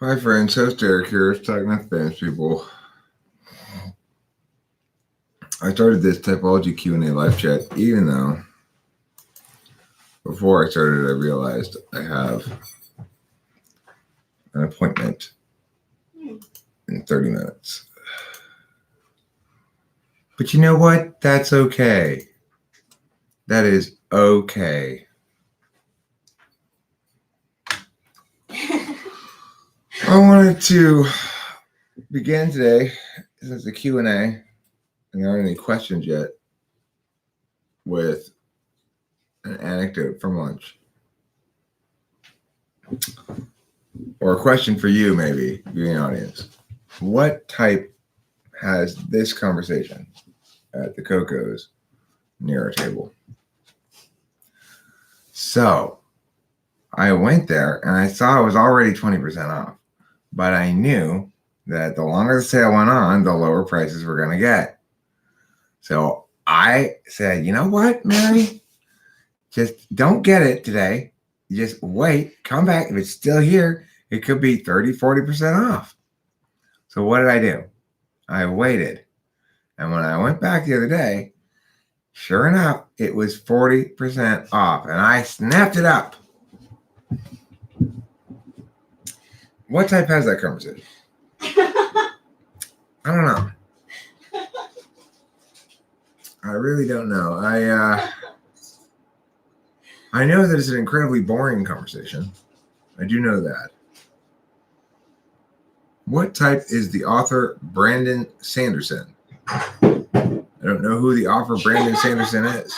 Hi friends, host Derek here, talking with Spanish people. I started this Typology Q A live chat even though before I started I realized I have an appointment in 30 minutes. But you know what? That's okay. That is okay. I wanted to begin today, since the Q&A, and there aren't any questions yet, with an anecdote from lunch. Or a question for you, maybe, viewing audience. What type has this conversation at the Coco's near our table? So I went there and I saw it was already 20% off, but I knew that the longer the sale went on, the lower prices we're going to get. So I said, you know what, Mary? Just don't get it today. Just wait, come back. If it's still here, it could be 30, 40% off. So what did I do? I waited. And when I went back the other day, sure enough, it was 40% off. And I snapped it up. What type has that conversation? I don't know. I really don't know. I know that it's an incredibly boring conversation. I do know that. What type is the author Brandon Sanderson? I don't know who the author Brandon Sanderson is.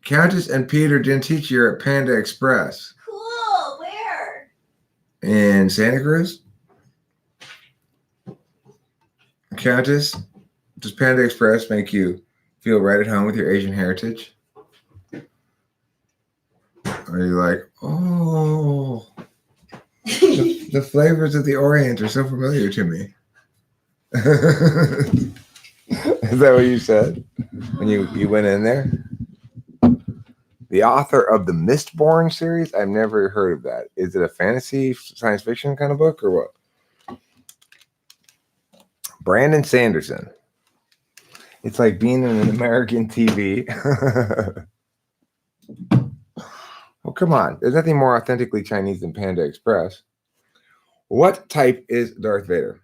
Countess and Peter Gentici are at Panda Express. Cool. Where? In Santa Cruz. Countess, does Panda Express make you feel right at home with your Asian heritage? Are you like, oh, the flavors of the Orient are so familiar to me? Is that what you said when you went in there? The author of the Mistborn series? I've never heard of that. Is it a fantasy, science fiction kind of book or what? Brandon Sanderson. It's like being in an American TV. Well, come on. There's nothing more authentically Chinese than Panda Express. What type is Darth Vader?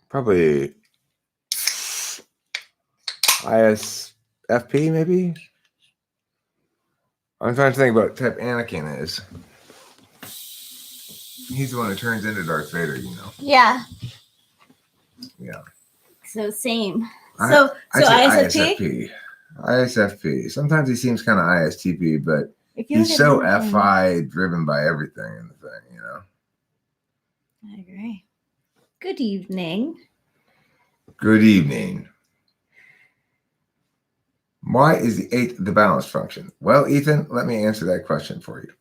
Probably ISFP, maybe? I'm trying to think about what type Anakin is. He's the one who turns into Darth Vader, you know. Yeah. Yeah. So same. I say ISFP? ISFP. Sometimes he seems kind of ISTP, but he's so FI driven by everything in the thing, you know. I agree. Good evening. Good evening. Why is the 8 the balance function? Well, Ethan, let me answer that question for you.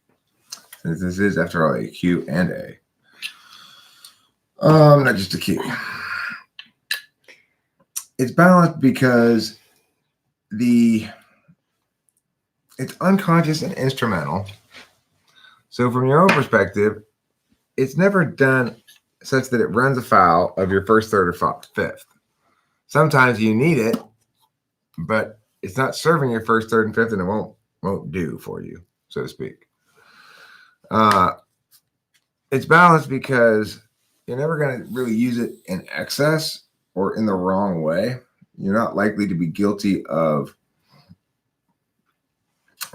Since this is, after all, a Q and A. Not just a Q. It's balanced because it's unconscious and instrumental. So from your own perspective, it's never done such that it runs afoul of your first, third, or fifth. Sometimes you need it, but it's not serving your first, third, and fifth, and it won't do for you, so to speak. It's balanced because you're never going to really use it in excess or in the wrong way. You're not likely to be guilty of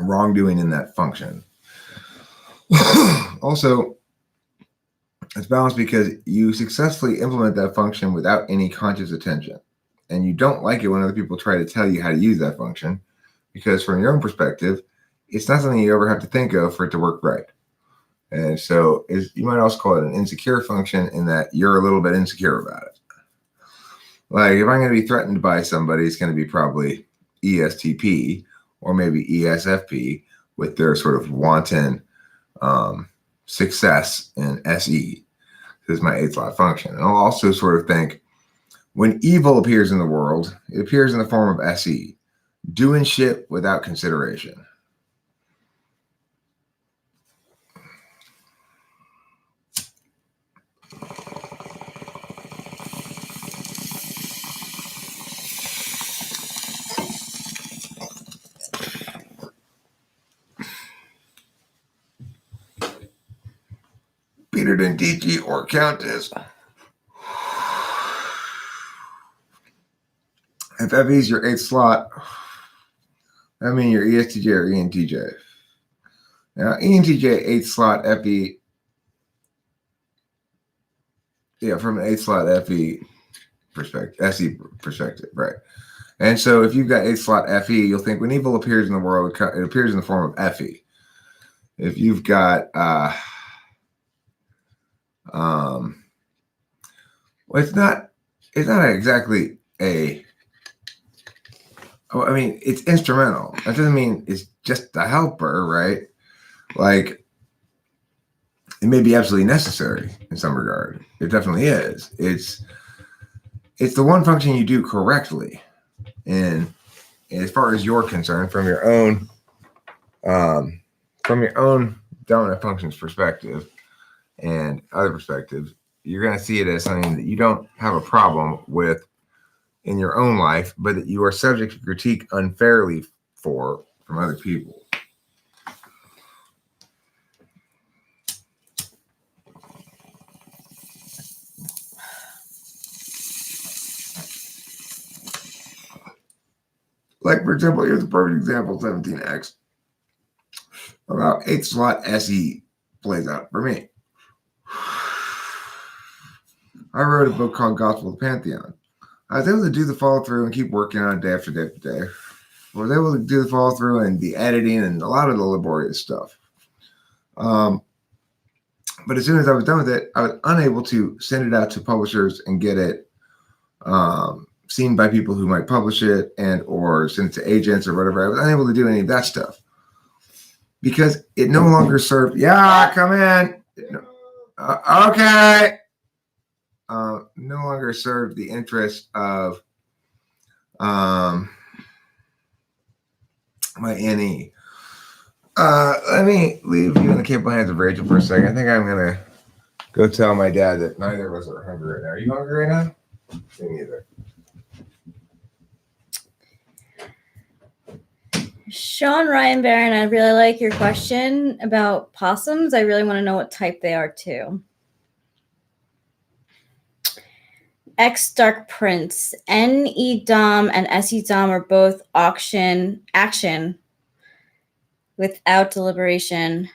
wrongdoing in that function. Also, it's balanced because you successfully implement that function without any conscious attention. And you don't like it when other people try to tell you how to use that function, because from your own perspective, it's not something you ever have to think of for it to work right. And so you might also call it an insecure function in that you're a little bit insecure about it. Like if I'm going to be threatened by somebody, it's going to be probably ESTP or maybe ESFP with their sort of wanton success in SE. This is my 8th lot function. And I'll also sort of think, When evil appears in the world, it appears in the form of SE, doing shit without consideration. Peter didn't teach you or Countess. If FE is your 8th slot, that means your ESTJ or ENTJ. Now, ENTJ 8th slot FE, from an 8th slot FE perspective, SE perspective, right? And so if you've got 8th slot FE, you'll think when evil appears in the world, it appears in the form of FE. If you've got, well, it's not exactly I mean, it's instrumental. That doesn't mean it's just a helper, right? Like, it may be absolutely necessary in some regard. It definitely is. It's the one function you do correctly. And as far as you're concerned, from your own dominant functions perspective and other perspectives, you're going to see it as something that you don't have a problem with in your own life, but that you are subject to critique unfairly from other people. Like, for example, here's a perfect example, 17X, of how 8th slot SE plays out for me. I wrote a book called Gospel of the Pantheon. I was able to do the follow through and keep working on it day after day after day. I was able to do the follow through and the editing and a lot of the laborious stuff. But as soon as I was done with it, I was unable to send it out to publishers and get it seen by people who might publish it and or send it to agents or whatever. I was unable to do any of that stuff because it no longer served. Yeah, come in. Okay. No longer served the interest of my NE. Let me leave you in the capable hands of Rachel for a second. I think I'm going to go tell my dad that neither of us are hungry right now. Are you hungry right now? Me neither. Sean Ryan Barron, I really like your question about possums. I really want to know what type they are too. X Dark Prince, NE Dom and SE Dom are both action without deliberation.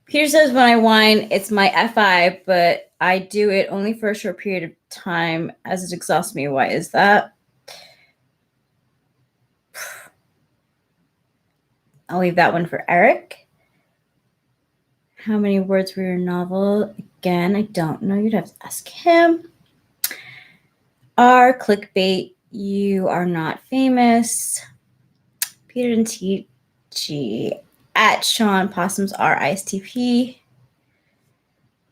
Peter says when I whine, it's my FI, but I do it only for a short period of time as it exhausts me. Why is that? I'll leave that one for Eric. How many words were your novel? Again, I don't know. You'd have to ask him. R clickbait, you are not famous. Peter and TG at Sean Possums are ISTP.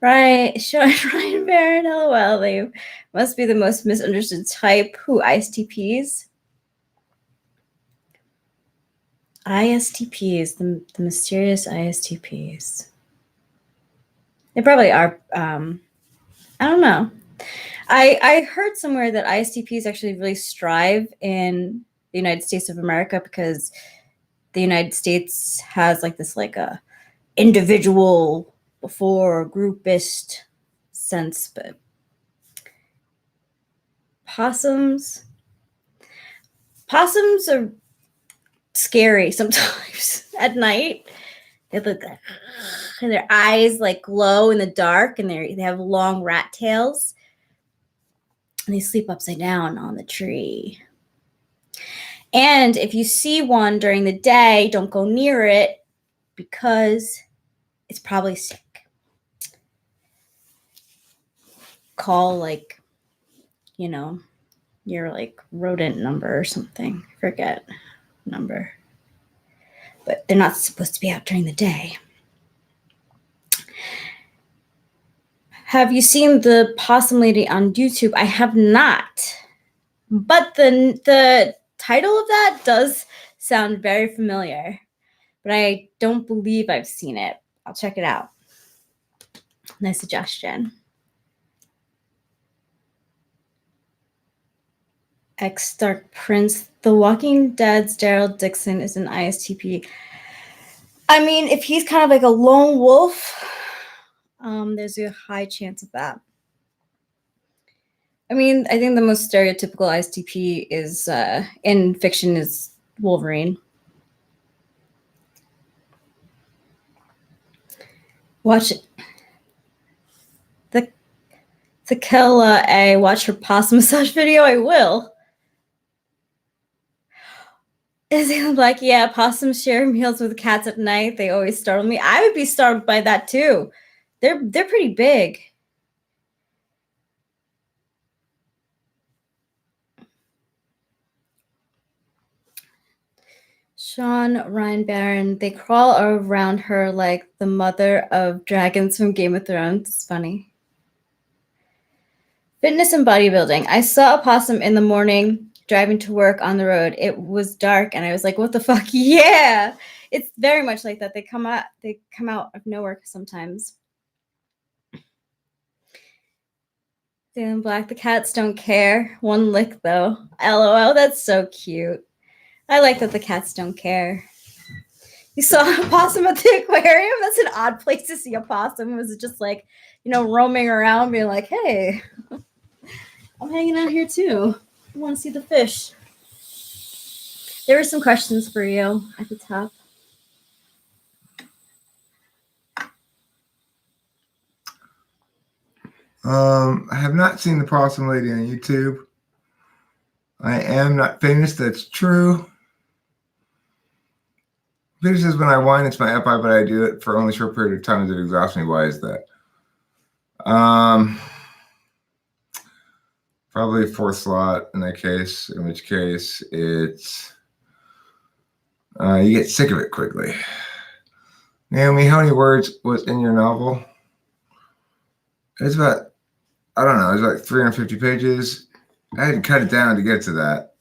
Right, Sean Ryan Barron, LOL. They must be the most misunderstood type. Who ISTPs? ISTPs, the mysterious ISTPs. They probably are. I don't know. I heard somewhere that ISTPs actually really strive in the United States of America because the United States has like this like a individual before groupist sense, but possums are scary sometimes at night. They look like, and their eyes like glow in the dark, and they have long rat tails. And they sleep upside down on the tree. And if you see one during the day, don't go near it because it's probably sick. Call like, your like rodent number or something. Forget number. But they're not supposed to be out during the day. Have you seen the Possum Lady on YouTube? I have not. But the title of that does sound very familiar. But I don't believe I've seen it. I'll check it out. Nice suggestion. X Dark Prince. The Walking Dead's Daryl Dixon is an ISTP. I mean, if he's kind of like a lone wolf, there's a high chance of that. I mean, I think the most stereotypical ISTP is in fiction is Wolverine. Watch it. The Q A. Watch her possum massage video. I will. Is it like, yeah, possums share meals with cats at night. They always startle me. I would be startled by that too. They're pretty big. Sean Ryan Barron. They crawl around her like the mother of dragons from Game of Thrones. It's funny. Fitness and bodybuilding. I saw a possum in the morning driving to work on the road. It was dark and I was like, what the fuck? Yeah. It's very much like that. They come out of nowhere sometimes. In black, the cats don't care. One lick though. LOL, that's so cute. I like that the cats don't care. You saw a possum at the aquarium? That's an odd place to see a possum. Was it just like, roaming around being like, hey, I'm hanging out here too. I want to see the fish. There were some questions for you at the top. I have not seen the Possum Lady on YouTube. I am not famous. That's true. Peter says when I whine, it's my FI, but I do it for only a short period of time. It exhausts me. Why is that? Probably a fourth slot in that case, in which case it's you get sick of it quickly. Naomi, how many words was in your novel? It's about, I don't know, it's like 350 pages. I had to cut it down to get to that.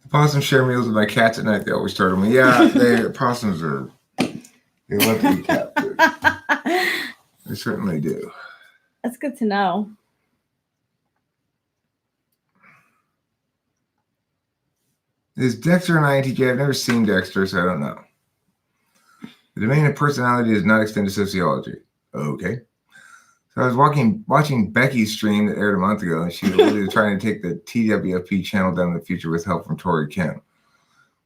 The possums share meals with my cats at night. They always startle me. Yeah, possums are, they love to eat cat food. They certainly do. That's good to know. Is Dexter an INTJ? I've never seen Dexter, so I don't know. The domain of personality does not extend to sociology. Okay. So I was watching Becky's stream that aired a month ago, and she was literally trying to take the TWFP channel down in the future with help from Tori Kim.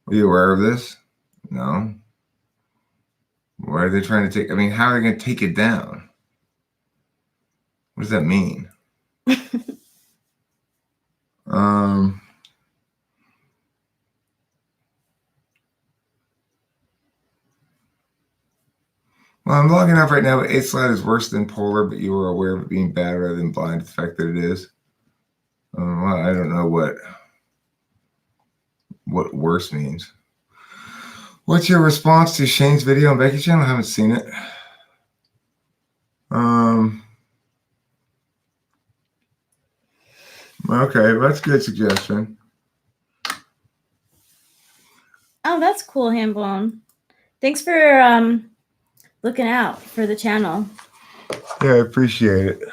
Were you aware of this? No. Why are they trying to take? I mean, how are they going to take it down? What does that mean? Well, I'm logging off right now, but 8th slide is worse than polar, but you were aware of it being bad rather than blind to the fact that it is. Well, I don't know what worse means. What's your response to Shane's video on Becky's channel? I haven't seen it. Okay, that's a good suggestion. Oh, that's cool, Handbone. Thanks for looking out for the channel. Yeah, I appreciate it.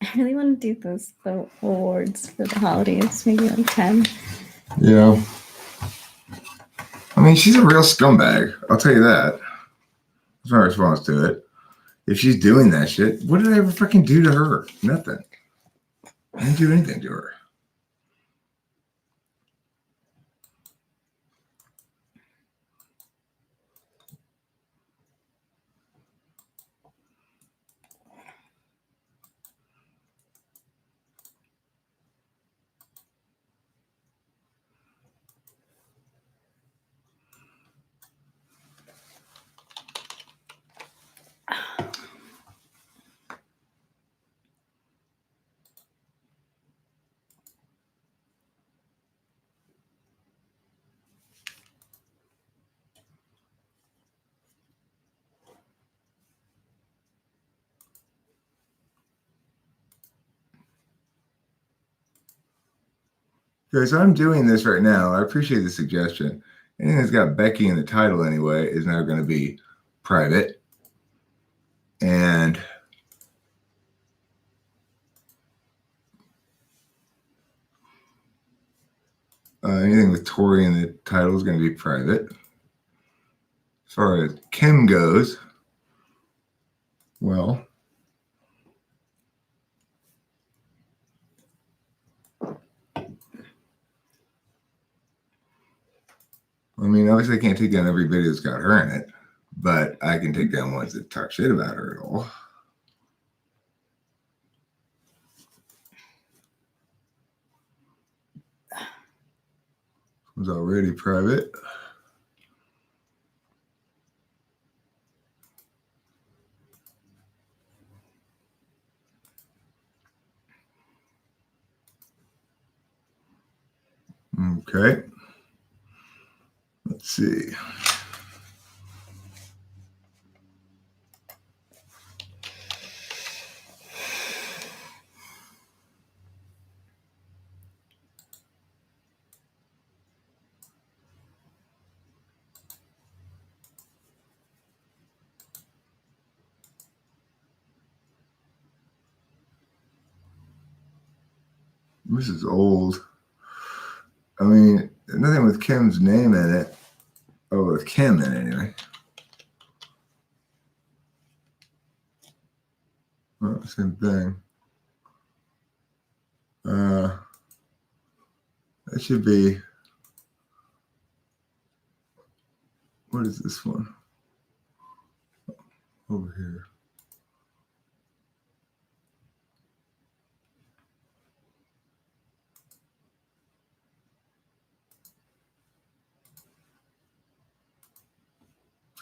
I really want to do the awards for the holidays, maybe like 10. Yeah. I mean, she's a real scumbag. I'll tell you that. That's my response to it. If she's doing that shit, what did I ever fucking do to her? Nothing. I didn't do anything to her. Okay, so I'm doing this right now. I appreciate the suggestion. Anything that's got Becky in the title anyway is now going to be private. And anything with Tori in the title is going to be private. As far as Kim goes, well, I mean, obviously I can't take down every video that's got her in it, but I can take down ones that talk shit about her at all. It was already private. Okay. Let's see. This is old. I mean, nothing with Kim's name in it. Oh, with Kim in it anyway. Oh, same thing. That should be. What is this one? Over here.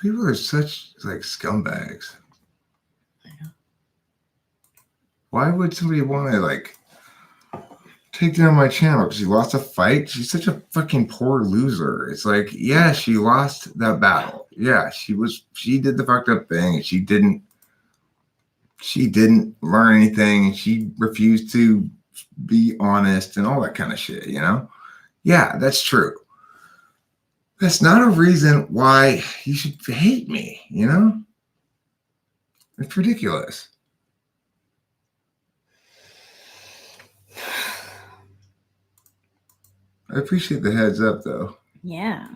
People are such like scumbags. I know. Why would somebody want to like take down my channel because she lost a fight? She's such a fucking poor loser. It's like, yeah, she lost that battle. Yeah, she did the fucked up thing and she didn't learn anything and she refused to be honest and all that kind of shit, you know? Yeah, that's true. That's not a reason why you should hate me, you know? It's ridiculous. I appreciate the heads up, though. Yeah.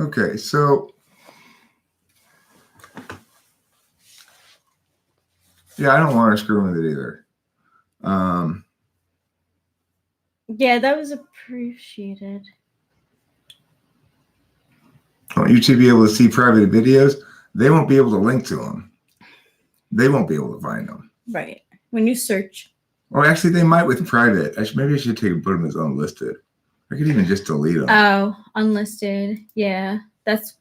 Okay, so yeah, I don't want to screw with it either. Yeah, that was appreciated. I want you to be able to see private videos. They won't be able to link to them. They won't be able to find them. Right. When you search. Or actually, they might with private. Maybe I should take and put them as unlisted. I could even just delete them. Oh, unlisted. Yeah. That's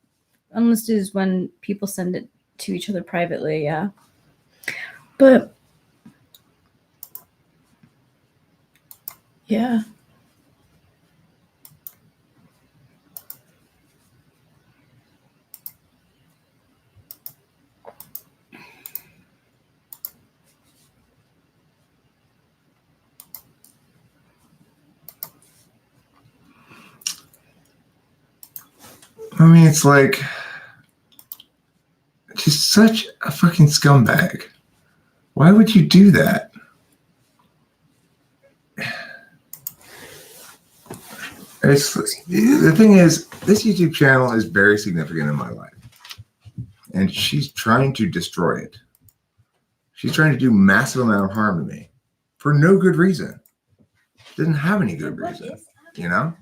unlisted is when people send it to each other privately. Yeah. But yeah. I mean, it's like she's such a fucking scumbag. Why would you do that? The thing is, this YouTube channel is very significant in my life. And she's trying to destroy it. She's trying to do massive amount of harm to me for no good reason. Didn't have any good reason, you know?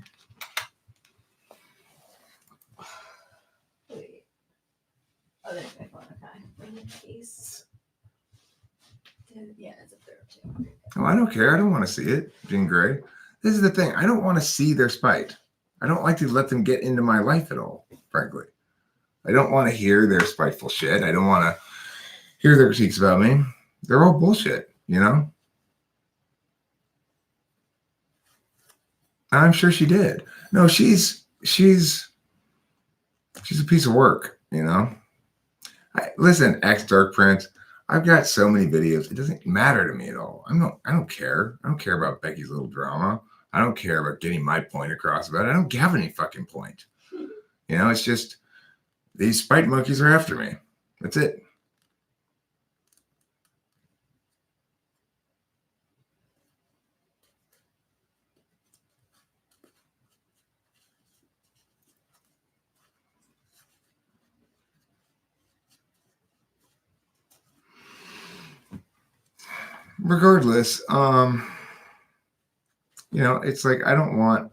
Oh, there's my phone. Okay. Yeah, it's up there too. Oh, I don't care. I don't want to see it, Jean Grey. This is the thing. I don't want to see their spite. I don't like to let them get into my life at all, frankly. I don't want to hear their spiteful shit. I don't want to hear their critiques about me. They're all bullshit, you know? I'm sure she did. No, she's a piece of work, you know. Listen, ex Dark Prince, I've got so many videos. It doesn't matter to me at all. I don't care. I don't care about Becky's little drama. I don't care about getting my point across about it. I don't have any fucking point. You know, it's just these spite monkeys are after me. That's it. Regardless, you know, it's like I don't want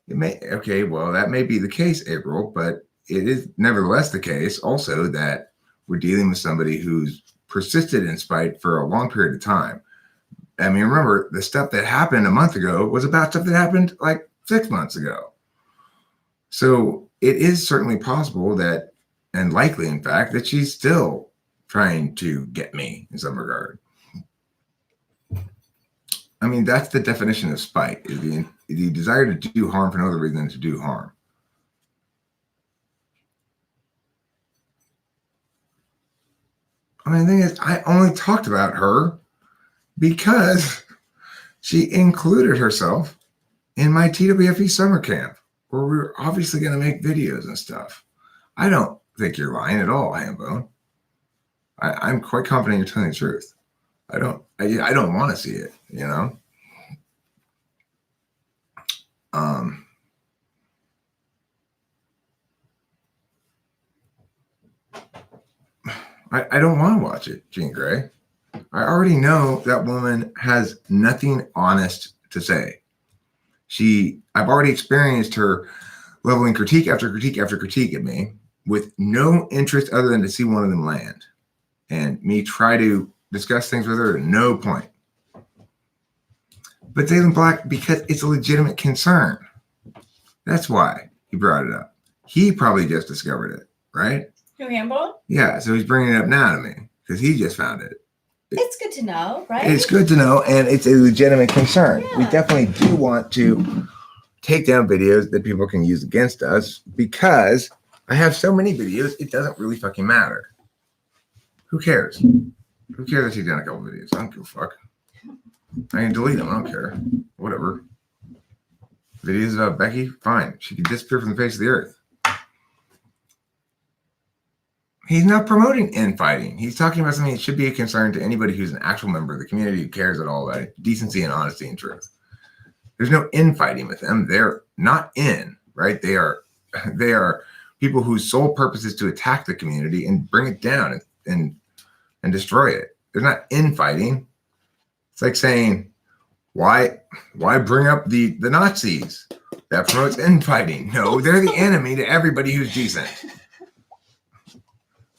it may okay, well, that may be the case, April, but it is nevertheless the case also that we're dealing with somebody who's persisted in spite for a long period of time. I mean, remember the stuff that happened a month ago was about stuff that happened like 6 months ago. So it is certainly possible that, and likely in fact, that she's still trying to get me in some regard. I mean, that's the definition of spite, is the desire to do harm for no other reason than to do harm. I mean, the thing is, I only talked about her because she included herself in my TWFE summer camp, where we were obviously going to make videos and stuff. I don't think you're lying at all, Hambone. I'm quite confident you're telling the truth. I don't want to see it, you know? I don't want to watch it, Jean Grey. I already know that woman has nothing honest to say. I've already experienced her leveling critique after critique after critique at me with no interest other than to see one of them land. And me try to discuss things with her at no point. But Zaylen Black, because it's a legitimate concern. That's why he brought it up. He probably just discovered it, right? Who, Hambone? Yeah, so he's bringing it up now to me because he just found it. It's good to know, right? It's good to know, and it's a legitimate concern. Yeah. We definitely do want to take down videos that people can use against us because I have so many videos, it doesn't really fucking matter. Who cares? Who cares if I take down a couple videos? I don't give a fuck. I can delete them. I don't care. Whatever. Videos about Becky? Fine. She can disappear from the face of the earth. He's not promoting infighting. He's talking about something that should be a concern to anybody who's an actual member of the community who cares at all about it. Decency and honesty and truth. There's no infighting with them. They're not in, right? They are people whose sole purpose is to attack the community and bring it down and destroy it. They're not infighting. It's like saying, why bring up the Nazis? That promotes infighting. No, they're the enemy to everybody who's decent.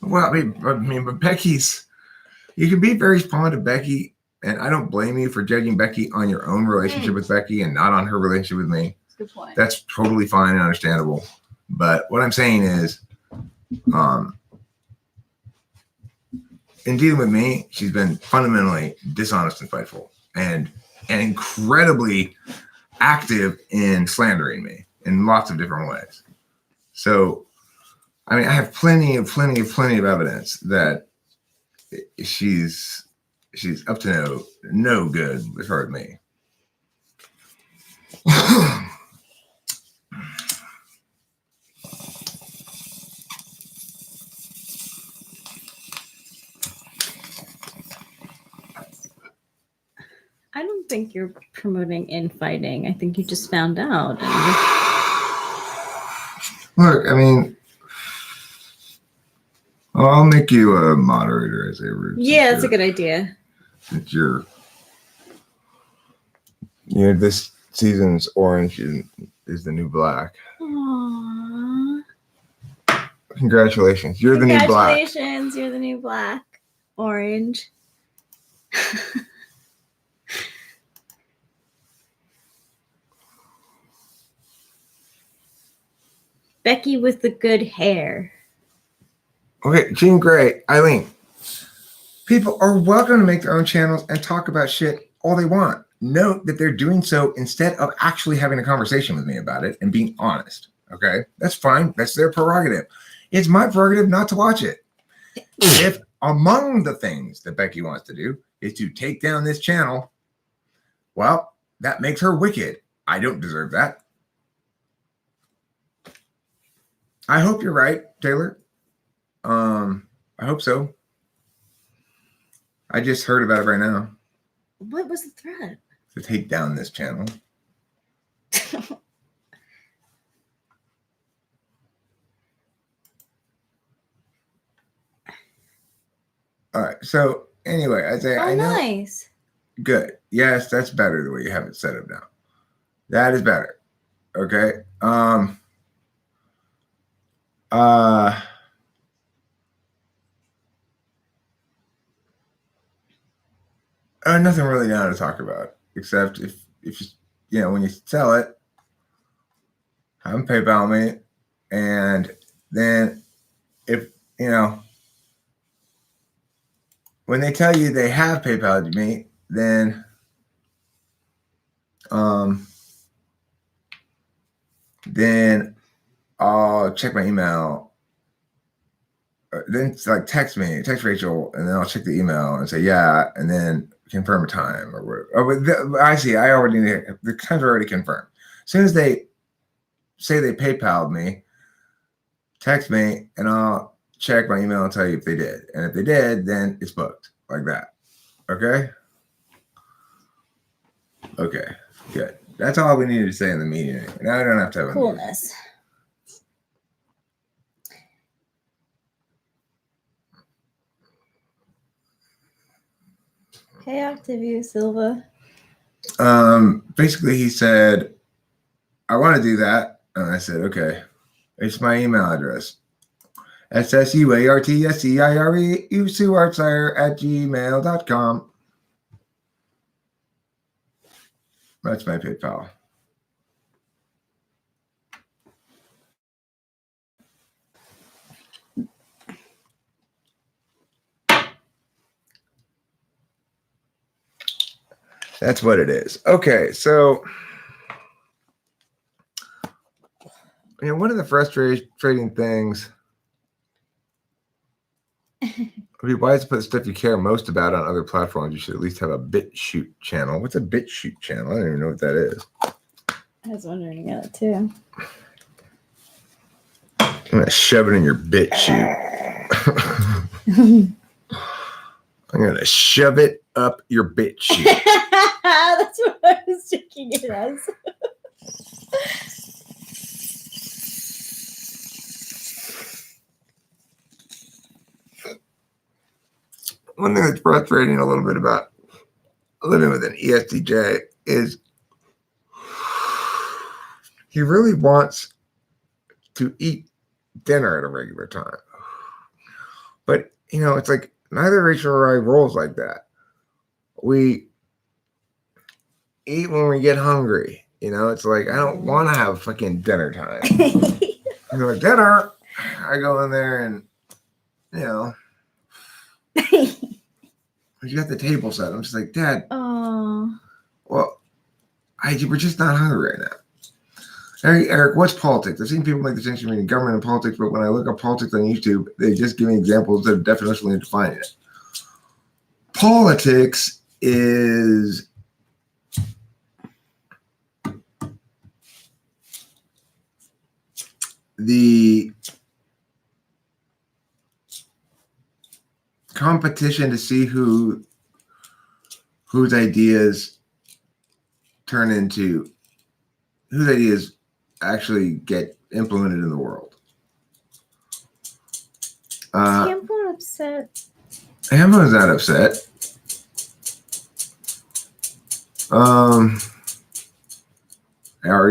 Well, I mean, but you can be very fond of Becky, and I don't blame you for judging Becky on your own relationship with Becky and not on her relationship with me. Good point. That's totally fine and understandable. But what I'm saying is, in dealing with me, she's been fundamentally dishonest and spiteful and incredibly active in slandering me in lots of different ways. So, I mean, I have plenty of evidence that she's up to no good as far as me. I don't think you're promoting infighting. I think you just found out. Look, I mean, I'll make you a moderator as a root. Yeah, that's a good idea. Since you're this season's orange is the new black. Aww. Congratulations. You're the new black. Congratulations, you're the new black. Orange. Becky with the good hair. Okay, Jean Grey, Eileen. People are welcome to make their own channels and talk about shit all they want. note that they're doing so instead of actually having a conversation with me about it and being honest. Okay, that's fine. That's their prerogative. It's my prerogative not to watch it. If among the things that Becky wants to do is to take down this channel, well, that makes her wicked. I don't deserve that. I hope you're right, Taylor. I hope so. I just heard about it right now. What was the threat? To take down this channel. All right. So anyway, I say I know. Nice. Good. Yes, that's better the way you have it set up now. That is better. Okay. Nothing really now to talk about except if you when you sell it, have them PayPal me, and then if when they tell you they have PayPal me, then I'll check my email. Then it's like text Rachel, and then I'll check the email and say yeah, and then confirm a time or whatever. I see. I already the times are already confirmed. As soon as they say they PayPal'd me, text me, and I'll check my email and tell you if they did. And if they did, then it's booked like that. Okay. Okay. Good. That's all we needed to say in the meeting. Anyway. Now I don't have to have a coolness. Meeting. Hey, Octavio Silva. Basically, he said, I want to do that. And I said, okay. It's my email address. SSUARTSEIRE@gmail.com. That's my PayPal. That's what it is. Okay, so one of the frustrating things. Why is it put stuff you care most about on other platforms? You should at least have a BitChute channel. What's a BitChute channel? I don't even know what that is. I was wondering that too. I'm gonna shove it in your BitChute. I'm gonna shove it up your BitChute. That's what I was taking it as. One thing that's frustrating a little bit about living with an ESTJ is he really wants to eat dinner at a regular time. But, it's like neither Rachel or I rolls like that. We eat when we get hungry. It's like I don't want to have fucking dinner time. Like dinner, I go in there and, you got the table set. I'm just like, Dad. Oh. Well, we're just not hungry right now. Hey, Eric, what's politics? I've seen people make the distinction between government and politics, but when I look up politics on YouTube, they just give me examples that are definitionally defining it. Politics is the competition to see whose ideas actually get implemented in the world. Tampon upset. Hambo's not upset. Are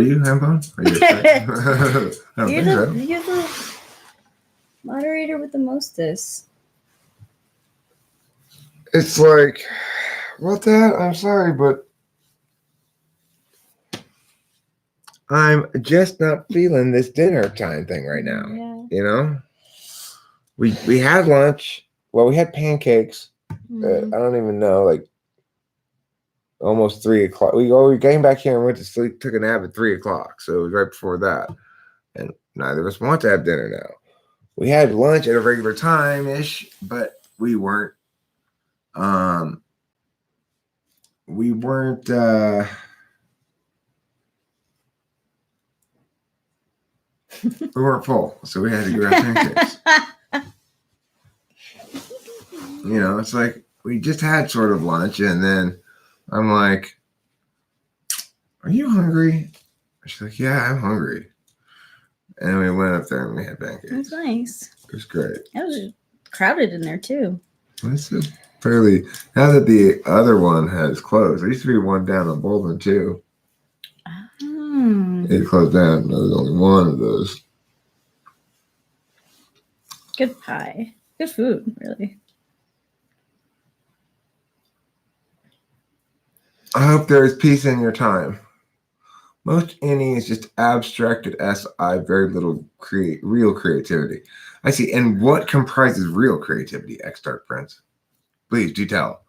you, Hambo? Are you upset? I don't think so. You're the moderator with the mostest. It's like, well, Dad, I'm sorry, but I'm just not feeling this dinner time thing right now. Yeah. We had lunch. Well, we had pancakes. I don't even know. Like, almost 3 o'clock. We came back here and went to sleep, took a nap at 3 o'clock. So it was right before that. And neither of us want to have dinner now. We had lunch at a regular time-ish, but we weren't we weren't full, so we had to grab pancakes. It's like we just had sort of lunch, and then I'm like, "Are you hungry?" She's like, "Yeah, I'm hungry." And we went up there and we had pancakes. It was nice. It was great. It was crowded in there too. This is fairly, now that the other one has closed. There used to be one down on Baldwin too. It closed down. There was only one of those. Good pie. Good food, really. I hope there is peace in your time. Most NE is just abstracted SI, very little real creativity. I see. And what comprises real creativity, X Dark Prince? Please do tell.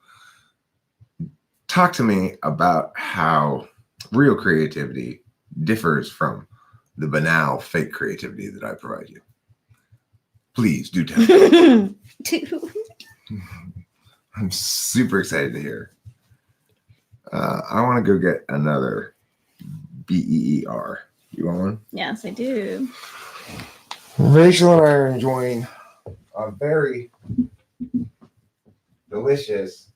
Talk to me about how real creativity differs from the banal fake creativity that I provide you. Please do tell. I'm super excited to hear. I want to go get another BEER. You want one? Yes, I do. Rachel and I are enjoying a very delicious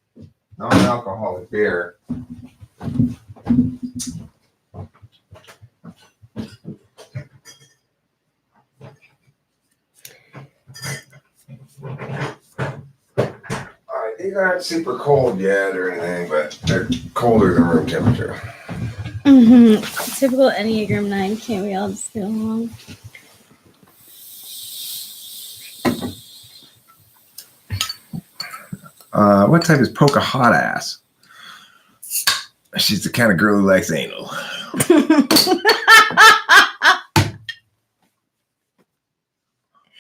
non-alcoholic beer. These aren't super cold yet or anything, but they're colder than room temperature. Typical Enneagram 9. Can't we all just get along? What type is Poca Hot Ass? She's the kind of girl who likes anal.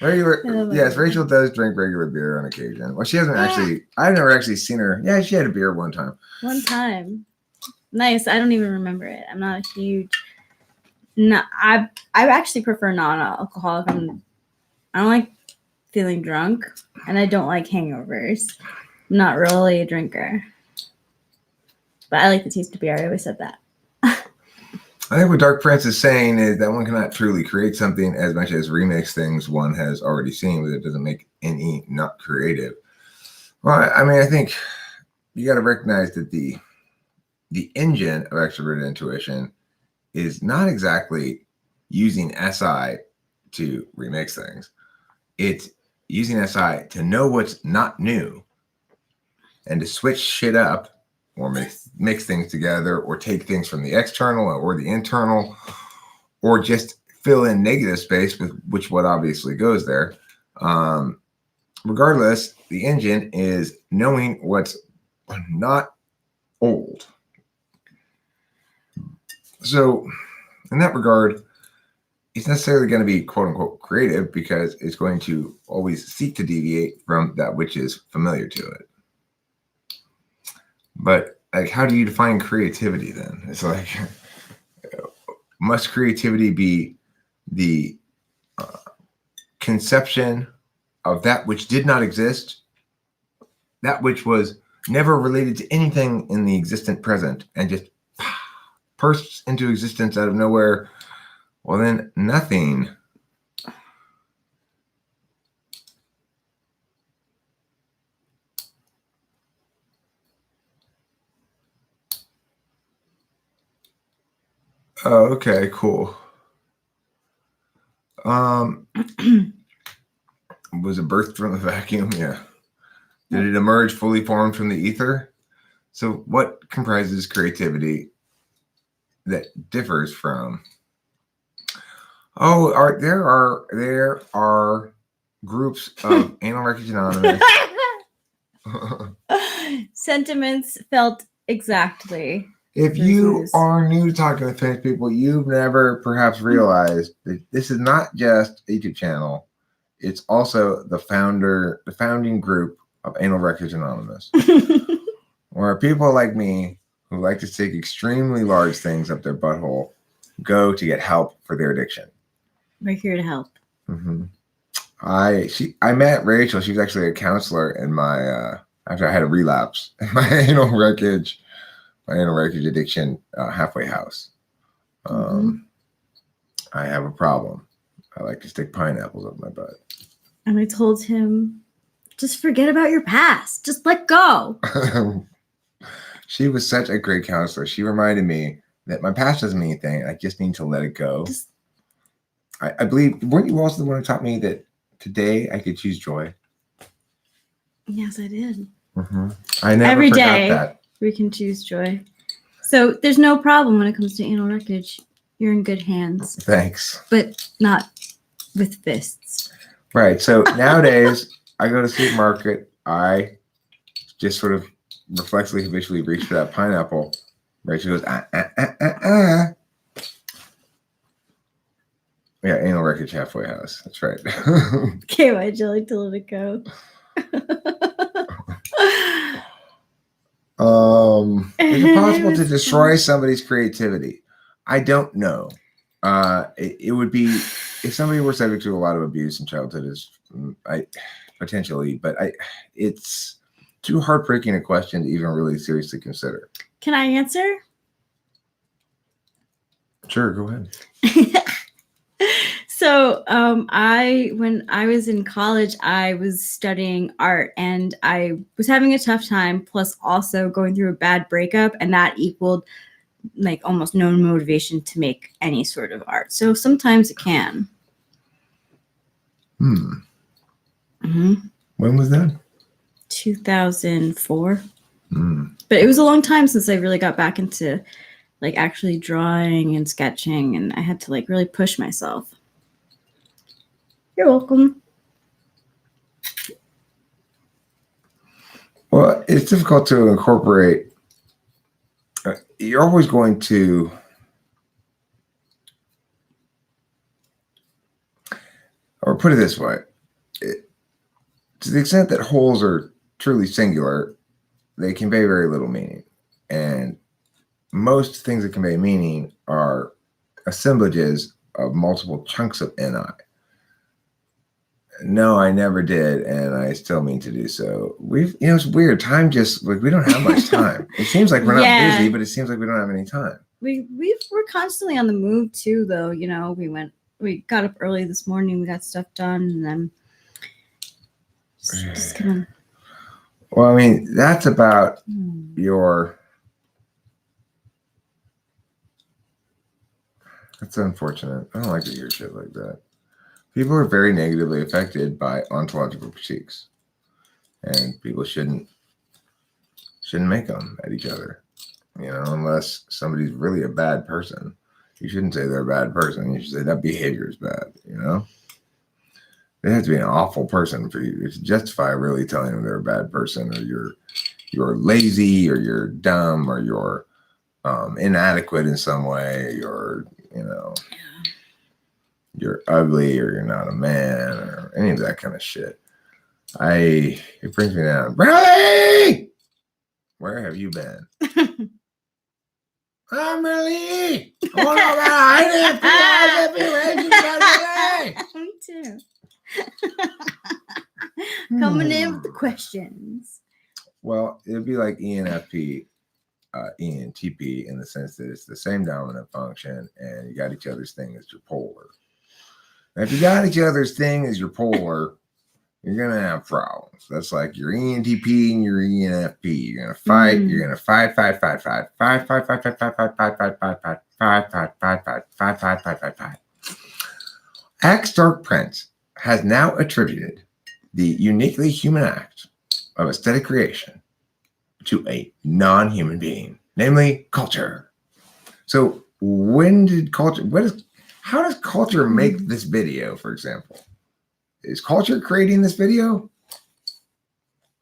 Yes, Rachel does drink regular beer on occasion. Well, she hasn't actually. I've never actually seen her. Yeah, she had a beer one time. One time. Nice. I don't even remember it. I'm not a huge. No, I actually prefer non-alcoholic. I don't like feeling drunk, and I don't like hangovers. I'm not really a drinker, but I like the taste of beer. I always said that. I think what Dark Prince is saying is that one cannot truly create something as much as remix things one has already seen, but it doesn't make any not creative. Well, I mean, I think you got to recognize that the engine of extroverted intuition is not exactly using SI to remix things. It's using SI to know what's not new and to switch shit up or mix things together or take things from the external or the internal or just fill in negative space with what obviously goes there. Regardless, the engine is knowing what's not old. So in that regard, it's necessarily going to be quote unquote creative because it's going to always seek to deviate from that which is familiar to it. But like, how do you define creativity then? It's like, must creativity be the conception of that which did not exist, that which was never related to anything in the existent present and just bursts into existence out of nowhere? Well, then nothing. Oh, okay, cool. Was it birthed from the vacuum? Yeah. Did it emerge fully formed from the ether? So what comprises creativity that differs from? Oh, there are groups of Anal Wreckage Anonymous. Sentiments felt exactly. If you are new to Talking to Famous People, you've never perhaps realized that this is not just a YouTube channel. It's also the founding group of Anal Wreckage Anonymous, where people like me who like to stick extremely large things up their butthole go to get help for their addiction. We're here to help. Mm-hmm. I met Rachel. She was actually a counselor in my after I had a relapse in my anal wreckage addiction halfway house. I have a problem. I like to stick pineapples up my butt. And I told him, just forget about your past. Just let go. She was such a great counselor. She reminded me that my past doesn't mean anything. I just need to let it go. I believe, weren't you also the one who taught me that today I could choose joy? Yes, I did. Mm-hmm. I never Every forgot day that. we can choose joy. So there's no problem when it comes to anal wreckage. You're in good hands. Thanks. But not with fists. Right. So nowadays, I go to the supermarket. I just sort of reflexively, habitually reach for that pineapple. Rachel goes, Yeah, anal wreckage halfway house. That's right. Okay, why'd you like to let it go? Is it possible to destroy somebody's creativity? I don't know. It would be if somebody were subject to a lot of abuse in childhood, potentially, but it's too heartbreaking a question to even really seriously consider. Can I answer? Sure, go ahead. So, when I was in college, I was studying art and I was having a tough time, plus also going through a bad breakup, and that equaled like almost no motivation to make any sort of art. So sometimes it can. Mm-hmm. When was that? 2004. But it was a long time since I really got back into like actually drawing and sketching, and I had to like really push myself. You're welcome. Well, it's difficult to incorporate. You're always going to, or put it this way, to the extent that wholes are truly singular, they convey very little meaning. And most things that convey meaning are assemblages of multiple chunks of ni. No, I never did, and I still mean to do so. It's weird. Time just like we don't have much time. It seems like we're not busy, but it seems like we don't have any time. We're constantly on the move too, though. We got up early this morning. We got stuff done, and then just kind of. Well, I mean, that's about your. That's unfortunate. I don't like to hear shit like that. People are very negatively affected by ontological critiques, and people shouldn't make them at each other. Unless somebody's really a bad person, you shouldn't say they're a bad person. You should say that behavior is bad. They have to be an awful person for you to justify really telling them they're a bad person, or you're lazy, or you're dumb, or you're inadequate in some way, or you're ugly, or you're not a man, or any of that kind of shit. It brings me down. Bradley, where have you been? I'm really. I want to know Me too. Coming in with the questions. Well, it'd be like ENFP, ENTP, in the sense that it's the same dominant function, and you got each other's thing as your polar. And if you got each other's thing as your polar, you're gonna have problems. That's like your ENTP and your ENFP. You're gonna fight. You're gonna fight. Axe Dark Prince has now attributed the uniquely human act of aesthetic creation to a non-human being, namely culture. So when did culture? How does culture make this video, for example? Is culture creating this video?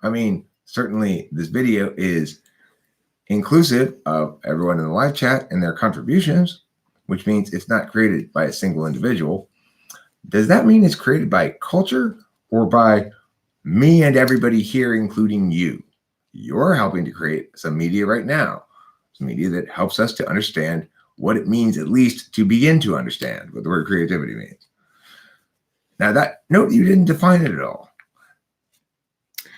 I mean, certainly this video is inclusive of everyone in the live chat and their contributions, which means it's not created by a single individual. Does that mean it's created by culture or by me and everybody here, including you? You're helping to create some media right now. media that helps us to understand what it means, at least to begin to understand what the word creativity means. Now that note, you didn't define it at all.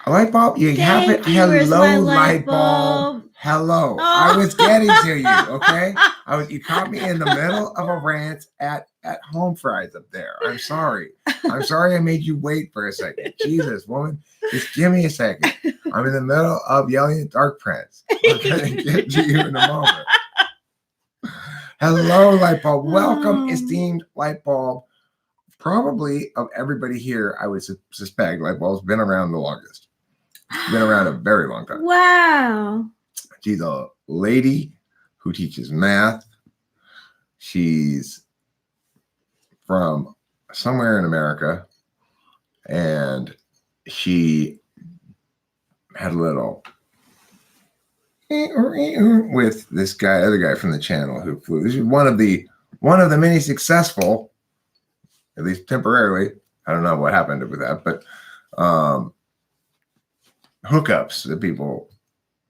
A light bulb? You have it. Where's my Hello, light light bulb. bulb? Hello. Oh. I was getting to you, okay? You caught me in the middle of a rant at Home Fries up there. I'm sorry. I'm sorry I made you wait for a second. Jesus, woman, just give me a second. I'm in the middle of yelling at Dark Prince. I'm going to get to you in a moment. Hello, light bulb. Welcome, esteemed light bulb. Probably of everybody here, I would suspect light bulb's been around the longest. Been around a very long time. Wow. She's a lady who teaches math. She's from somewhere in America, and she had a little with this other guy from the channel who flew. This is one of the many successful, at least temporarily. I don't know what happened with that, but hookups that people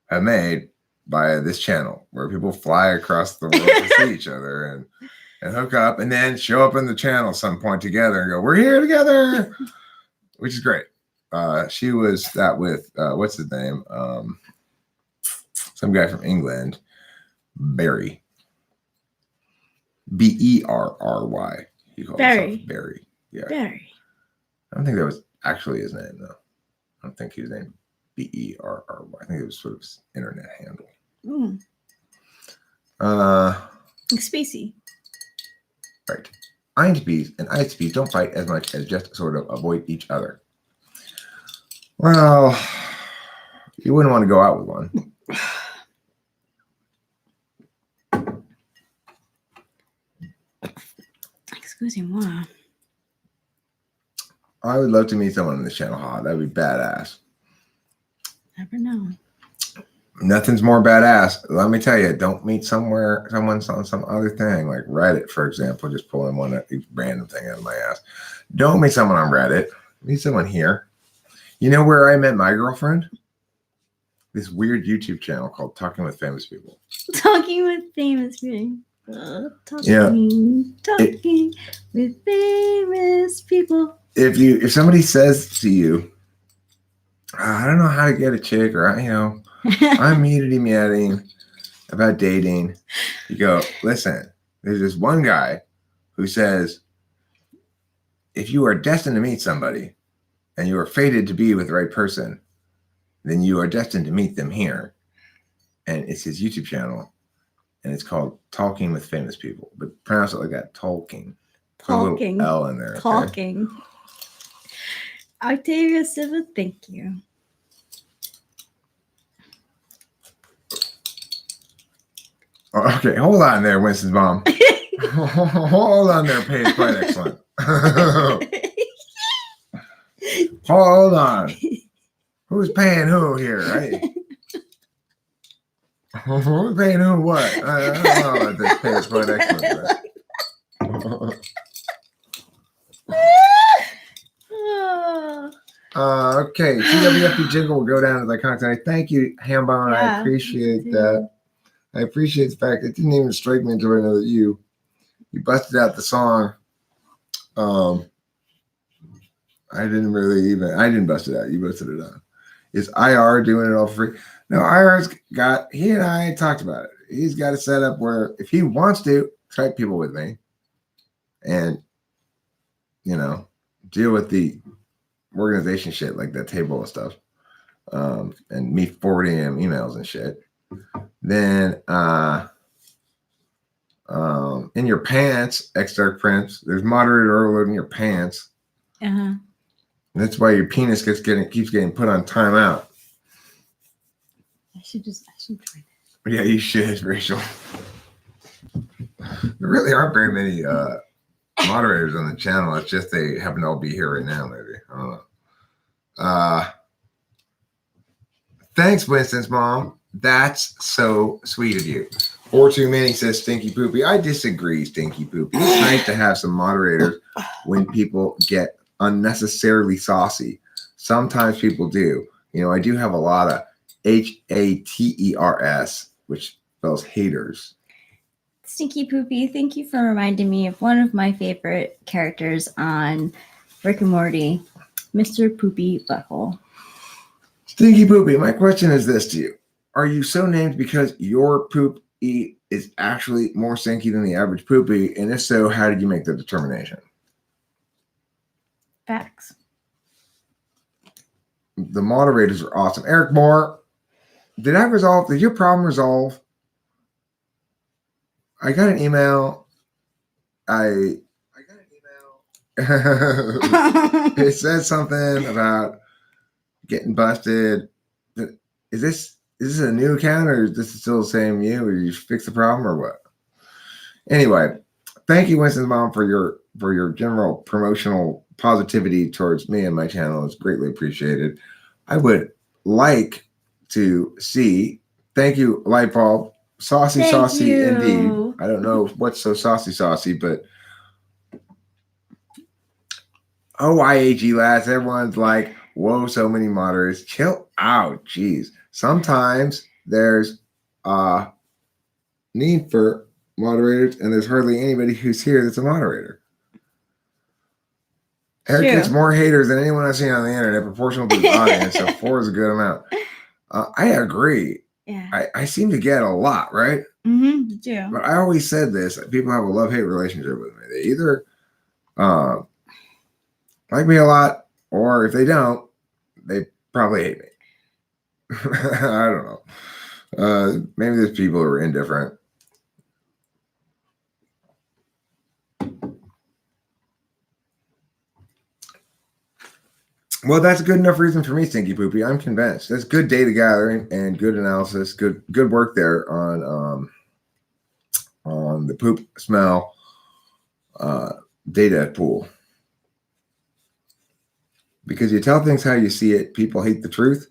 have made by this channel, where people fly across the world to see each other and hook up, and then show up in the channel some point together and go, "We're here together," which is great. She was that with what's his name? Some guy from England, Barry. Berry. He called himself Barry. Yeah. Barry. I don't think that was actually his name, though. I don't think he was named Berry. I think it was sort of his internet handle. Spacey. Right. INTPs and ISTPs don't fight as much as just sort of avoid each other. Well, you wouldn't want to go out with one. Excusez-moi. I would love to meet someone on this channel. That'd be badass. Never know. Nothing's more badass. Let me tell you, don't meet someone's on some other thing, like Reddit, for example, just pulling each random thing out of my ass. Don't meet someone on Reddit. Meet someone here. You know where I met my girlfriend? This weird YouTube channel called Talking with Famous People. Talking with famous people. Talking with famous people. If somebody says to you, I don't know how to get a chick, or I'm meeting about dating, you go, listen, there's this one guy who says, if you are destined to meet somebody and you are fated to be with the right person, then you are destined to meet them here. And it's his YouTube channel, and it's called Talking with Famous People, but pronounce it like that, talking. Talking. Put a little L in there. Talking. Okay? Octavia Silva, thank you. Okay, hold on there, Winston's mom. Hold on there, Paige. Quite excellent. Hold on. Who's paying who here, right? Who's paying who what? I don't know about this Paige. Quite excellent. Okay, TWFP jingle will go down to the content. Thank you, Hambone. Yeah, I appreciate that. I appreciate the fact it didn't even strike me until I know that you busted out the song. I didn't bust it out. You busted it out. Is IR doing it all for free? No, he and I talked about it. He's got a setup where if he wants to Skype people with me and, deal with the organization shit like that table and stuff, and me forwarding him emails and shit, then in your pants, Dark Prince, there's moderator overload in your pants. That's why your penis keeps getting put on timeout. I should try that. Yeah, you should, Rachel. There really aren't very many moderators on the channel. It's just they happen to all be here right now, maybe. I don't know. Thanks, Winston's mom. That's so sweet of you. Or too many says Stinky Poopy. I disagree, Stinky Poopy. It's nice to have some moderators when people get unnecessarily saucy. Sometimes people do. I do have a lot of HATERS, which spells haters. Stinky Poopy, thank you for reminding me of one of my favorite characters on Rick and Morty, Mr. Poopy Butthole. Stinky Poopy, my question is this to you. Are you so named because your poop is actually more stinky than the average poopy? And if so, how did you make the determination? Facts. The moderators are awesome. Eric Moore, did your problem resolve? I got an email. It said something about getting busted. Is this a new account, or is this still the same you? Or you fix the problem, or what? Anyway, thank you, Winston's mom, for your general promotional positivity towards me and my channel. It's greatly appreciated. I would like to see. Thank you, Lightbulb. Saucy indeed. I don't know what's so saucy, but OYAG lads, everyone's like, whoa, so many moderators. Chill out, jeez. Sometimes there's need for moderators, and there's hardly anybody who's here that's a moderator. Eric gets more haters than anyone I've seen on the internet, proportional to his audience, so 4 is a good amount. I agree. Yeah. I seem to get a lot, right? Mm-hmm, you do. But I always said this, people have a love-hate relationship with me. They either like me a lot, or if they don't, they probably hate me. I don't know. Maybe there's people who are indifferent. Well, that's a good enough reason for me, Stinky Poopy. I'm convinced. That's good data gathering and good analysis. Good work there on the poop smell data pool. Because you tell things how you see it, people hate the truth.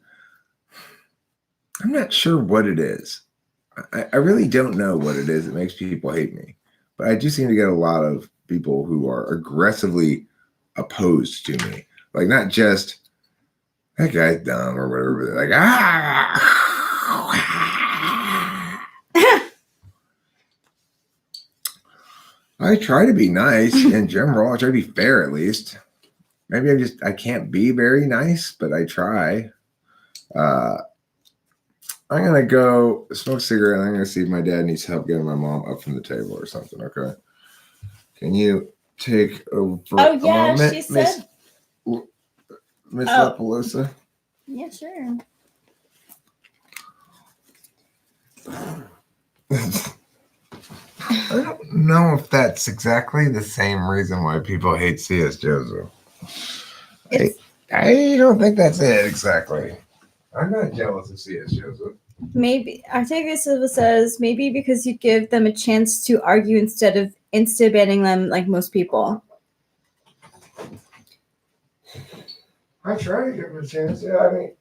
I'm not sure what it is. I really don't know what it is that makes people hate me. But I do seem to get a lot of people who are aggressively opposed to me. Like, not just, that guy's dumb or whatever, but they're like, I try to be nice in general. I try to be fair, at least. Maybe I can't be very nice, but I try. I'm going to go smoke a cigarette, and I'm going to see if my dad needs help getting my mom up from the table or something, okay? Can you take over a moment, she said. Miss LaPalooza? Yeah, sure. I don't know if that's exactly the same reason why people hate C.S. Joseph. I don't think that's it exactly. I'm not jealous of C.S. Joseph. Maybe Octavia Silva says maybe because you give them a chance to argue instead of insta-banning them like most people. I try to give them a chance. Yeah, I mean,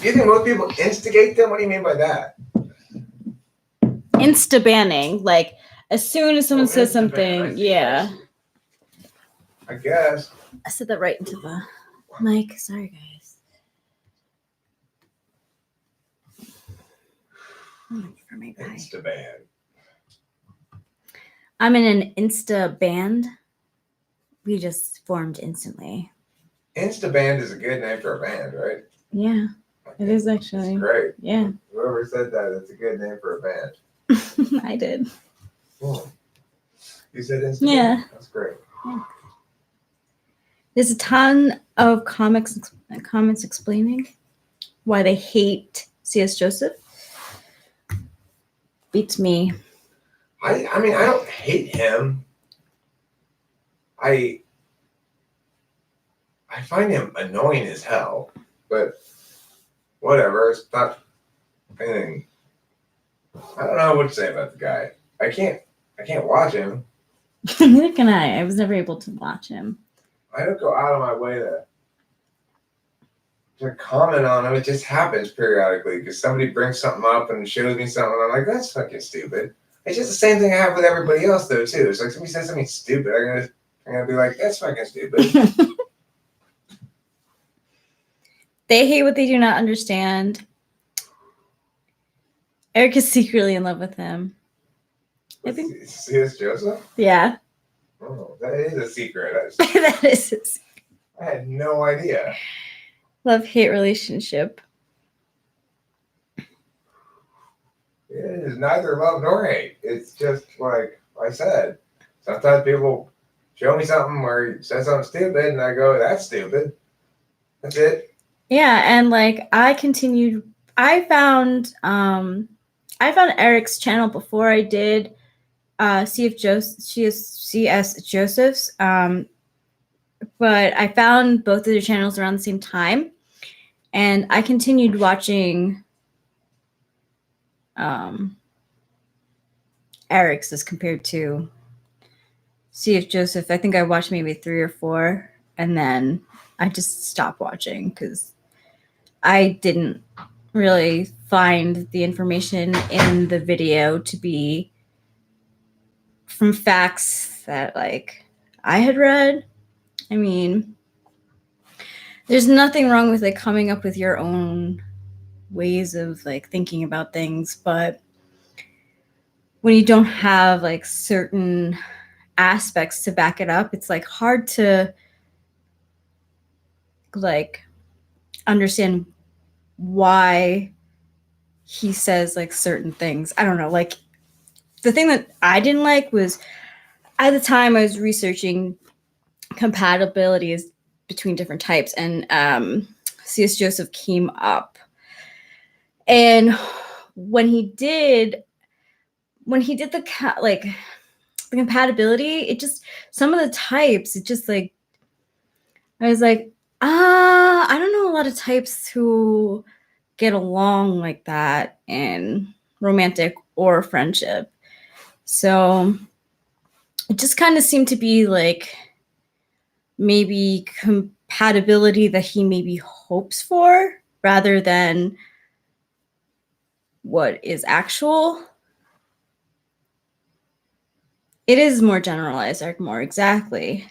you think most people instigate them? What do you mean by that? Insta-banning, like as soon as someone says something, yeah. I guess. I said that right into the mic. Sorry, guys. For my guy. Insta-ban. I'm in an Insta band. We just formed instantly. Insta-band is a good name for a band, right? Yeah, it is actually. It's great. Yeah. Whoever said that, it's a good name for a band. I did. Cool. You said Insta-band? Yeah. That's great. Yeah. There's a ton of comments explaining why they hate C.S. Joseph. Beats me. I mean, I don't hate him. I find him annoying as hell, but whatever. It's not anything. I don't know what to say about the guy. I can't watch him. Neither can I. I was never able to watch him. I don't go out of my way to comment on him. It just happens periodically because somebody brings something up and shows me something. And I'm like, that's fucking stupid. It's just the same thing I have with everybody else, though, too. It's like somebody says something stupid, I'm gonna be like, that's fucking stupid. They hate what they do not understand. Eric is secretly in love with him. I think. C.S. Joseph? Yeah. Oh, that is a secret. That is his I had no idea. love-hate relationship. It is neither love nor hate. It's just like I said. Sometimes people show me something where you said something stupid, and I go, "That's stupid." That's it. Yeah, and like I found Eric's channel before I did CS Joseph's. But I found both of their channels around the same time, and I continued watching Eric's as compared to CF Joseph. I think I watched maybe 3 or 4, and then I just stopped watching because I didn't really find the information in the video to be from facts that like I had read. I mean, there's nothing wrong with like coming up with your own ways of like thinking about things, but when you don't have like certain aspects to back it up, it's like hard to like understand why he says like certain things. I don't know. Like the thing that I didn't like was at the time I was researching compatibilities between different types, and C.S. Joseph came up. And when he did the compatibility, it just, some of the types, it just like, I was like, I don't know a lot of types who get along like that in romantic or friendship. So it just kind of seemed to be like maybe compatibility that he maybe hopes for rather than what is actual. It is more generalized, or more exactly.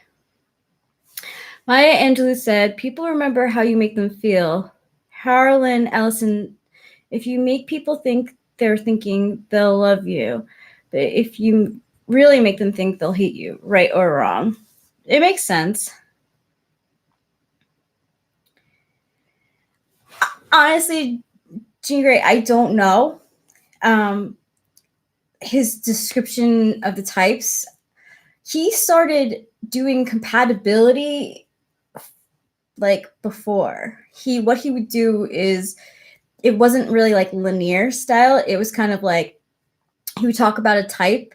Maya Angelou said, people remember how you make them feel. Harlan Ellison, if you make people think they're thinking, they'll love you. But if you really make them think, they'll hate you, right or wrong. It makes sense. Honestly, Jean Grey, I don't know. His description of the types, he started doing compatibility like before. What he would do is, it wasn't really like linear style. It was kind of like he would talk about a type.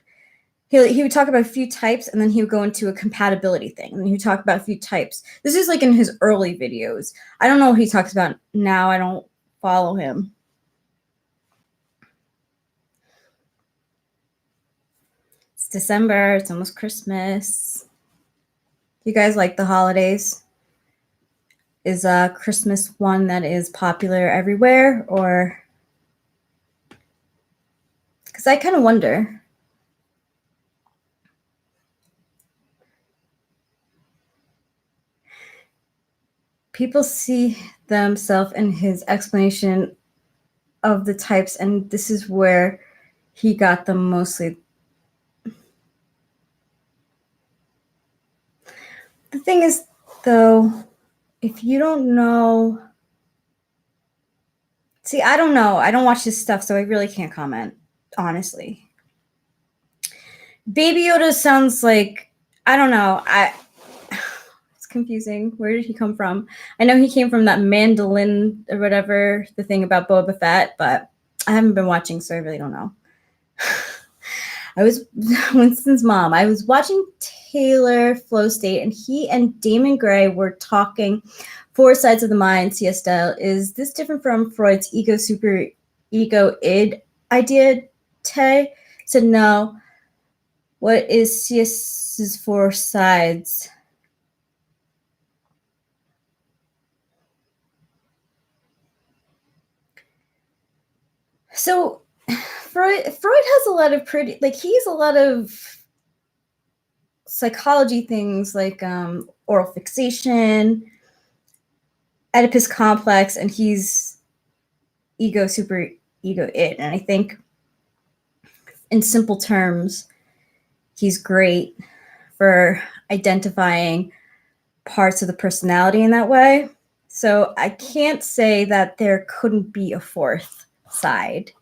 He would talk about a few types, and then he would go into a compatibility thing, and he would talk about a few types. This is like in his early videos. I don't know what he talks about now. I don't follow him. It's December. It's almost Christmas. You guys like the holidays? Is Christmas one that is popular everywhere, or? Because I kind of wonder. People see themselves in his explanation of the types, and this is where he got them mostly. The thing is, though, if you don't know, see, I don't know. I don't watch his stuff, so I really can't comment, honestly. Baby Yoda sounds like, I don't know. It's confusing. Where did he come from? I know he came from that mandolin or whatever, the thing about Boba Fett, but I haven't been watching, so I really don't know. I was Winston's mom. I was watching Taylor Flow State, and he and Damon Gray were talking four sides of the mind, CS style. Is this different from Freud's ego, super ego, id idea? Tay said no. What is CS's four sides? So Freud has a lot of pretty, like, he's a lot of psychology things like oral fixation, Oedipus complex, and he's ego, super ego, id. And I think in simple terms, he's great for identifying parts of the personality in that way. So I can't say that there couldn't be a fourth side.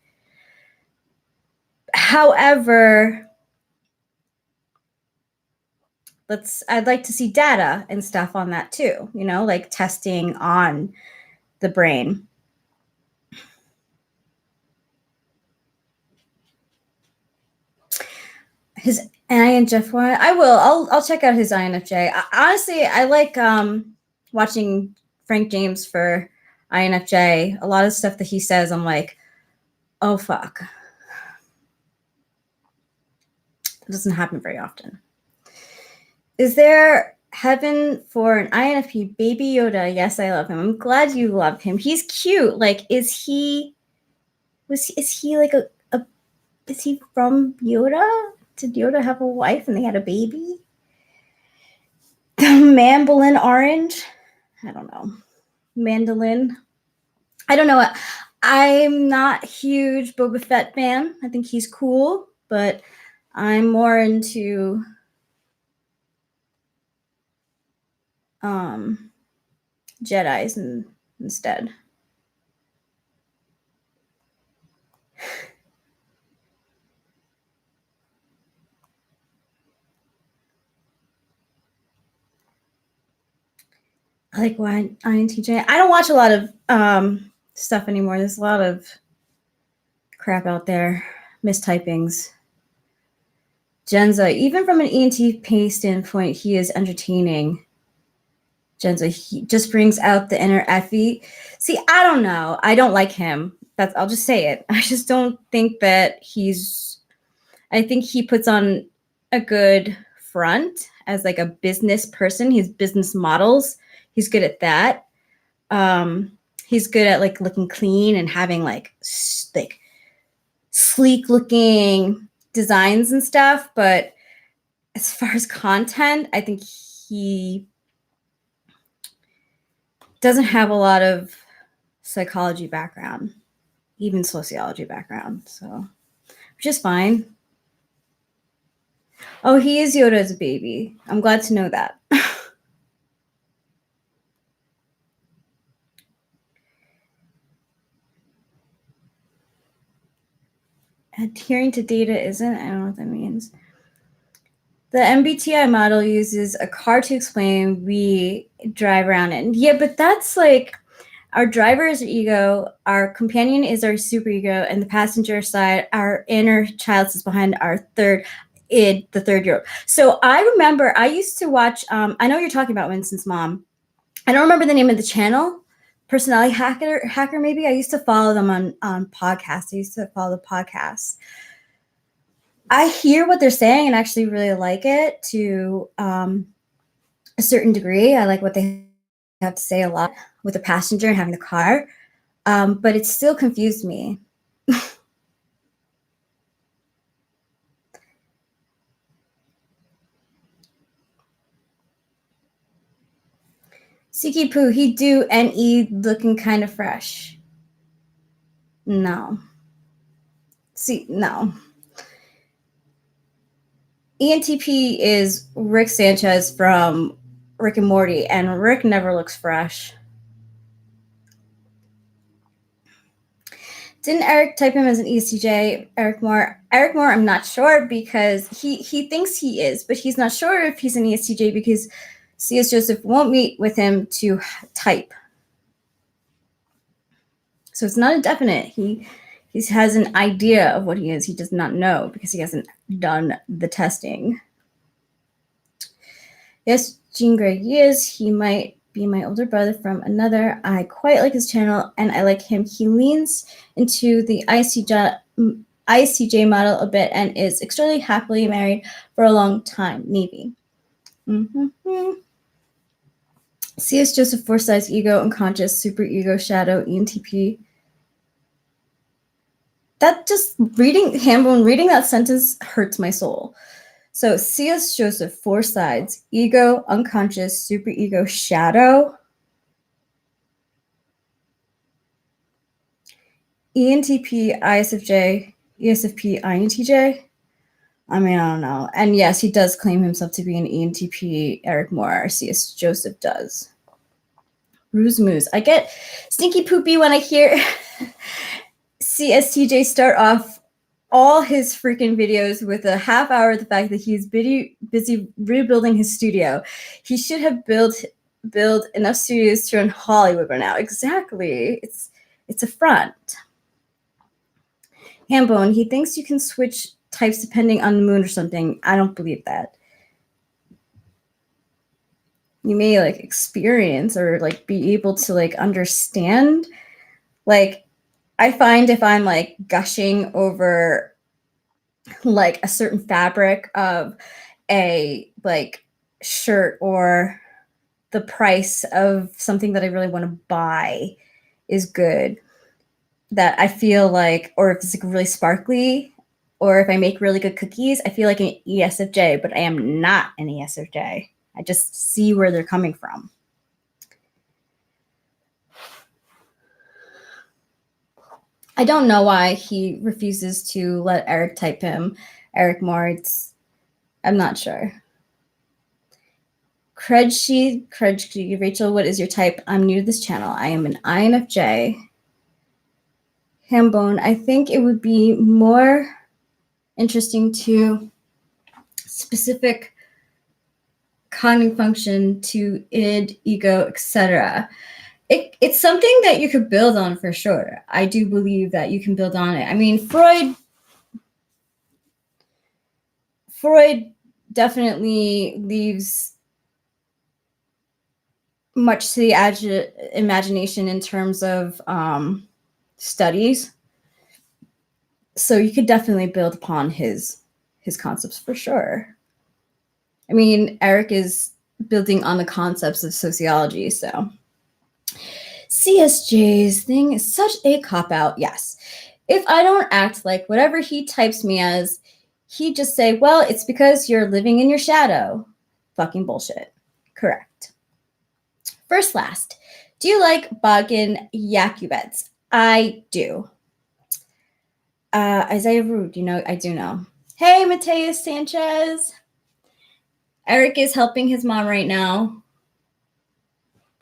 However, I'd like to see data and stuff on that too, like testing on the brain. His INFJ, I will. I'll check out his INFJ. Honestly, I like watching Frank James for INFJ. A lot of stuff that he says, I'm like, oh fuck. It doesn't happen very often. Is there heaven for an INFP? Baby Yoda? Yes, I love him. I'm glad you love him. He's cute. Like, is he like is he from Yoda? Did Yoda have a wife and they had a baby? Mandolin orange? I don't know. Mandolin? I don't know. I'm not a huge Boba Fett fan. I think he's cool, but I'm more into Jedis instead. I like INTJ. I don't watch a lot of stuff anymore. There's a lot of crap out there. Mistypings. Genza, even from an ENTP standpoint, he is entertaining. Genza, he just brings out the inner Effie. See, I don't know. I don't like him. I'll just say it. I just don't think that I think he puts on a good front as like a business person. He's business models. He's good at that. He's good at like looking clean and having like sleek looking designs and stuff. But as far as content, I think he doesn't have a lot of psychology background, even sociology background. So, which is fine. Oh, he is Yoda's baby. I'm glad to know that. Adhering to data isn't. I don't know what that means. The MBTI model uses a car to explain we drive around in. Yeah, but that's like our driver is our ego, our companion is our superego, and the passenger side, our inner child is behind our third id, the third Europe. So I remember I used to watch, I know you're talking about Winston's mom. I don't remember the name of the channel. Personality hacker maybe. I used to follow them on podcasts. I used to follow the podcasts. I hear what they're saying and actually really like it to a certain degree. I like what they have to say a lot with the passenger and having the car, but it still confused me. Siki Poo, he do NE looking kind of fresh. No. See, no. ENTP is Rick Sanchez from Rick and Morty, and Rick never looks fresh. Didn't Eric type him as an ESTJ? Eric Moore, I'm not sure because he thinks he is, but he's not sure if he's an ESTJ because C.S. Joseph won't meet with him to type. So it's not a definite. He has an idea of what he is. He does not know because he hasn't done the testing. Yes, Jean Grey is. He might be my older brother from another. I quite like his channel and I like him. He leans into the ICJ model a bit and is extremely happily married for a long time. Maybe. C.S. Joseph Forsyth's ego, unconscious, super ego, shadow, ENTP. That just reading that sentence hurts my soul. So C.S. Joseph, 4 sides, ego, unconscious, super ego, shadow. ENTP, ISFJ, ESFP, INTJ. I mean, I don't know. And yes, he does claim himself to be an ENTP. Eric Moore, CS Joseph does. Ruse Moose. I get stinky poopy when I hear CSTJ start off all his freaking videos with a half hour of the fact that he's busy rebuilding his studio. He should have built enough studios to run Hollywood by now. Exactly. It's a front. Hambone, he thinks you can switch types depending on the moon or something. I don't believe that. You may like experience or like be able to like understand. Like I find if I'm like gushing over like a certain fabric of a like shirt or the price of something that I really want to buy is good, that I feel like, or if it's like really sparkly, or if I make really good cookies, I feel like an ESFJ, but I am not an ESFJ. I just see where they're coming from. I don't know why he refuses to let Eric type him. Eric Moore, I'm not sure. Crudgy, Rachel, what is your type? I'm new to this channel. I am an INFJ. Hambone, I think it would be more interesting to specific cognitive function to id, ego, etc. It's something that you could build on for sure. I do believe that you can build on it. I mean, Freud definitely leaves much to the imagination in terms of studies. So you could definitely build upon his concepts for sure. I mean, Eric is building on the concepts of sociology, so. CSJ's thing is such a cop-out, yes. If I don't act like whatever he types me as, he'd just say, well, it's because you're living in your shadow. Fucking bullshit. Correct. First last, do you like Bogdan Yakubets? I do. Isaiah Rude, I do know. Hey, Mateus Sanchez. Eric is helping his mom right now.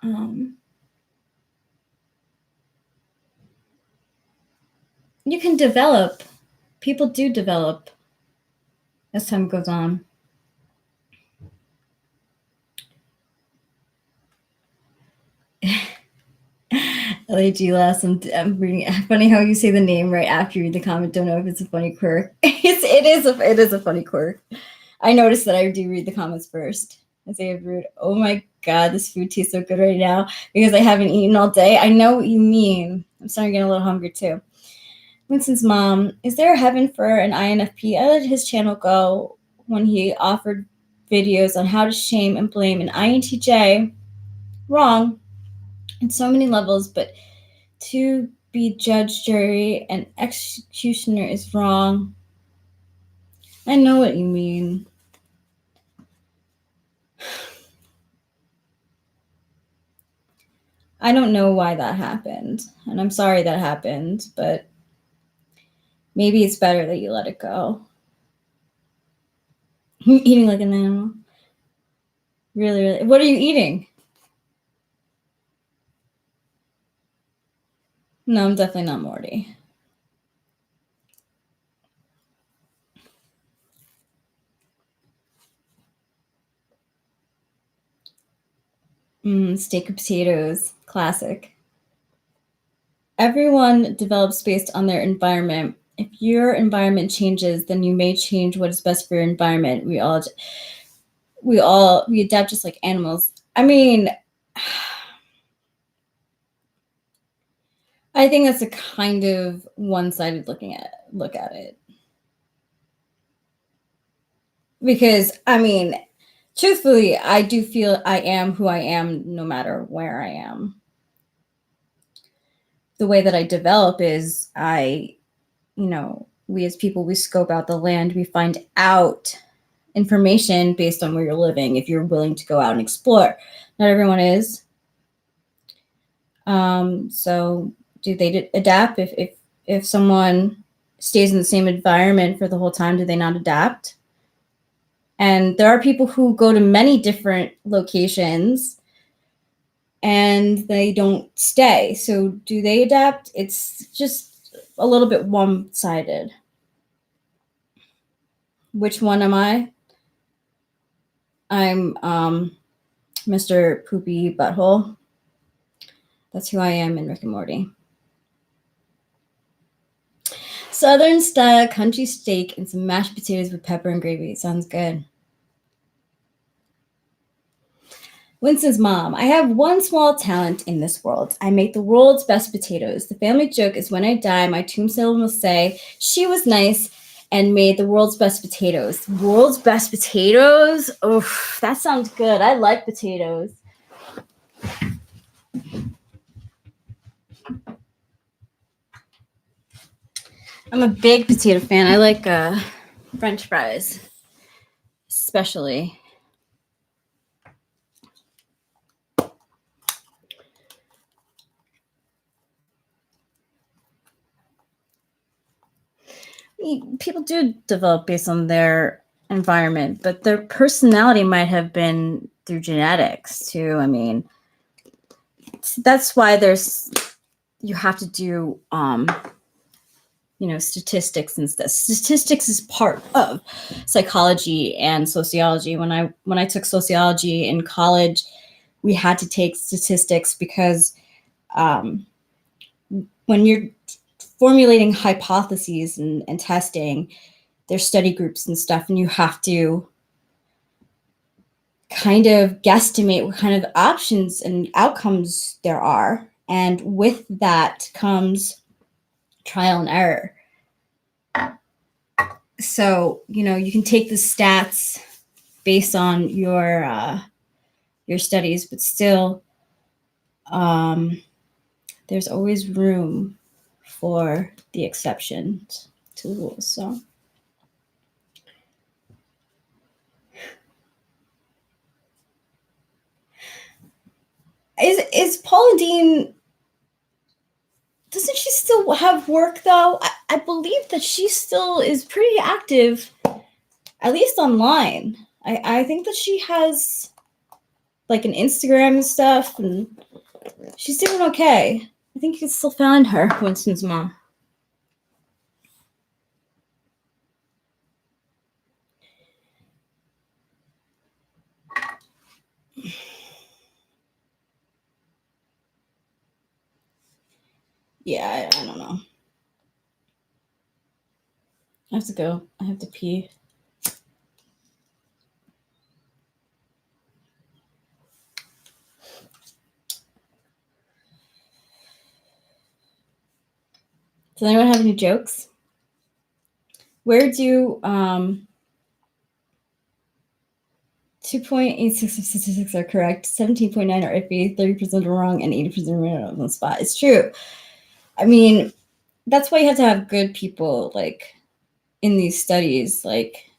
You can develop. People do develop as time goes on. LAG last, I'm reading. Funny how you say the name right after you read the comment. Don't know if it's a funny quirk. It is a funny quirk. I noticed that I do read the comments first. Isaiah Brood. Oh my god, this food tastes so good right now because I haven't eaten all day. I know what you mean. I'm starting to get a little hungry too. Winston's mom, is there a heaven for an INFP? I let his channel go when he offered videos on how to shame and blame an INTJ. Wrong. In so many levels, but to be judge, jury, and executioner is wrong. I know what you mean. I don't know why that happened, and I'm sorry that happened, but maybe it's better that you let it go. Eating like an animal. Really, really. What are you eating? No, I'm definitely not Morty. Steak and potatoes. Classic. Everyone develops based on their environment. If your environment changes, then you may change what is best for your environment. We adapt just like animals. I mean, I think that's a kind of one-sided look at it. Because, I mean, truthfully, I do feel I am who I am no matter where I am. The way that I develop is we as people, we scope out the land, we find out information based on where you're living, if you're willing to go out and explore. Not everyone is. So do they adapt? If if someone stays in the same environment for the whole time, do they not adapt? And there are people who go to many different locations and they don't stay. So do they adapt? It's just a little bit one-sided. Which one am I? I'm Mr. Poopy Butthole. That's who I am in Rick and Morty. Southern style country steak and some mashed potatoes with pepper and gravy. Sounds good. Winston's mom. I have one small talent in this world. I make the world's best potatoes. The family joke is when I die, my tombstone will say, she was nice and made the world's best potatoes. World's best potatoes? Oh, that sounds good. I like potatoes. I'm a big potato fan. I like French fries, especially. People do develop based on their environment, but their personality might have been through genetics too. I mean, that's why you have to do statistics and stuff. Statistics is part of psychology and sociology. When I took sociology in college, we had to take statistics because when you're formulating hypotheses and testing, there's study groups and stuff, and you have to kind of guesstimate what kind of options and outcomes there are. And with that comes trial and error. So, you can take the stats based on your studies, but still, there's always room for the exceptions to the rules. So, is Paula Dean? Doesn't she still have work though? I believe that she still is pretty active, at least online. I think that she has like an Instagram and stuff, and she's doing okay. I think you can still find her, Winston's mom. Yeah, I don't know. I have to go. I have to pee. Does anyone have any jokes? Where do 2.86 statistics are correct, 17.9 are iffy, 30% are wrong, and 80% are right on the spot? It's true. I mean, that's why you have to have good people like in these studies, like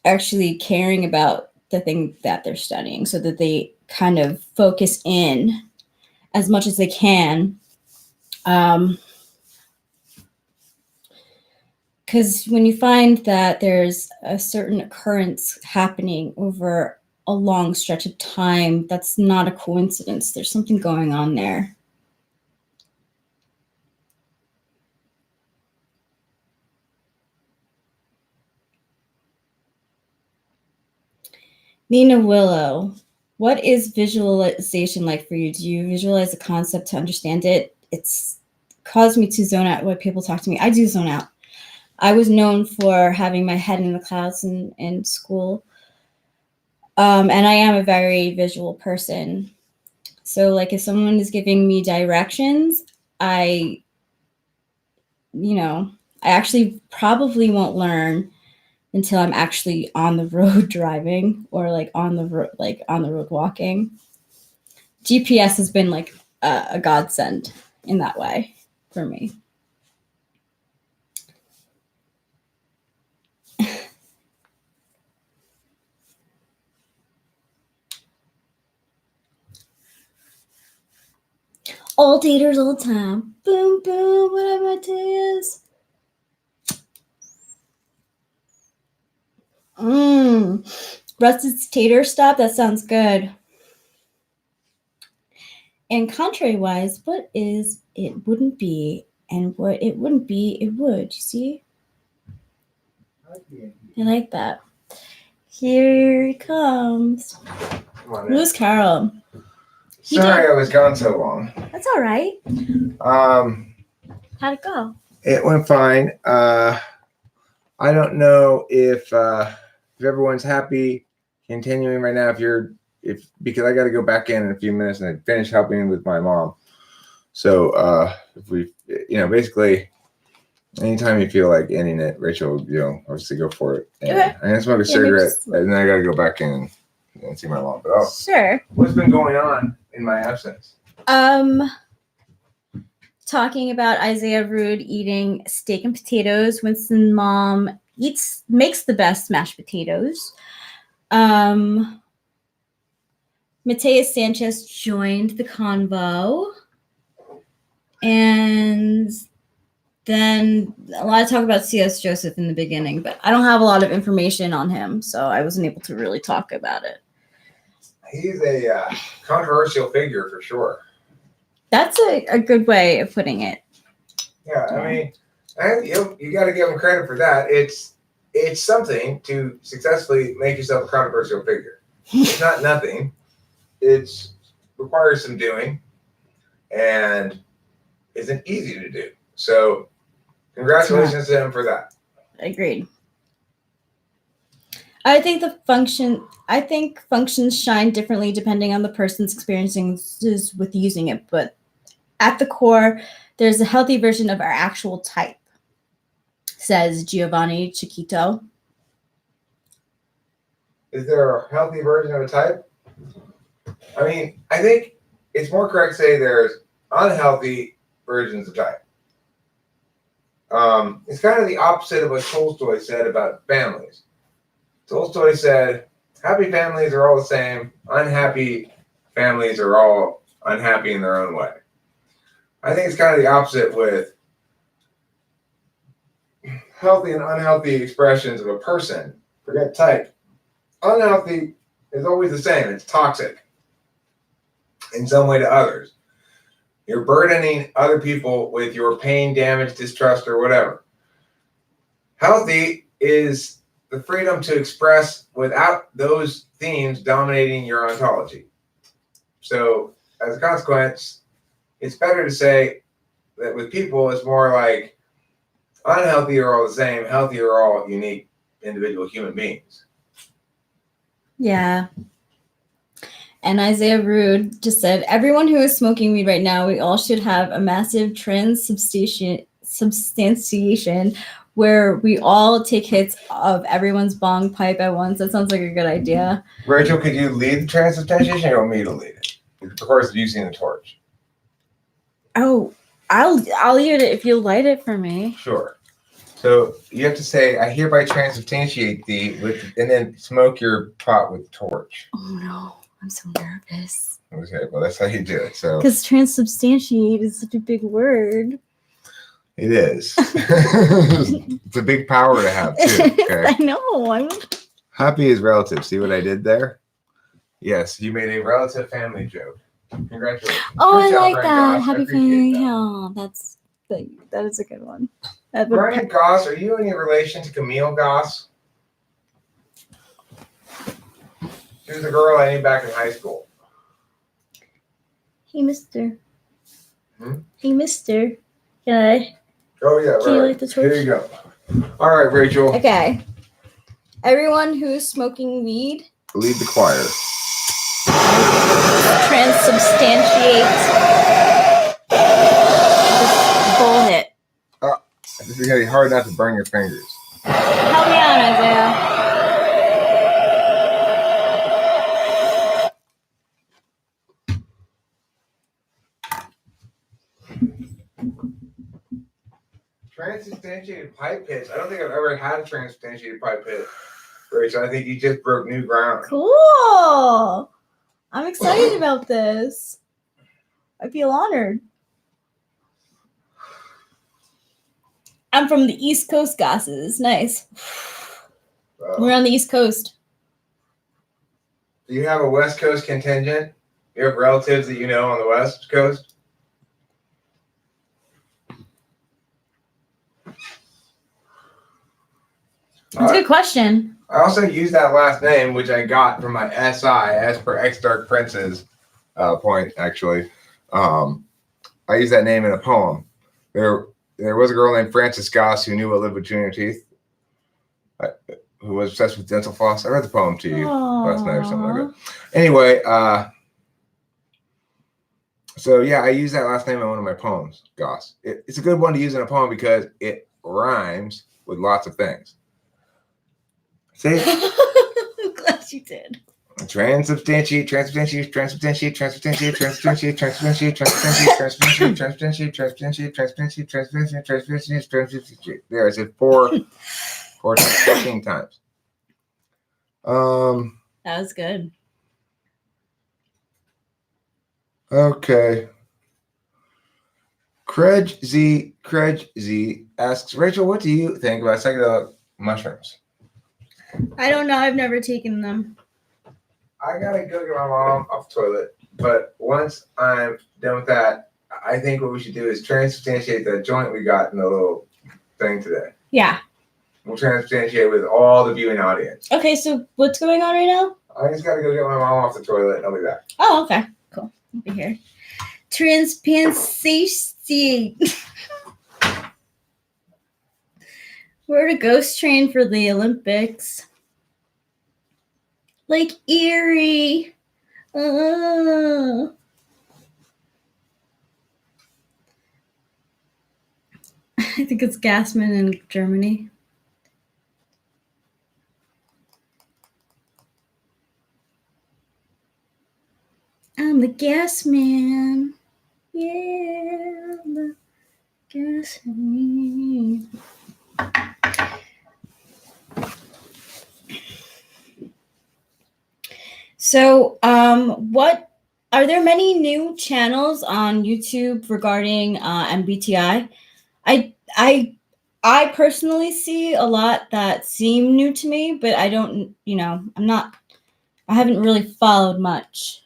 actually caring about the thing that they're studying so that they kind of focus in as much as they can. Because when you find that there's a certain occurrence happening over a long stretch of time, that's not a coincidence. There's something going on there. Nina Willow, what is visualization like for you? Do you visualize a concept to understand it? It's caused me to zone out when people talk to me. I do zone out. I was known for having my head in the clouds in school. And I am a very visual person. So like if someone is giving me directions, I actually probably won't learn until I'm actually on the road driving or like on the road walking. GPS has been like a godsend in that way for me. All taters all the time. Boom, boom, whatever it is. Rusted tater stop. That sounds good. And contrary-wise, what is it wouldn't be, and what it wouldn't be, it would. You see? I like that. Here he comes. Come on in. Who's Carol? Sorry I was gone so long. That's all right. How'd it go? It went fine. I don't know if everyone's happy continuing right now. Because I got to go back in a few minutes and finish helping with my mom. So if we, basically, anytime you feel like ending it, Rachel, obviously go for it. And Okay. I'm gonna smoke a cigarette, and then I got to go back in and see my mom. But Sure. what's been going on in my absence? Talking about Isaiah Rude eating steak and potatoes. Winston's mom makes the best mashed potatoes. Mateus Sanchez joined the convo. And then a lot of talk about C.S. Joseph in the beginning, but I don't have a lot of information on him, so I wasn't able to really talk about it. He's a controversial figure for sure. That's a good way of putting it. Yeah, I mean, you got to give him credit for that. It's something to successfully make yourself a controversial figure. It's not nothing. It requires some doing, and isn't easy to do. So, congratulations to him for that. Agreed. I think functions shine differently depending on the person's experiences with using it, but at the core, there's a healthy version of our actual type, says Giovanni Chiquito. Is there a healthy version of a type? I mean, I think it's more correct to say there's unhealthy versions of type. It's kind of the opposite of what Tolstoy said about families. Tolstoy said, happy families are all the same. Unhappy families are all unhappy in their own way. I think it's kind of the opposite with healthy and unhealthy expressions of a person. Forget type. Unhealthy is always the same. It's toxic in some way to others. You're burdening other people with your pain, damage, distrust, or whatever. Healthy is the freedom to express without those themes dominating your ontology. So, as a consequence, it's better to say that with people, it's more like unhealthy are all the same, healthy are all unique individual human beings. Yeah. And Isaiah Rude just said, everyone who is smoking weed right now, we all should have a massive substantiation where we all take hits of everyone's bong pipe at once. That sounds like a good idea. Rachel, could you lead the transubstantiation or you want me to lead it? Of course, using the torch. Oh, I'll lead it if you'll light it for me. Sure. So you have to say, I hereby transubstantiate thee and then smoke your pot with the torch. Oh no, I'm so nervous. Okay, well that's how you do it. So because transubstantiate is such a big word. It is. It's a big power to have too. Okay. I know. Happy is relative. See what I did there? Yes, you made a relative family joke. Congratulations. Oh, Good I job, like Brian that. Goss. Happy I appreciate family. that. Oh, that is a good one. Brian Goss, are you any relation to Camille Goss? She was a girl I knew back in high school. Hey, mister. Hey, mister. Can Oh, yeah, right. you light the torch? Here you go. All right, Rachel. Okay. Everyone who's smoking weed, Lead the choir. transubstantiate this bowl hit. This is going to be hard not to burn your fingers. Help me out, Isaiah. Transubstantiated pipe pitch. I don't think I've ever had a transubstantiated pipe pitch, Rachel. I think you just broke new ground. Cool. I'm excited about this. I feel honored. I'm from the East Coast, Gosses. Nice. We're on the East Coast. Do you have a West Coast contingent? You have relatives that you know on the West Coast? That's a good question. I also use that last name, which I got from my SI, as per X Dark Prince's point, actually. I use that name in a poem. There was a girl named Frances Goss who knew what lived between her teeth, who was obsessed with dental floss. I read the poem to you last night or something like that. Anyway, so yeah, I use that last name in one of my poems, Goss. It's a good one to use in a poem because it rhymes with lots of things. See? I'm glad you did. Transubstantiate, transubstantiate, transubstantiate, transubstantiate, transubstantiate, transubstantiate, transubstantiate, transubstantiate, transubstantiate, transubstantiate, transubstantiate, transubstantiate, transubstantiate, transubstantiate. There, I said 14 times. That was good. Okay. Craig Z asks, Rachel, what do you think about psychedelic mushrooms? I don't know. I've never taken them. I gotta go get my mom off the toilet, but once I'm done with that, I think what we should do is transubstantiate the joint we got in the little thing today. Yeah. We'll transubstantiate with all the viewing audience. Okay, so what's going on right now? I just gotta go get my mom off the toilet and I'll be back. Oh, okay. Cool. I'll be here. Transubstantiate. We're a ghost train for the Olympics. Like Erie. I think it's Gassman in Germany. I'm the gas man. Yeah, I'm the gas man. So, what are there many new channels on YouTube regarding MBTI? I personally see a lot that seem new to me, but I don't, I haven't really followed much.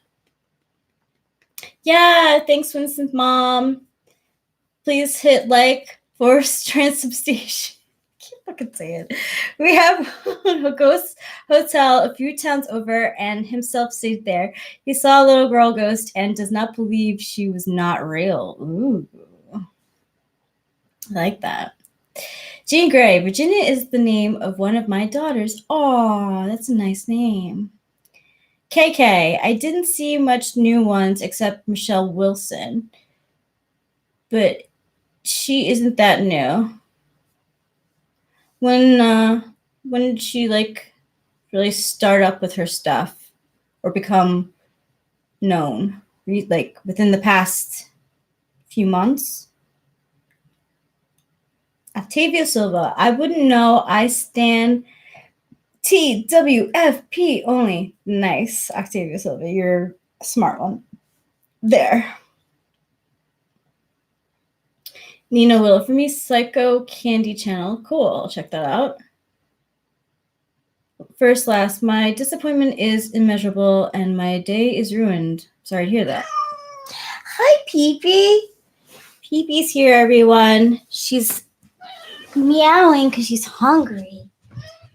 Yeah, thanks, Winston's mom. Please hit like for transubstantiation. I can't fucking say it. We have a ghost hotel a few towns over, and himself stayed there. He saw a little girl ghost and does not believe she was not real. Ooh, I like that. Jean Grey, Virginia is the name of one of my daughters. Oh, that's a nice name. KK, I didn't see much new ones except Michelle Wilson, but she isn't that new. When did she really start up with her stuff or become known? Like within the past few months? Octavia Silva, I wouldn't know. I stand TWFP only. Nice, Octavia Silva. You're a smart one. There. Nina Willow for me, Psycho Candy Channel. Cool. I'll check that out. First, last, my disappointment is immeasurable and my day is ruined. Sorry to hear that. Hi, Peepee. Peepee's here, everyone. She's meowing because she's hungry.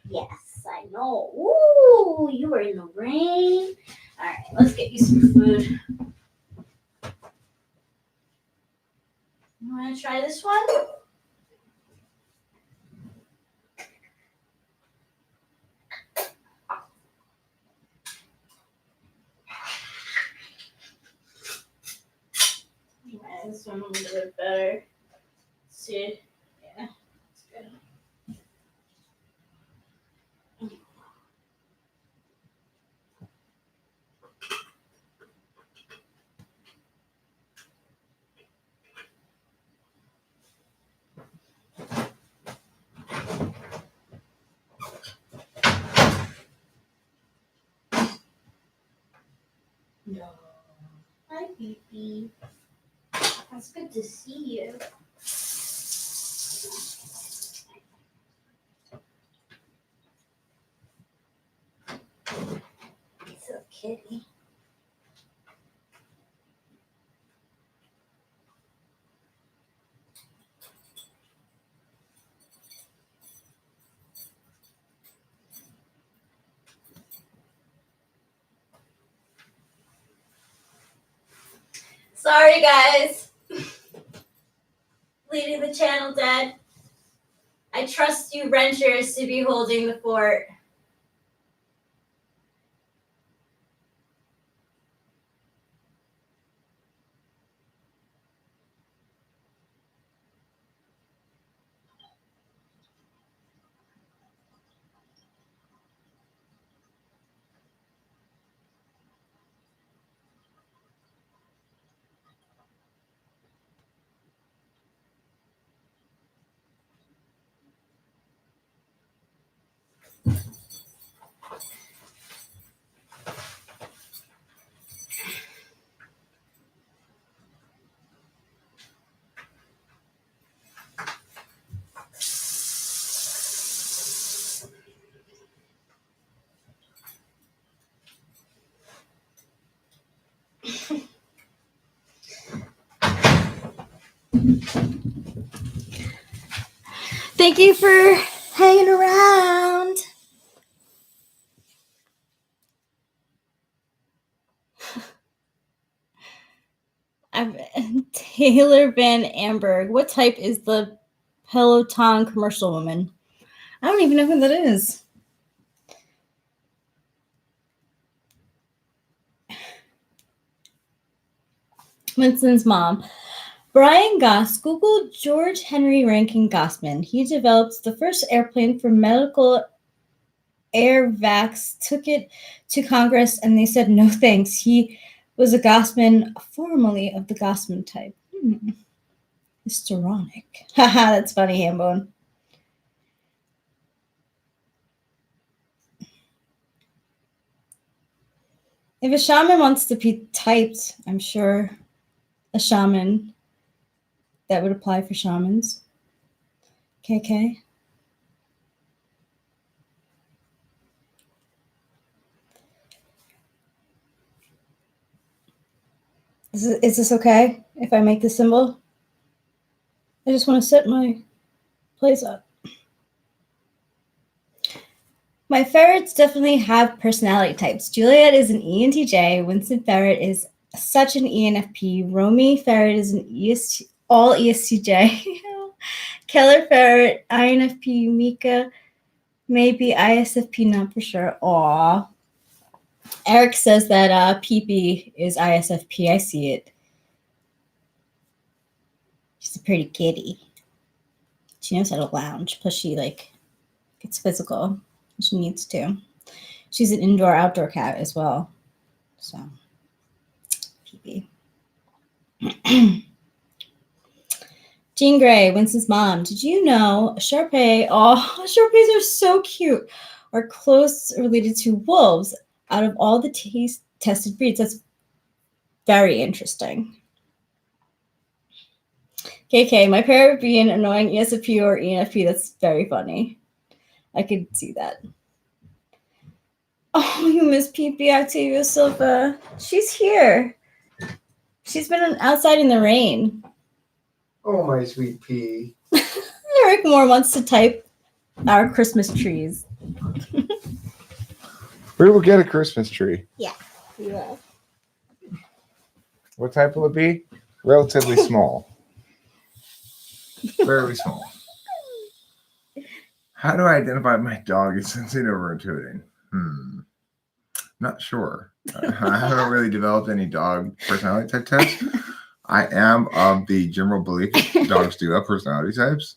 Yes, I know. Ooh, you were in the rain. All right, let's get you some food. You want to try this one? Yeah, this one will be a bit better. See? Yeah, it's good. No. Hi, Pee-Pee. It's good to see you. So kitty. Sorry, guys. Leaving the channel dead. I trust you wrenchers to be holding the fort. Thank you for hanging around. Taylor Van Amberg. What type is the Peloton commercial woman? I don't even know who that is. Winston's mom. Brian Goss Googled George Henry Rankin Gossman. He developed the first airplane for medical air vacs, took it to Congress, and they said no thanks. He was a Gossman, formerly of the Gossman type. Histrionic. Haha, that's funny, Hambone. If a shaman wants to be typed, I'm sure a shaman that would apply for shamans. KK. Is this okay if I make this symbol? I just want to set my place up. My ferrets definitely have personality types. Juliet is an ENTJ. Winston Ferret is such an ENFP. Romy Ferret is an all ESTJ. Keller Ferret, INFP. Mika, maybe ISFP, not for sure. Aw. Eric says that PP is ISFP. I see it. She's a pretty kitty. She knows how to lounge. Plus, she gets physical. She needs to. She's an indoor-outdoor cat as well. So, PP. Jean Grey, Winston's mom. Did you know Shar-Pei? Oh, Shar-Peis are so cute. Are close related to wolves out of all the tested breeds. That's very interesting. KK, my parrot would be an annoying ESFP or ENFP. That's very funny. I could see that. Oh, you miss PP, Octavia Silva. She's here. She's been outside in the rain. Oh, my sweet pea. Eric Moore wants to type our Christmas trees. We will get a Christmas tree. Yeah, we will. What type will it be? Relatively small. Very small. How do I identify my dog is sensitive or intuiting? Not sure. I haven't really developed any dog personality type tests. I am of the general belief that dogs do have personality types,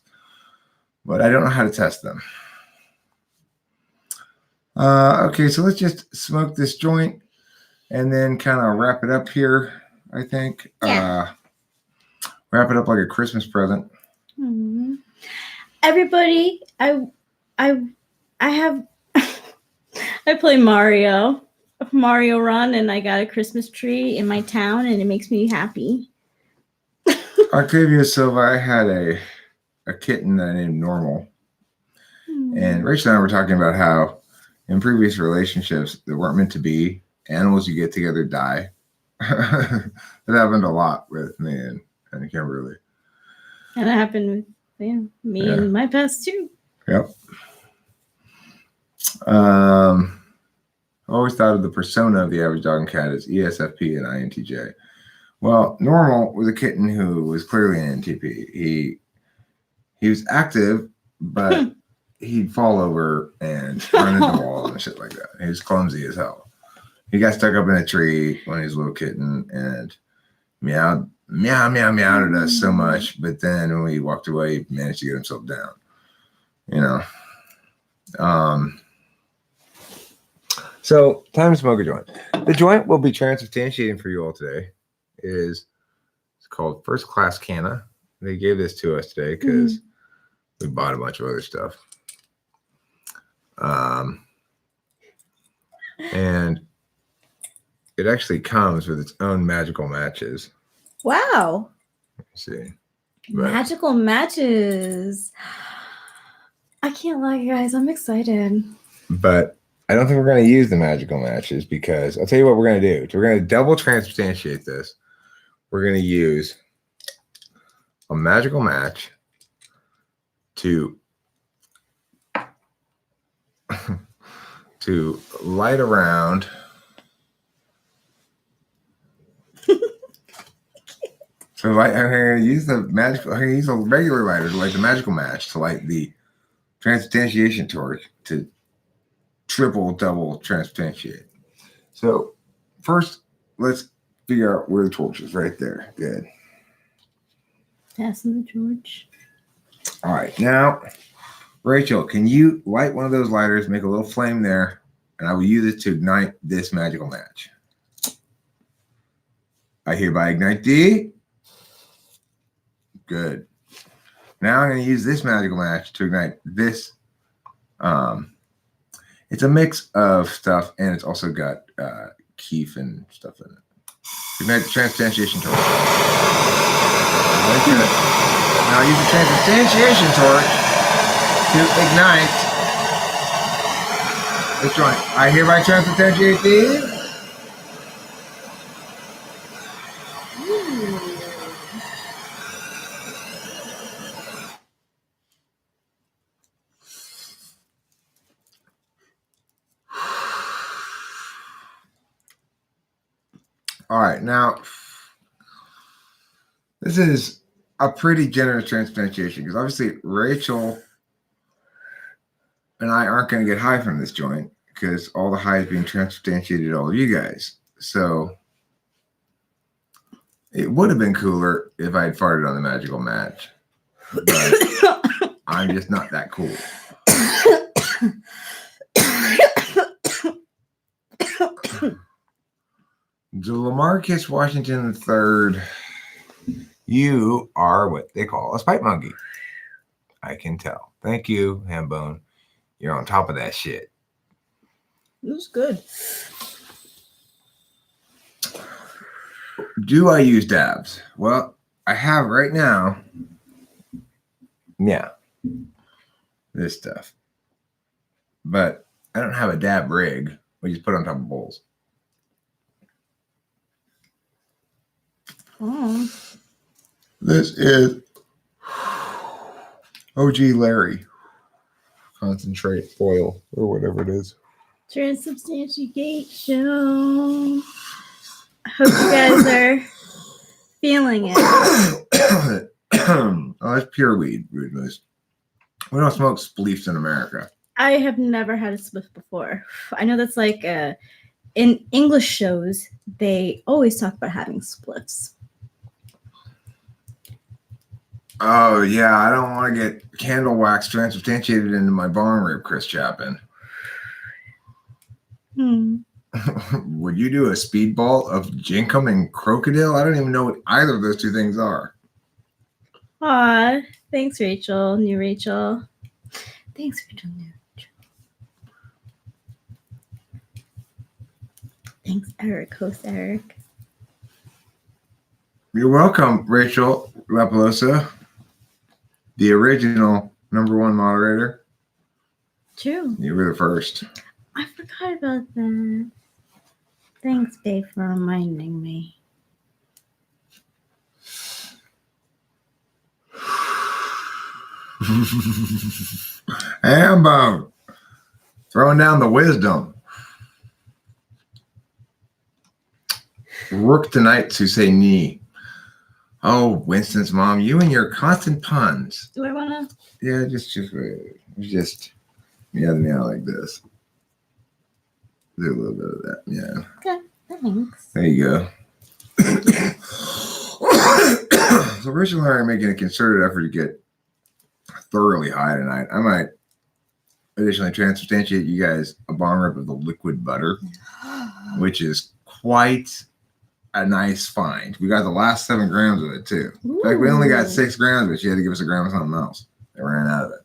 but I don't know how to test them. Okay, so let's just smoke this joint and then kind of wrap it up here, I think. Yeah. Wrap it up like a Christmas present. Everybody, I have I play Mario Run, and I got a Christmas tree in my town, and it makes me happy. Octavia Silva, I had a kitten that I named Normal. And Rachel and I were talking about how in previous relationships that weren't meant to be, animals you get together die. That happened a lot with me and Kimberly. And it happened with me and my past too. Yep. I always thought of the persona of the average dog and cat as ESFP and INTJ. Well, Normal was a kitten who was clearly an NTP. He was active, but he'd fall over and run into walls and shit like that. He was clumsy as hell. He got stuck up in a tree when he was a little kitten and meowed at us so much. But then when we walked away, he managed to get himself down. You know. So time to smoke a joint. The joint we'll be transubstantiating for you all today it's called First Class Canna. They gave this to us today because we bought a bunch of other stuff. And it actually comes with its own magical matches. Wow. Let's see. Magical matches. I can't lie, guys. I'm excited. But I don't think we're going to use the magical matches because I'll tell you what we're going to do. We're going to double transubstantiate this. We're going to use a magical match to light around I'm going to use I'm going to use a regular lighter to light the magical match to light the transubstantiation torch to double transubstantiate. So first, let's figure out where the torch is. Right there. Good. Passing the torch. All right. Now, Rachel, can you light one of those lighters, make a little flame there, and I will use it to ignite this magical match. I hereby ignite thee. Good. Now I'm going to use this magical match to ignite this. It's a mix of stuff, and it's also got keef and stuff in it. Ignite the transubstantiation torch. Like that. Now use the transubstantiation torch to ignite this joint. I hereby transubstantiate thee. All right, now this is a pretty generous transubstantiation because obviously Rachel and I aren't going to get high from this joint because all the high is being transubstantiated to all of you guys. So it would have been cooler if I had farted on the magical match, but I'm just not that cool. Lamarcus Washington III, you are what they call a spite monkey. I can tell. Thank you, Hambone. You're on top of that shit. It was good. Do I use dabs? Well, I have right now. Yeah. This stuff. But I don't have a dab rig. We just put it on top of bowls. Oh. This is OG Larry concentrate foil or whatever it is. Transubstantiation. I hope you guys are feeling it. Oh, that's pure weed. We don't smoke spleefs in America. I have never had a spliff before. I know that's like in English shows, they always talk about having spliffs. Oh, yeah. I don't want to get candle wax transubstantiated into my barn rib, Chris Chapin. Would you do a speedball of Jinkum and Crocodile? I don't even know what either of those two things are. Aw, thanks, Rachel. New Rachel. Thanks, Rachel. New Rachel. Thanks, Eric. Host Eric. You're welcome, Rachel. La Pelosa, the original #1 moderator. True. You were the first. I forgot about that. Thanks, Dave, for reminding me. Hambo, throwing down the wisdom. Rook tonight to say knee. Oh, Winston's mom, you and your constant puns. Do I want to? Yeah, just meow like this. Do a little bit of that, yeah. Okay, thanks. There you go. So Rich and Larry are making a concerted effort to get thoroughly high tonight. I might additionally transubstantiate you guys a bong rip of the liquid butter, which is quite a nice find. We got the last 7 grams of it too. In fact, we only got 6 grams, but she had to give us a gram of something else. They ran out of it.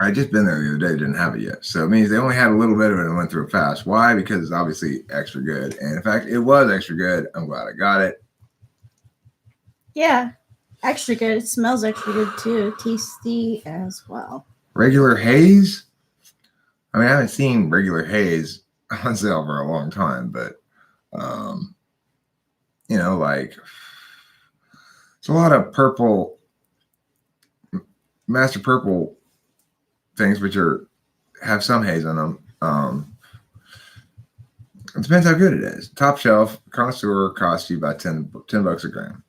I just been there the other day, didn't have it yet. So it means they only had a little bit of it and went through it fast. Why? Because it's obviously extra good. And in fact, it was extra good. I'm glad I got it. Yeah, extra good. It smells extra good too. Tasty as well. Regular haze? I mean, I haven't seen regular haze on sale for a long time, but, you know, like, it's a lot of purple, Master Purple things, which have some haze on them. It depends how good it is. Top shelf connoisseur costs you about $10 a gram.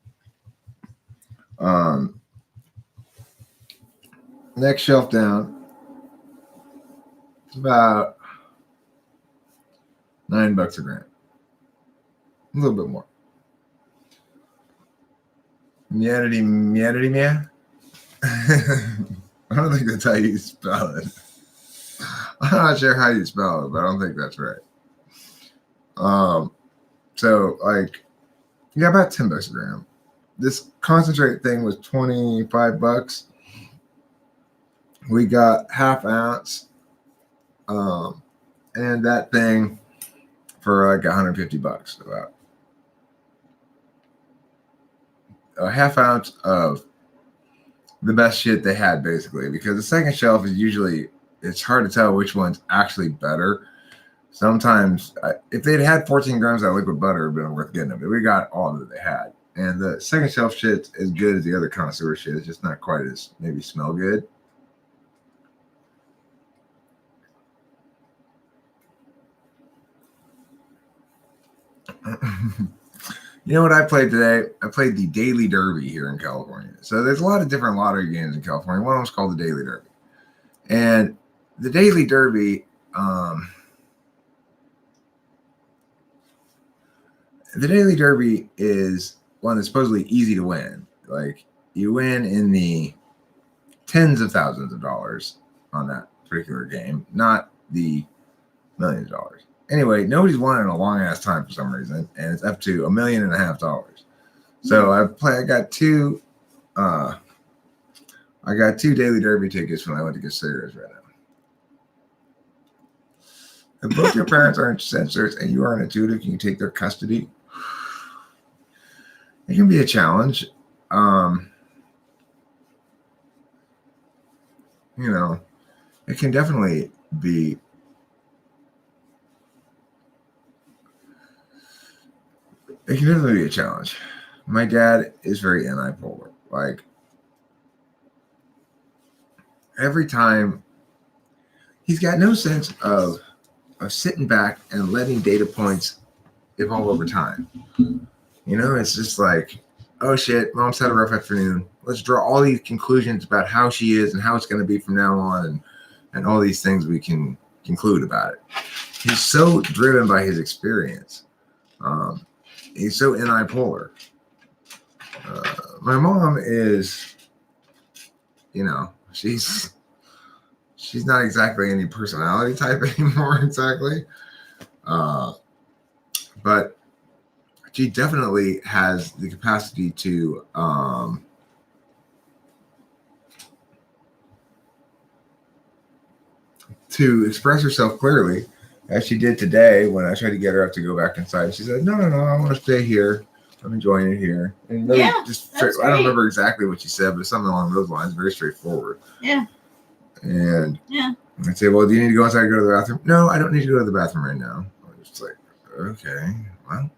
Next shelf down, it's about $9 a gram. A little bit more. Meowity meow. I don't think that's how you spell it. I'm not sure how you spell it, but I don't think that's right. So like, yeah, about $10 a gram. This concentrate thing was $25. We got half ounce, and that thing for like $150 about. A half ounce of the best shit they had, basically, because the second shelf is usually, it's hard to tell which one's actually better. Sometimes, if they'd had 14 grams of liquid butter, it would have been worth getting them, but we got all that they had. And the second shelf shit's as good as the other connoisseur shit. It's just not quite as maybe smell good. You know what I played today? I played the Daily Derby here in California. So there's a lot of different lottery games in California. One of them's called the Daily Derby. And the Daily Derby, is one that's supposedly easy to win. Like, you win in the tens of thousands of dollars on that particular game, not the millions of dollars. Anyway, nobody's won in a long ass time for some reason, and it's up to $1.5 million. So I got two Daily Derby tickets when I went to get cigarettes right now. If both your parents aren't censors and you aren't intuitive, can you take their custody? It can be a challenge. You know, it can definitely be. It can definitely be a challenge. My dad is very anti-polar. Like, every time, he's got no sense of sitting back and letting data points evolve over time. You know, it's just like, oh shit, mom's had a rough afternoon. Let's draw all these conclusions about how she is and how it's going to be from now on, and all these things we can conclude about it. He's so driven by his experience. He's so anti-polar. My mom is, you know, she's not exactly any personality type anymore, exactly. But she definitely has the capacity to express herself clearly, as she did today when I tried to get her up to go back inside. She said, no, I want to stay here. I'm enjoying it here. And really Yeah, just that's I don't great. remember exactly what you said, but something along those lines, very straightforward. Yeah. And Yeah. I'd say, well, do you need to go outside and go to the bathroom? No, I don't need to go to the bathroom right now. I was just like, okay, well,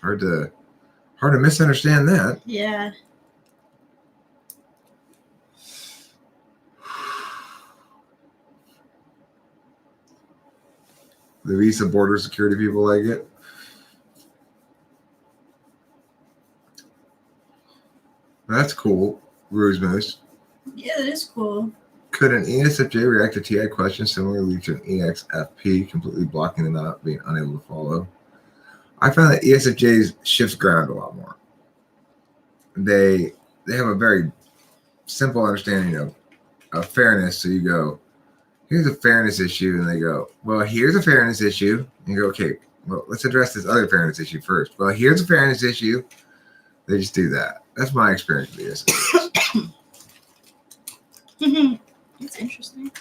hard to misunderstand that. Yeah. The Visa border security people like it. That's cool. Ruse Moose. Yeah, that is cool. Could an ESFJ react to TI questions similarly to an EXFP, completely blocking them out, being unable to follow? I found that ESFJs shifts ground a lot more. They have a very simple understanding of fairness. So you go, here's a fairness issue, and they go, well, here's a fairness issue. And you go, okay, well, let's address this other fairness issue first. Well, here's a fairness issue. They just do that. That's my experience with ESFJs. That's interesting.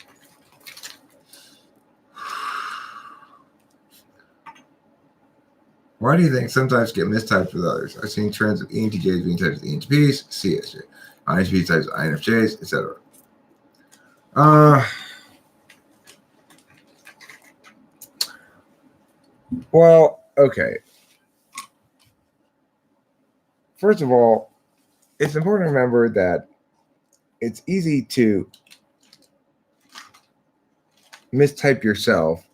Why do you think sometimes get mistyped with others? I've seen trends of ENTJs being typed as ENTPs, CSJ, INFP types INFJs, etc. Well, okay. First of all, it's important to remember that it's easy to mistype yourself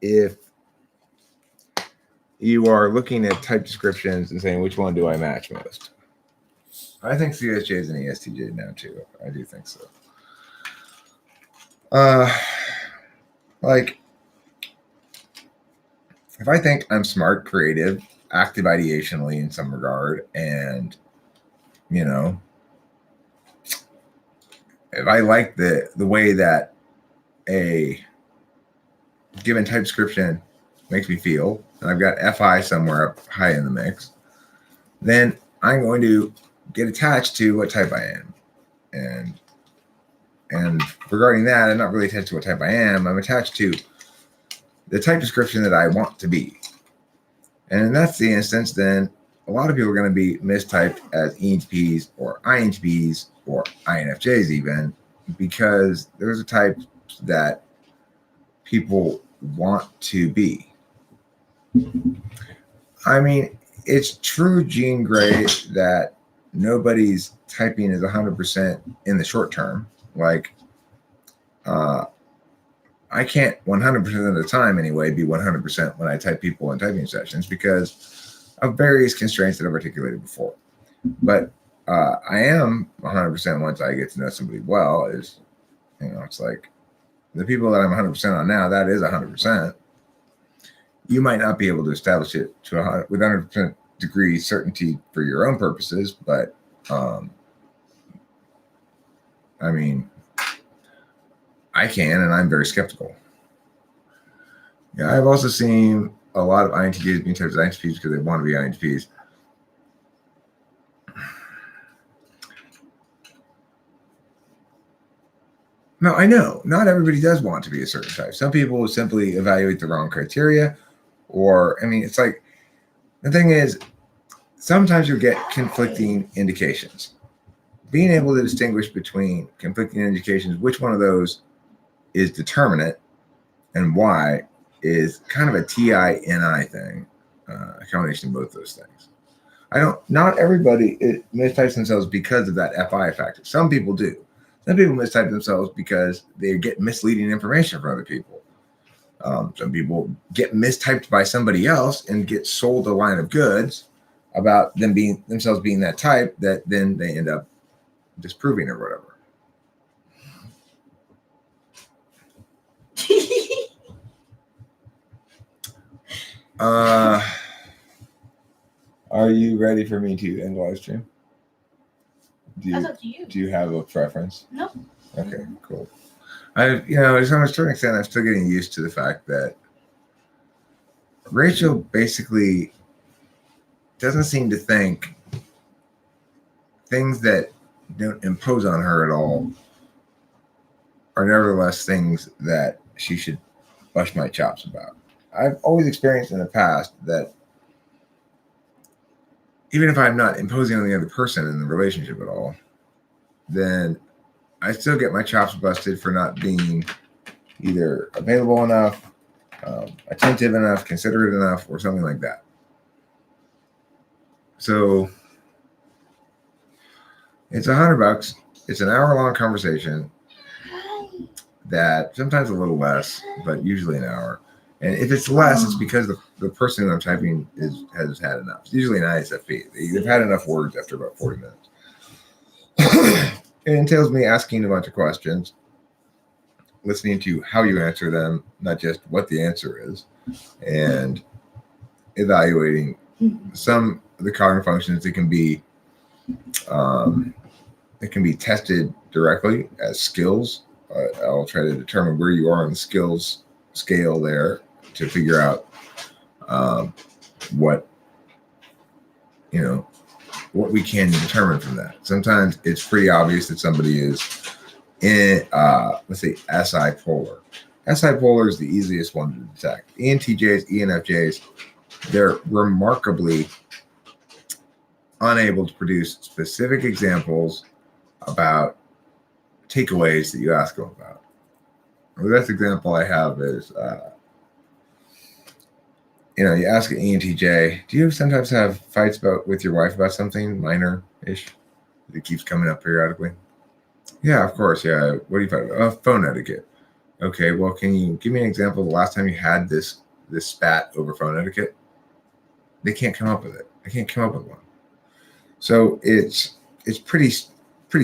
if you are looking at type descriptions and saying, which one do I match most? I think CSJ is an ESTJ now, too. I do think so. Like, if I think I'm smart, creative, active ideationally in some regard, and, you know, if I like the way that a given type description makes me feel, and I've got FI somewhere up high in the mix, then I'm going to get attached to what type I am. And regarding that, I'm not really attached to what type I am. I'm attached to the type description that I want to be. And if that's the instance, then a lot of people are going to be mistyped as ENTPs or INTPs or INFJs even, because there's a type that people want to be. I mean, it's true, Jean Grey, that nobody's typing is 100% in the short term. Like, I can't 100% of the time anyway be 100% when I type people in typing sessions because of various constraints that I've articulated before. But I am 100% once I get to know somebody well. Is, you know, it's like the people that I'm 100% on now, that is 100%. You might not be able to establish it to with 100% degree certainty for your own purposes, but I mean, I can, and I'm very skeptical. Yeah, I've also seen a lot of INTJs being typed as INTPs because they want to be INTPs. No, I know not everybody does want to be a certain type. Some people simply evaluate the wrong criteria, or I mean, it's like the thing is, sometimes you'll get conflicting indications. Being able to distinguish between conflicting indications, which one of those is determinate and why, is kind of a TI-NI thing, a combination of both those things. Not everybody mistypes themselves because of that FI factor. Some people do. Some people mistype themselves because they get misleading information from other people. Some people get mistyped by somebody else and get sold a line of goods about themselves being that type that then they end up disproving or whatever. Are you ready for me to end the live stream? That's up to you. Do you have a preference? No. Okay, cool. To a certain extent, I'm still getting used to the fact that Rachel basically doesn't seem to think things that don't impose on her at all are nevertheless things that she should bust my chops about. I've always experienced in the past that even if I'm not imposing on the other person in the relationship at all, then I still get my chops busted for not being either available enough, attentive enough, considerate enough, or something like that. So it's $100. It's an hour-long conversation that sometimes a little less, but usually an hour. And if it's less, it's because the person who I'm typing has had enough. It's usually an ISFP. They've had enough words after about 40 minutes. It entails me asking a bunch of questions, listening to how you answer them, not just what the answer is, and evaluating some of the cognitive functions that can be tested directly as skills. I'll try to determine where you are on the skills scale there to figure out what we can determine from that. Sometimes it's pretty obvious that somebody is in, let's say, SI polar. SI polar is the easiest one to detect. ENTJs, ENFJs, they're remarkably unable to produce specific examples about takeaways that you ask them about. The best example I have is, you ask an ENTJ, do you sometimes have fights with your wife about something minor-ish that keeps coming up periodically? Yeah, of course. Yeah. What do you fight about? Phone etiquette. Okay. Well, can you give me an example of the last time you had this spat over phone etiquette? They can't come up with it. They can't come up with one. So it's pretty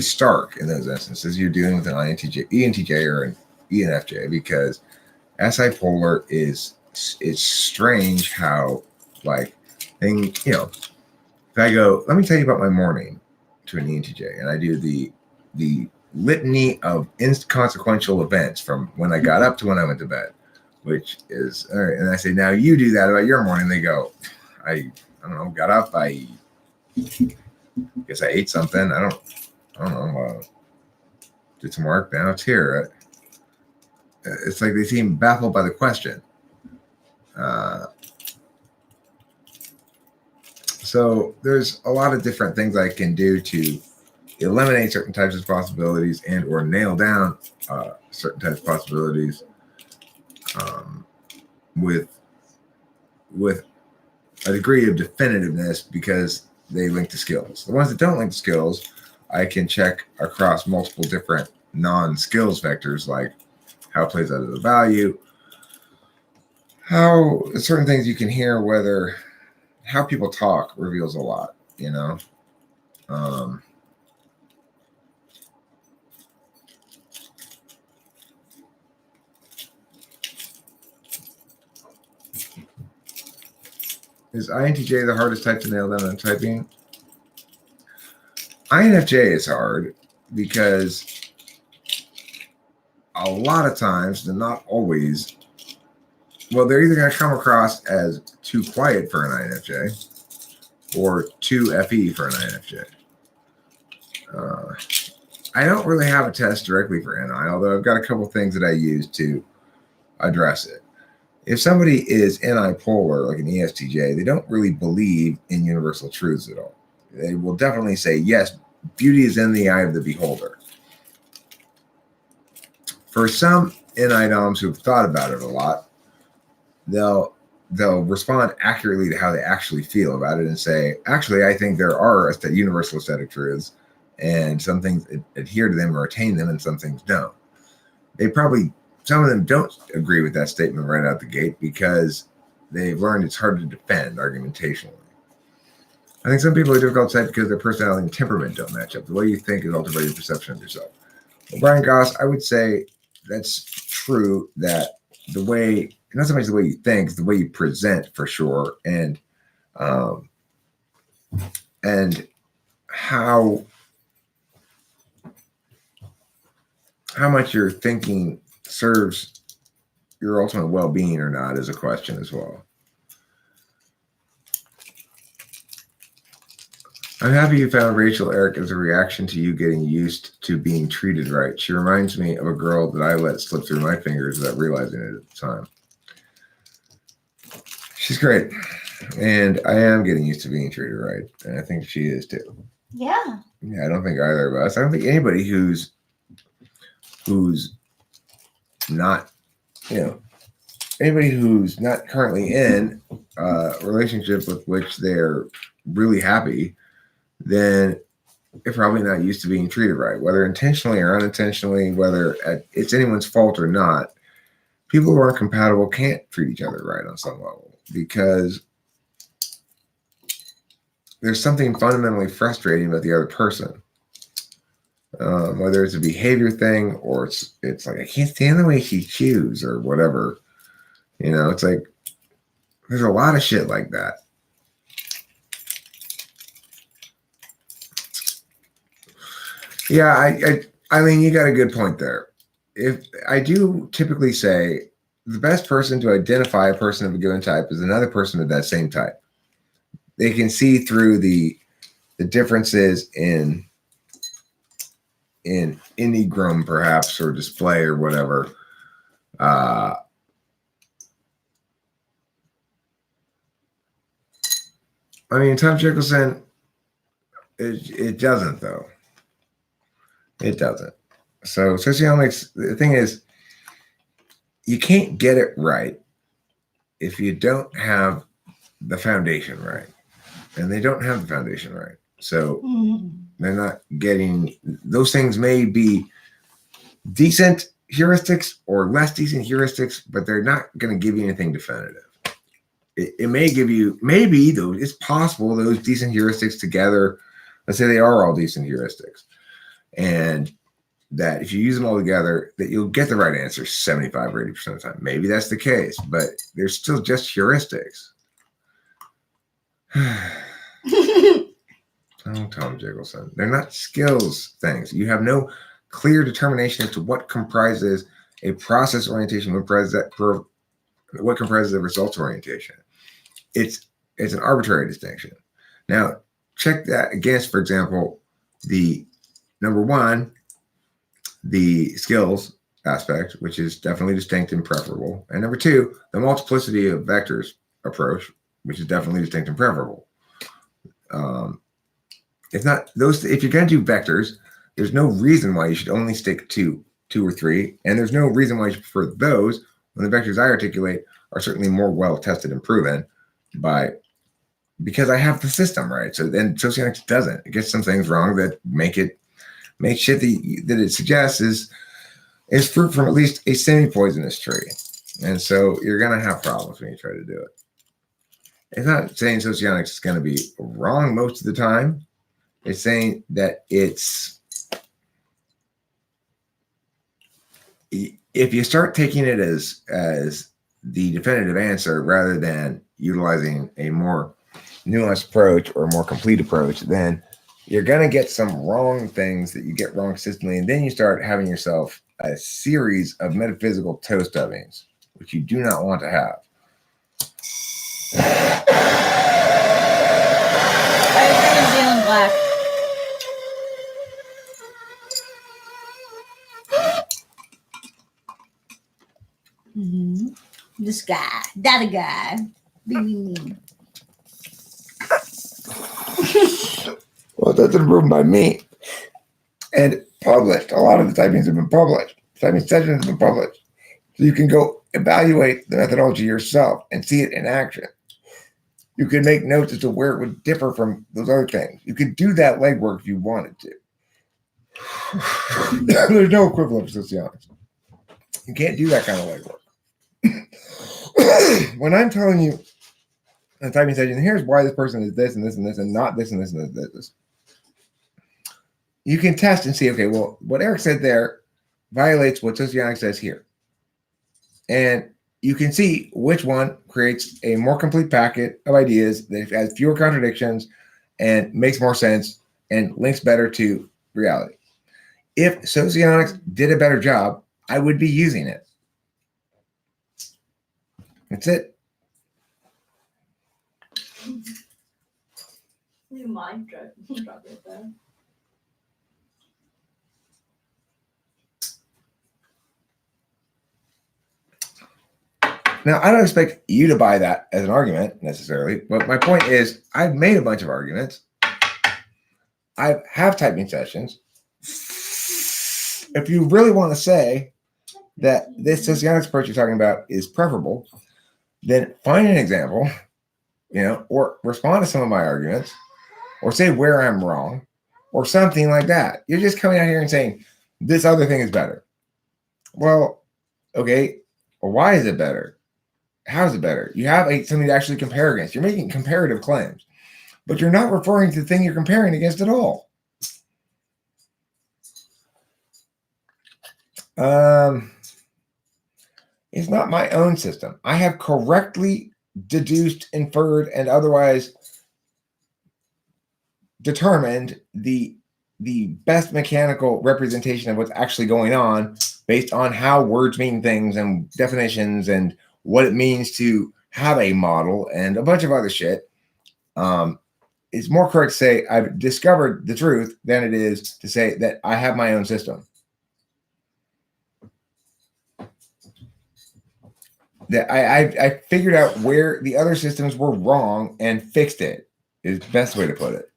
stark in those instances. You're dealing with an ENTJ or an ENFJ, because SI polar it's strange how, like, things, if I go, let me tell you about my morning to an ENTJ, and I do the litany of inconsequential events from when I got up to when I went to bed, which is all right. And I say, now you do that about your morning. They go, I don't know, got up, I guess I ate something. I don't know, did some work, now it's here. It's like they seem baffled by the question. So there's a lot of different things I can do to eliminate certain types of possibilities and or nail down certain types of possibilities with a degree of definitiveness, because they link to skills. The ones that don't link to skills, I can check across multiple different non-skills vectors, like how it plays out as a value, how certain things you can hear, how people talk reveals a lot, Is INTJ the hardest type to nail down in typing? INFJ is hard because a lot of times, and not always, well, they're either going to come across as too quiet for an INFJ or too FE for an INFJ. I don't really have a test directly for NI, although I've got a couple things that I use to address it. If somebody is NI polar, like an ESTJ, they don't really believe in universal truths at all. They will definitely say, yes, beauty is in the eye of the beholder. For some NI DOMs who've thought about it a lot, they'll respond accurately to how they actually feel about it and say, actually, I think there are universal aesthetic truths, and some things adhere to them or attain them, and some things don't. Some of them don't agree with that statement right out the gate because they've learned it's hard to defend argumentationally. I think some people are difficult to type because their personality and temperament don't match up. The way you think is altered by your perception of yourself. Well, Brian Goss, I would say that's true, that the way, not so much the way you think, it's the way you present, for sure, and how much your thinking serves your ultimate well-being or not is a question as well. I'm happy you found Rachel Eric as a reaction to you getting used to being treated right. She reminds me of a girl that I let slip through my fingers without realizing it at the time. She's great. And I am getting used to being treated right. And I think she is too. Yeah. Yeah, I don't think either of us. I don't think anybody who's not, anybody who's not currently in a relationship with which they're really happy, then they're probably not used to being treated right, whether intentionally or unintentionally, whether it's anyone's fault or not. People who aren't compatible can't treat each other right on some level because there's something fundamentally frustrating about the other person. Whether it's a behavior thing or it's like I can't stand the way she chews or whatever. It's like there's a lot of shit like that. Yeah, I mean, you got a good point there. If I do typically say the best person to identify a person of a given type is another person of that same type. They can see through the differences in enneagram perhaps or display or whatever. I mean, Tom Jickelson, it doesn't though. It doesn't. So socionomics, the thing is, you can't get it right if you don't have the foundation right, and they don't have the foundation right. So they're not getting those things. May be decent heuristics or less decent heuristics, but they're not going to give you anything definitive. It may give you, maybe though, it's possible those decent heuristics together, let's say they are all decent heuristics, and that if you use them all together, that you'll get the right answer 75 or 80% of the time. Maybe that's the case, but they're still just heuristics. Oh, Tom Jickelson. They're not skills things. You have no clear determination as to what comprises a process orientation, what comprises a results orientation. It's an arbitrary distinction. Now, check that against, for example, the number one, the skills aspect, which is definitely distinct and preferable. And number two, the multiplicity of vectors approach, which is definitely distinct and preferable. If not those, if you're going to do vectors, there's no reason why you should only stick to 2 or 3, and there's no reason why you should prefer those when the vectors I articulate are certainly more well tested and proven because I have the system right. So then socionomics doesn't. It gets some things wrong that make shit that it suggests is fruit from at least a semi-poisonous tree, and so you're going to have problems when you try to do it. It's not saying socionomics is going to be wrong most of the time. It's saying that if you start taking it as the definitive answer rather than utilizing a more nuanced approach or a more complete approach, then you're going to get some wrong things that you get wrong consistently. And then you start having yourself a series of metaphysical toe stubbings, which you do not want to have. Black. This guy, that guy, me. Well, that's been proven by me and published. A lot of the typings have been published. Typing sessions have been published. So you can go evaluate the methodology yourself and see it in action. You can make notes as to where it would differ from those other things. You could do that legwork if you wanted to. There's no equivalent for sociology. You can't do that kind of legwork. When I'm telling you a typing session, here's why this person is this and this and this and not this and this and this. You can test and see, okay, well, what Eric said there violates what sociology says here. And you can see which one creates a more complete packet of ideas that has fewer contradictions and makes more sense and links better to reality. If socionics did a better job, I would be using it. That's it. You might drop it there. Now, I don't expect you to buy that as an argument necessarily, but my point is I've made a bunch of arguments. I have typing sessions. If you really want to say that this sociological approach you're talking about is preferable, then find an example, or respond to some of my arguments, or say where I'm wrong, or something like that. You're just coming out here and saying this other thing is better. Well, okay, well, why is it better? How is it better? You have something to actually compare against. You're making comparative claims, but you're not referring to the thing you're comparing against at all. It's not my own system. I have correctly deduced, inferred, and otherwise determined the best mechanical representation of what's actually going on based on how words mean things and definitions and what it means to have a model and a bunch of other shit. It's more correct to say I've discovered the truth than it is to say that I have my own system. That I figured out where the other systems were wrong and fixed it is the best way to put it.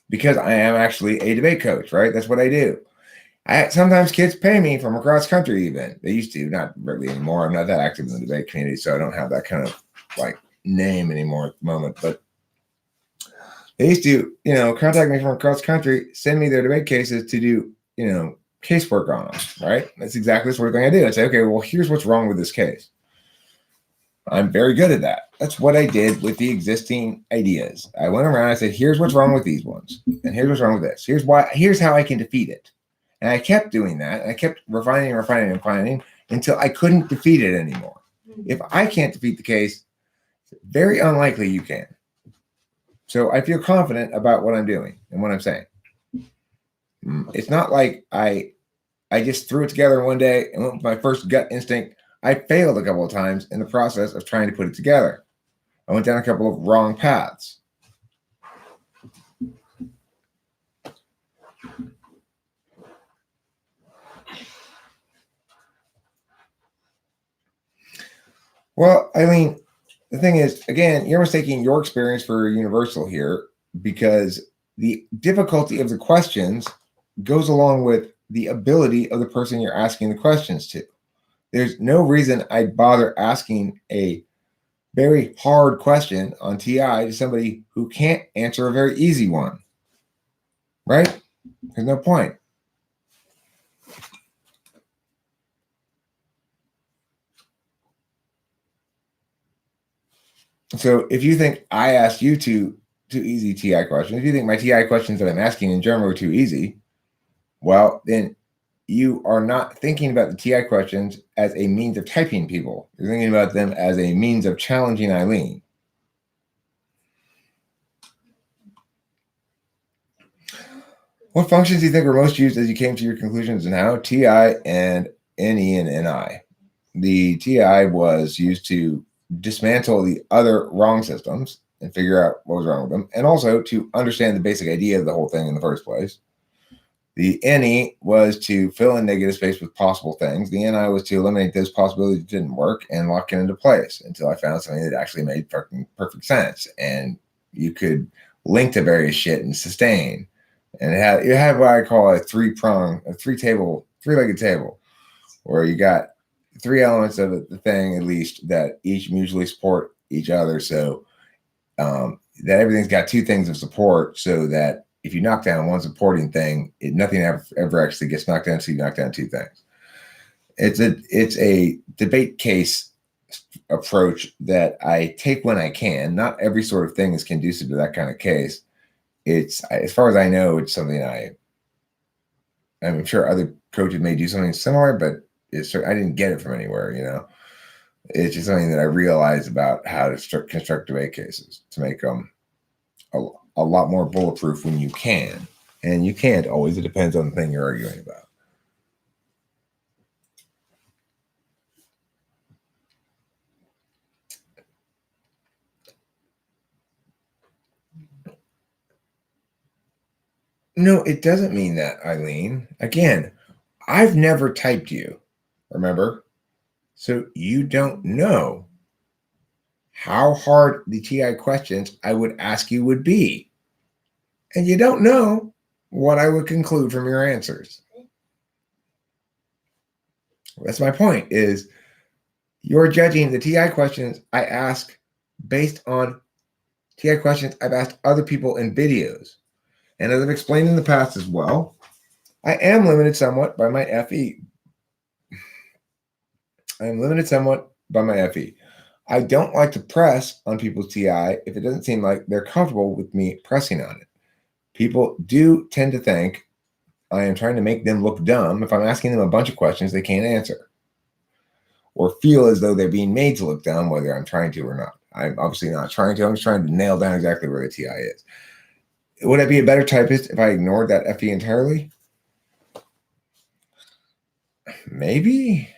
Because I am actually a debate coach, right? That's what I do. Sometimes kids pay me from across country even. They used to, not really anymore. I'm not that active in the debate community, so I don't have that kind of name anymore at the moment. But they used to, contact me from across country, send me their debate cases to do, casework on them, right? That's exactly the sort of thing I do. I say, okay, well, here's what's wrong with this case. I'm very good at that. That's what I did with the existing ideas. I went around, I said, here's what's wrong with these ones. And here's what's wrong with this. Here's how I can defeat it. And I kept doing that. And I kept refining until I couldn't defeat it anymore. If I can't defeat the case, very unlikely you can. So I feel confident about what I'm doing and what I'm saying. It's not like I just threw it together one day and went with my first gut instinct. I failed a couple of times in the process of trying to put it together. I went down a couple of wrong paths. Well, Eileen, the thing is, again, you're mistaking your experience for universal here because the difficulty of the questions goes along with the ability of the person you're asking the questions to. There's no reason I'd bother asking a very hard question on TI to somebody who can't answer a very easy one, right? There's no point. So if you think I asked you two easy TI questions, if you think my TI questions that I'm asking in general are too easy, well, then you are not thinking about the TI questions as a means of typing people. You're thinking about them as a means of challenging Eileen. What functions do you think were most used as you came to your conclusions and how? TI and NE and NI. The TI was used to dismantle the other wrong systems and figure out what was wrong with them, and also to understand the basic idea of the whole thing in the first place. The NE was to fill in negative space with possible things. The NI was to eliminate those possibilities that didn't work and lock it into place until I found something that actually made perfect sense. And you could link to various shit and sustain. And it had what I call a three-legged table, where you got three elements of the thing, at least, that each mutually support each other. So that everything's got two things of support, so that if you knock down one supporting thing, nothing ever actually gets knocked down, so you knock down two things. It's a debate case approach that I take when I can. Not every sort of thing is conducive to that kind of case. It's, as far as I know, it's something I'm sure other coaches may do something similar, but I didn't get it from anywhere, It's just something that I realized about how to construct debate cases to make them a lot more bulletproof when you can. And you can't always. It depends on the thing you're arguing about. No, it doesn't mean that, Eileen. Again, I've never typed you, remember? So you don't know how hard the TI questions I would ask you would be. And you don't know what I would conclude from your answers. That's my point, is you're judging the TI questions I ask based on TI questions I've asked other people in videos. And as I've explained in the past as well, I am limited somewhat by my FE. I am limited somewhat by my FE. I don't like to press on people's TI if it doesn't seem like they're comfortable with me pressing on it. People do tend to think I am trying to make them look dumb if I'm asking them a bunch of questions they can't answer, or feel as though they're being made to look dumb, whether I'm trying to or not. I'm obviously not trying to. I'm just trying to nail down exactly where the TI is. Would I be a better typist if I ignored that FE entirely? Maybe.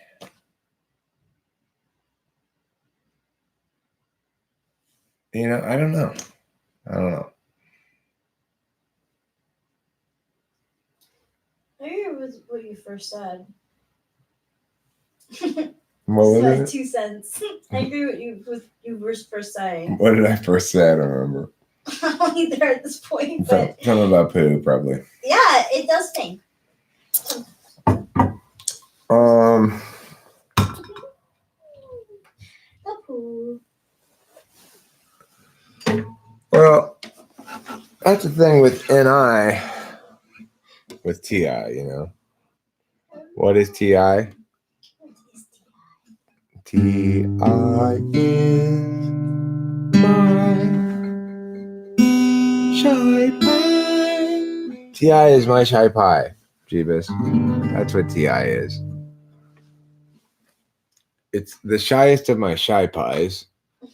I don't know. I don't know. I agree with what you first said. What was it? 2 cents. I agree with you were first saying. What did I first say? I don't remember. I'm only there at this point, but something about poo, probably. Yeah, it does stink. The poo. Well, that's the thing with NI, with TI, What is TI? TI is my shy pie. TI is my shy pie, Jeebus. That's what TI is. It's the shyest of my shy pies,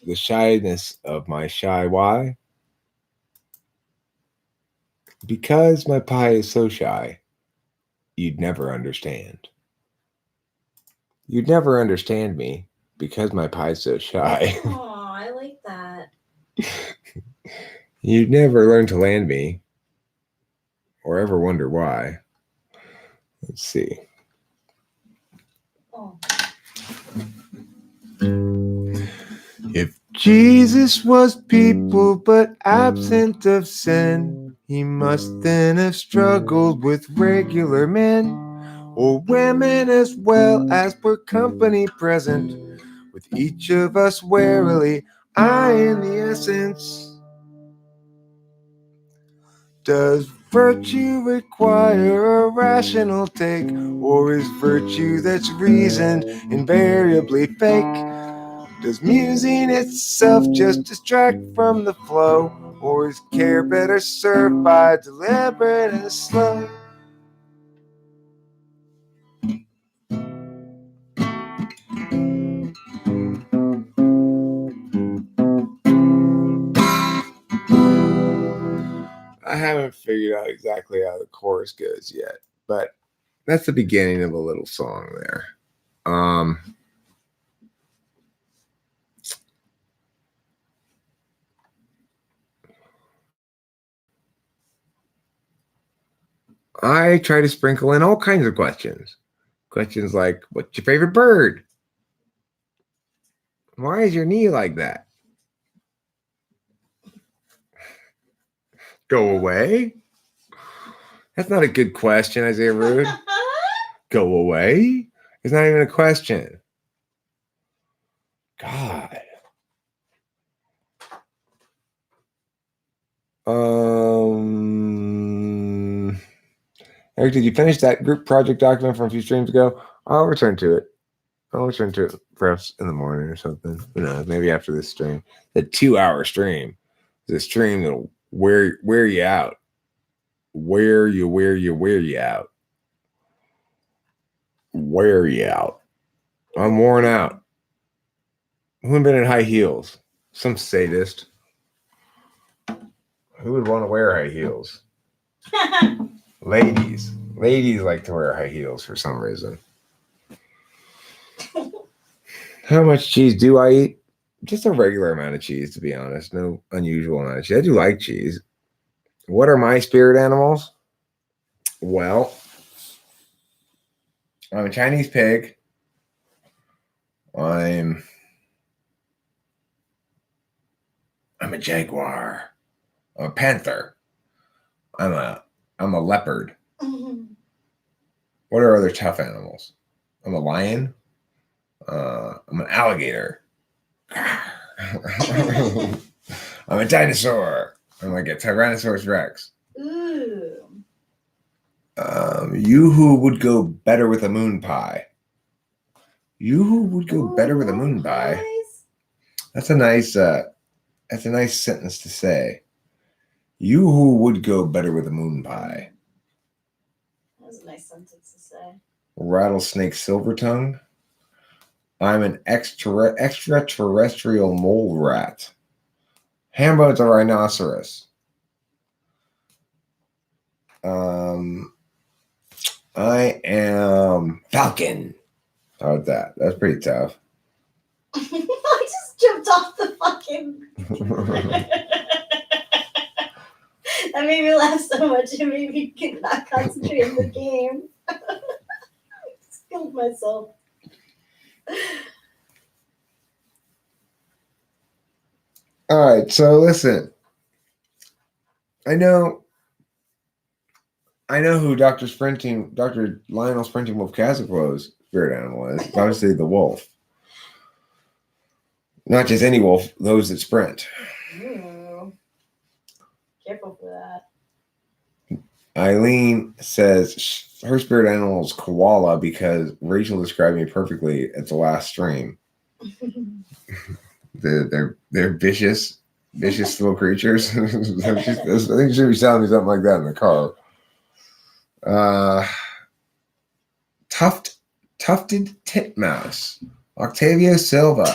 the shyness of my shy why. Because my pie is so shy, you'd never understand. You'd never understand me because my pie's so shy. Aw, I like that. You'd never learn to land me or ever wonder why. Let's see. Oh. If Jesus was people but absent of sin, he must then have struggled with regular men or women as well as per company present, with each of us warily eyeing the essence. Does virtue require a rational take, or is virtue that's reasoned invariably fake? Does musing itself just distract from the flow, or is care better served by deliberate and slow? I haven't figured out exactly how the chorus goes yet, but that's the beginning of a little song there. I try to sprinkle in all kinds of questions. Questions like, what's your favorite bird? Why is your knee like that? Go away? That's not a good question, Isaiah Rude. Go away? It's not even a question. God. Eric, did you finish that group project document from a few streams ago? I'll return to it. Perhaps in the morning or something. Who knows? Maybe after this stream. The 2-hour stream. The stream that'll wear you out. Wear you out. Wear you out. I'm worn out. Who would been in high heels? Some sadist. Who would want to wear high heels? Ladies. Ladies like to wear high heels for some reason. How much cheese do I eat? Just a regular amount of cheese, to be honest. No unusual amount of cheese. I do like cheese. What are my spirit animals? Well, I'm a Chinese pig. I'm a jaguar. I'm a panther. I'm a leopard. What are other tough animals? I'm a lion. I'm an alligator. I'm a dinosaur. I'm like a Tyrannosaurus Rex. Ooh. You who would go better with a moon pie? You who would go better with a moon pie? That's a nice sentence to say. You who would go better with a moon pie? That was a nice sentence to say. Rattlesnake silver tongue. I'm an extraterrestrial mole rat. Hambo's a rhinoceros. I am Falcon. How about that? That's pretty tough. I just jumped off the fucking. That made me laugh so much it made me not concentrate on the game. I just killed myself. All right, so listen. I know who Dr. Lionel Sprinting Wolf Casaclow's spirit animal is. It's obviously the wolf. Not just any wolf, those that sprint. Ooh. Careful for that. Eileen says her spirit animal is koala because Rachel described me perfectly at the last stream. They're vicious little creatures. I think she should be telling me something like that in the car. Tufted titmouse. Octavio Silva.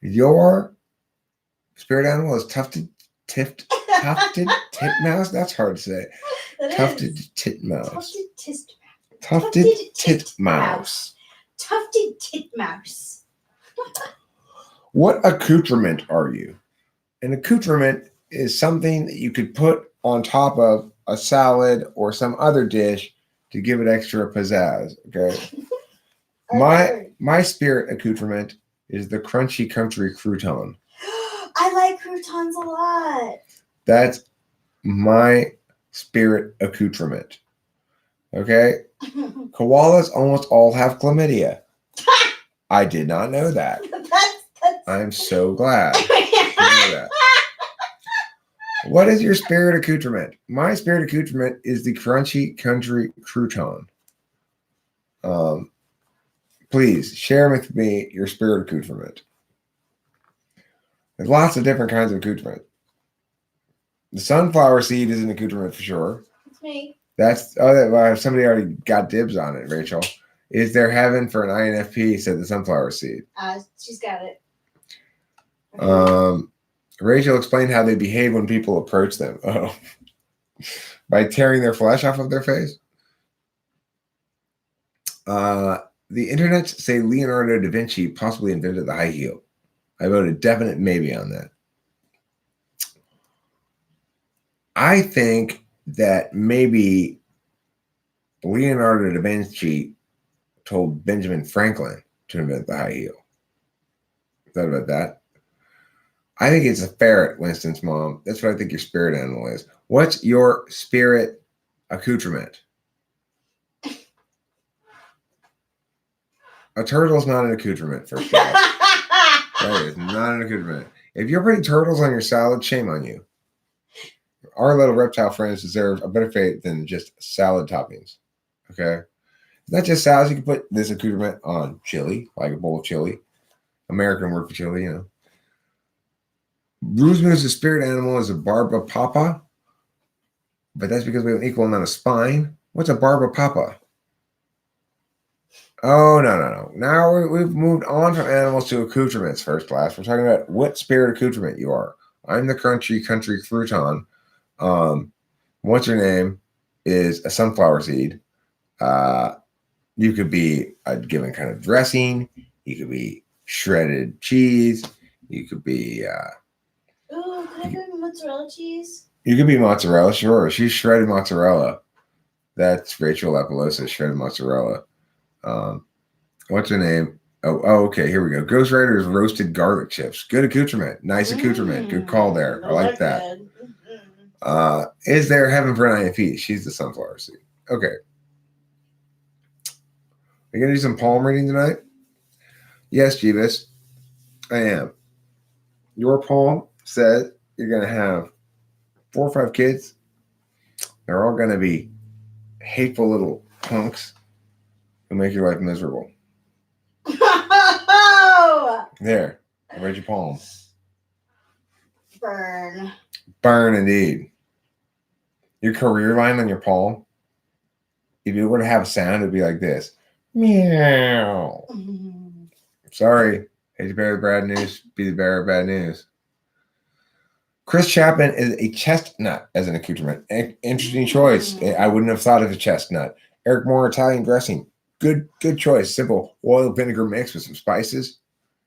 Your spirit animal is tufted titmouse? That's hard to say. Tufted titmouse. Tufted titmouse. Tufted titmouse. What accoutrement are you? An accoutrement is something that you could put on top of a salad or some other dish to give it extra pizzazz. Okay. My spirit accoutrement is the crunchy country crouton. I like croutons a lot. That's my spirit accoutrement. Okay. Koalas almost all have chlamydia. I did not know that. I'm so glad to know that. What is your spirit accoutrement? My spirit accoutrement is the crunchy country crouton. Please share with me your spirit accoutrement. There's lots of different kinds of accoutrement. The sunflower seed is an accoutrement for sure. It's me. Somebody already got dibs on it, Rachel. Is there heaven for an INFP? Said the sunflower seed. She's got it. Rachel explained how they behave when people approach them. Oh, by tearing their flesh off of their face. The internet say Leonardo da Vinci possibly invented the high heel. I voted definite maybe on that. I think that maybe Leonardo da Vinci told Benjamin Franklin to invent the high heel. Thought about that? I think it's a ferret, Winston's mom. That's what I think your spirit animal is. What's your spirit accoutrement? A turtle's not an accoutrement, first of all. That is not an accoutrement. If you're putting turtles on your salad, shame on you. Our little reptile friends deserve a better fate than just salad toppings. Okay? It's not just salads. You can put this accoutrement on chili, like a bowl of chili. American word for chili, you know. Roosmoo's spirit animal is a barbapapa, but that's because we have an equal amount of spine. What's a barbapapa? Oh, no. Now we've moved on from animals to accoutrements, first class. We're talking about what spirit accoutrement you are. I'm the crunchy country crouton. What's your name is a sunflower seed. You could be a given kind of dressing. You could be shredded cheese. You could be... Ooh, could I be mozzarella cheese? You could be mozzarella, sure. She's shredded mozzarella. That's Rachel Lapalosa, shredded mozzarella. What's her name? Okay. Here we go. Ghost Rider's roasted garlic chips. Good accoutrement. Nice accoutrement. Good call there. I like that. Is there heaven for an IFE? She's the sunflower seed. Okay. Are you gonna do some palm reading tonight? Yes, Jeevis, I am. Your palm says you're gonna have 4 or 5 kids. They're all gonna be hateful little punks who make your life miserable. There. I read your palm. Burn. Burn indeed. Your career line on your palm, if you were to have a sound, it'd be like this. Meow. Sorry. Hate to bear the bad news. Be the bearer of bad news. Chris Chapman is a chestnut as an accoutrement. Interesting choice. I wouldn't have thought of a chestnut. Eric Moore, Italian dressing. Good choice. Simple oil vinegar mix with some spices.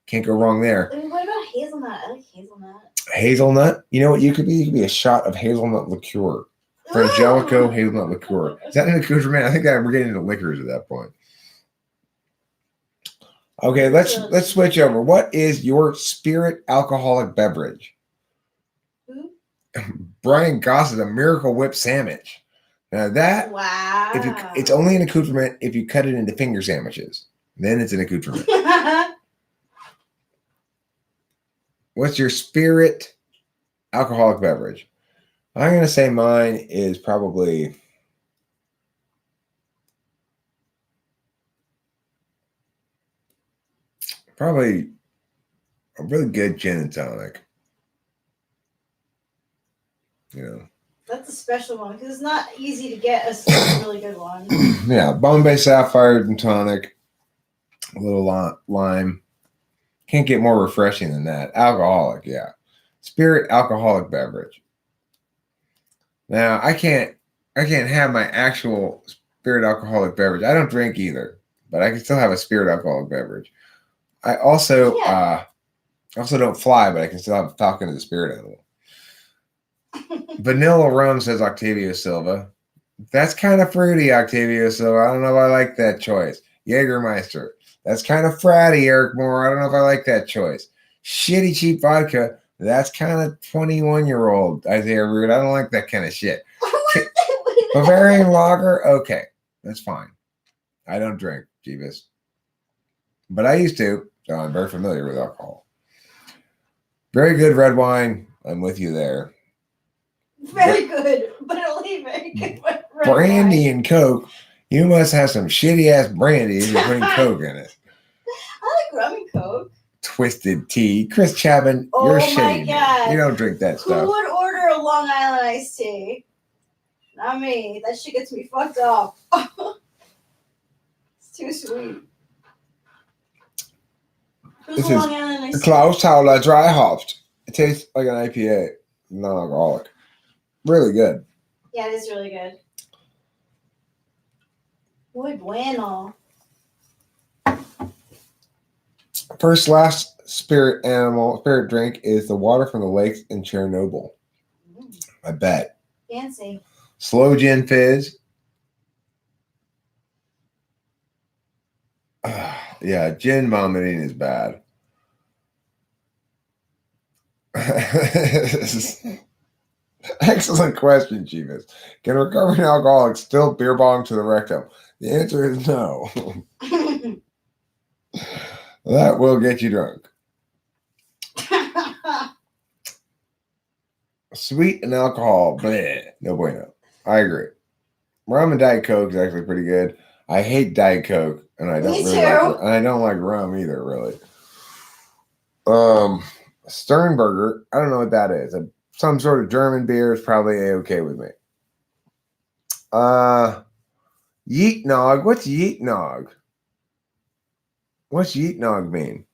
Can't go wrong there. What about hazelnut? I like hazelnut. Hazelnut? You know what you could be? You could be a shot of hazelnut liqueur. Frangelico hazelnut liqueur. Is that an accoutrement? I think we're getting into liquors at that point. Okay, let's switch over. What is your spirit alcoholic beverage? Brian Goss is a Miracle Whip sandwich. Now that, wow. It's only an accoutrement if you cut it into finger sandwiches. Then it's an accoutrement. What's your spirit alcoholic beverage? I'm going to say mine is probably a really good gin and tonic. You know. That's a special one because it's not easy to get a really good one. Yeah, Bombay Sapphire and tonic, a little lime. Can't get more refreshing than that. Alcoholic, yeah. Spirit alcoholic beverage. Now I can't have my actual spirit alcoholic beverage. I don't drink either, but I can still have a spirit alcoholic beverage. I also don't fly, but I can still have a falcon as a spirit animal. Vanilla rum, says Octavio Silva. That's kind of fruity, Octavio Silva. I don't know if I like that choice. Jägermeister. That's kind of fratty, Eric Moore. I don't know if I like that choice. Shitty cheap vodka. That's kind of 21-year-old Isaiah Root. I don't like that kind of shit. Bavarian lager. Okay, that's fine. I don't drink, Jeeves. But I used to, so I'm very familiar with alcohol. Very good red wine. I'm with you there. Very good, but only very good. Brandy and Coke. You must have some shitty ass brandy if you're putting Coke in it. I like rum and Coke. Twisted tea. Chris Chapman, you're shitty. God. You don't drink that stuff. Who would order a Long Island iced tea? Not me. That shit gets me fucked up. It's too sweet. Who's a Long Island iced tea? Klaus Tauler dry hopped. It tastes like an IPA, non-alcoholic. Really good. Yeah, it is really good. Muy bueno. Last spirit drink is the water from the lakes in Chernobyl. I bet. Fancy. Slow gin fizz. Yeah, gin vomiting is bad. Excellent question, Jeeves. Can recovering alcoholics still beer bong to the rectum? The answer is no. That will get you drunk. Sweet and alcohol, bleh, no bueno. I agree. Rum and Diet Coke is actually pretty good. I hate Diet Coke, and I don't like rum either, really. Sternberger, I don't know what that is. Some sort of German beer is probably okay with me. Yeet Nog. What's Yeet Nog? What's Yeet Nog mean?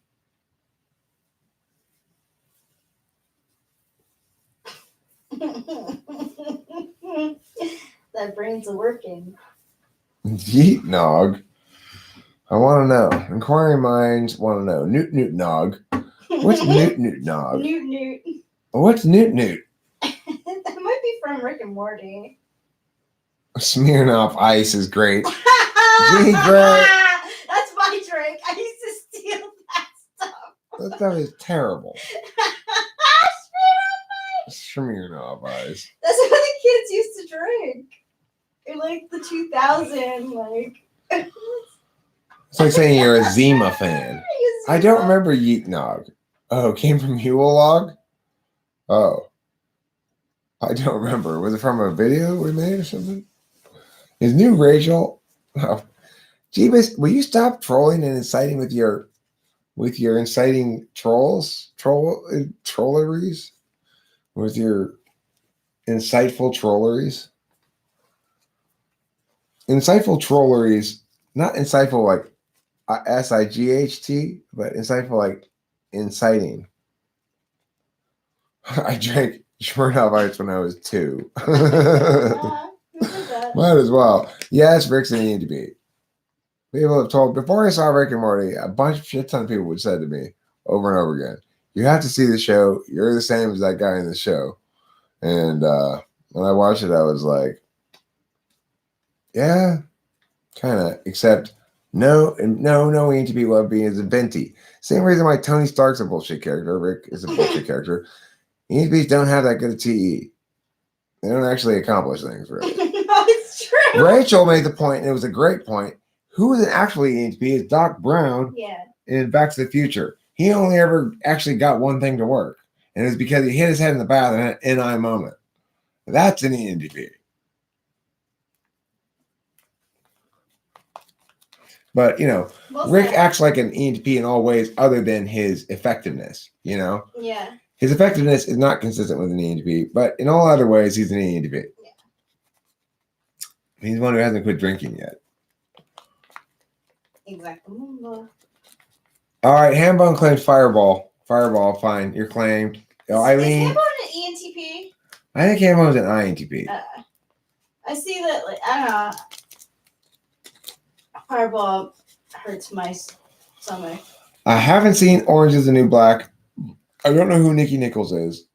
That brain's working. Yeet Nog. I want to know. Inquiring minds want to know. Newt Newt Nog. What's Newt Newt Nog? Newt Newt. What's Newt Newt? That might be from Rick and Morty. Smirnoff Ice is great. Jeannie Gray. That's my drink. I used to steal That stuff is terrible. Smirnoff Ice. That's what the kids used to drink. In like the 2000, like. It's like saying you're a Zima fan. I don't remember Yeet Nog. Oh, it came from Huel Log? Oh. I don't remember. Was it from a video we made or something? Is new Rachel? Oh. Jeebus, will you stop trolling and inciting with your inciting trolleries? With your insightful trolleries? Insightful trolleries, not insightful like SIGHT, but insightful like inciting. I drank Smirnoff Ice when I was 2. Might as well. Yes, Rick's an ENTP. People have told, before I saw Rick and Morty, a shit ton of people would say to me over and over again, you have to see the show. You're the same as that guy in the show. And when I watched it, I was like, yeah, kind of, except no ENTP love being is a venti. Same reason why Tony Stark's a bullshit character. Rick is a bullshit character. ENTPs don't have that good a TE. They don't actually accomplish things, really. No, it's true. Rachel made the point, and it was a great point. Who isn't actually ENTP is Doc Brown in Back to the Future. He only ever actually got one thing to work, and it was because he hit his head in the bath in an NI moment. That's an ENTP. But, Rick acts like an ENTP in all ways other than his effectiveness, Yeah. His effectiveness is not consistent with an ENTP, but in all other ways, he's an ENTP. Yeah. He's the one who hasn't quit drinking yet. Exactly. All right, Hambone claims Fireball. Fireball, fine. You're claimed. Eileen. Is Hambone an ENTP? I think Hambone's an INTP. I see that, I don't know. Fireball hurts my stomach. I haven't seen Orange is the New Black. I don't know who Nikki Nichols is,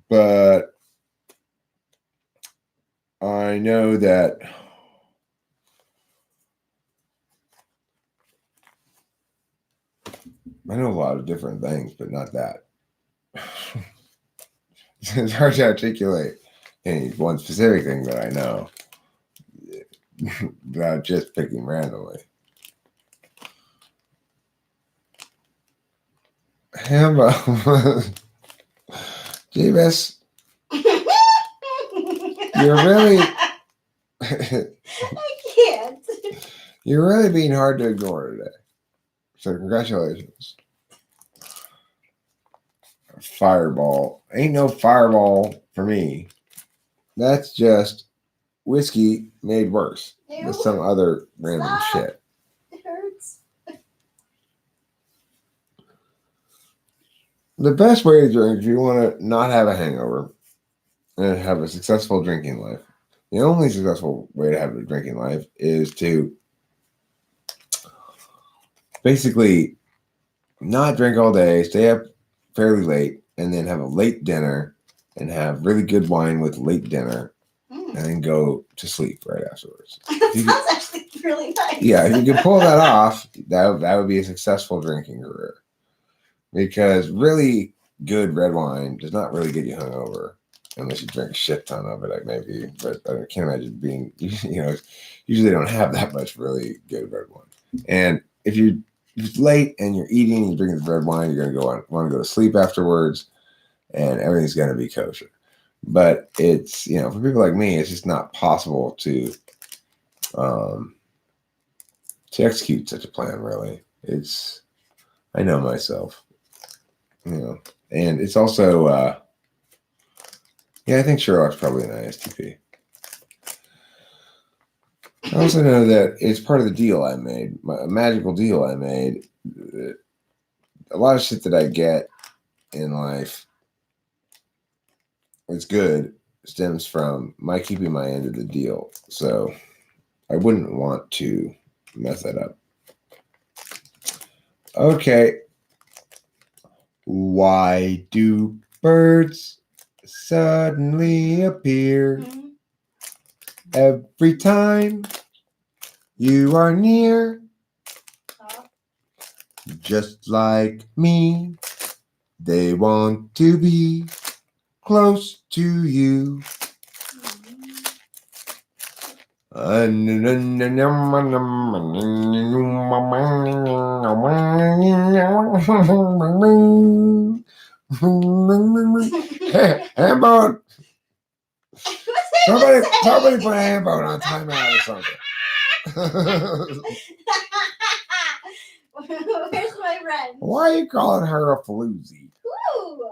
but I know that I know a lot of different things, but not that. It's hard to articulate any one specific thing that I know without just picking randomly. Hambo. Jeebus. You're really I can't. You're really being hard to ignore today. So congratulations. Fireball. Ain't no fireball for me. That's just whiskey made worse with some other random shit. It hurts. The best way to drink if you want to not have a hangover and have a successful drinking life, the only successful way to have a drinking life is to basically not drink all day, stay up fairly late, and then have a late dinner and have really good wine with late dinner and then go to sleep right afterwards. That sounds actually really nice. Yeah, if you can pull that off, that would be a successful drinking career. Because really good red wine does not really get you hungover unless you drink a shit ton of it, like maybe. But I can't imagine being, usually don't have that much really good red wine. And if it's late and you're eating and you're drinking the red wine, you're going to want to go to sleep afterwards, and everything's going to be kosher. But it's, for people like me, it's just not possible to execute such a plan, really. I know myself. And it's also, I think Sherlock's probably an ISTP. I also know that it's part of the deal I made, a magical deal I made. A lot of shit that I get in life, it's good, stems from my keeping my end of the deal. So I wouldn't want to mess that up. Okay. Why do birds suddenly appear every time you are near? Just like me, they want to be close to you. Hambone! Somebody put a Hambone on timeout or something. Where's my friend? Why are you calling her a floozy? Ooh.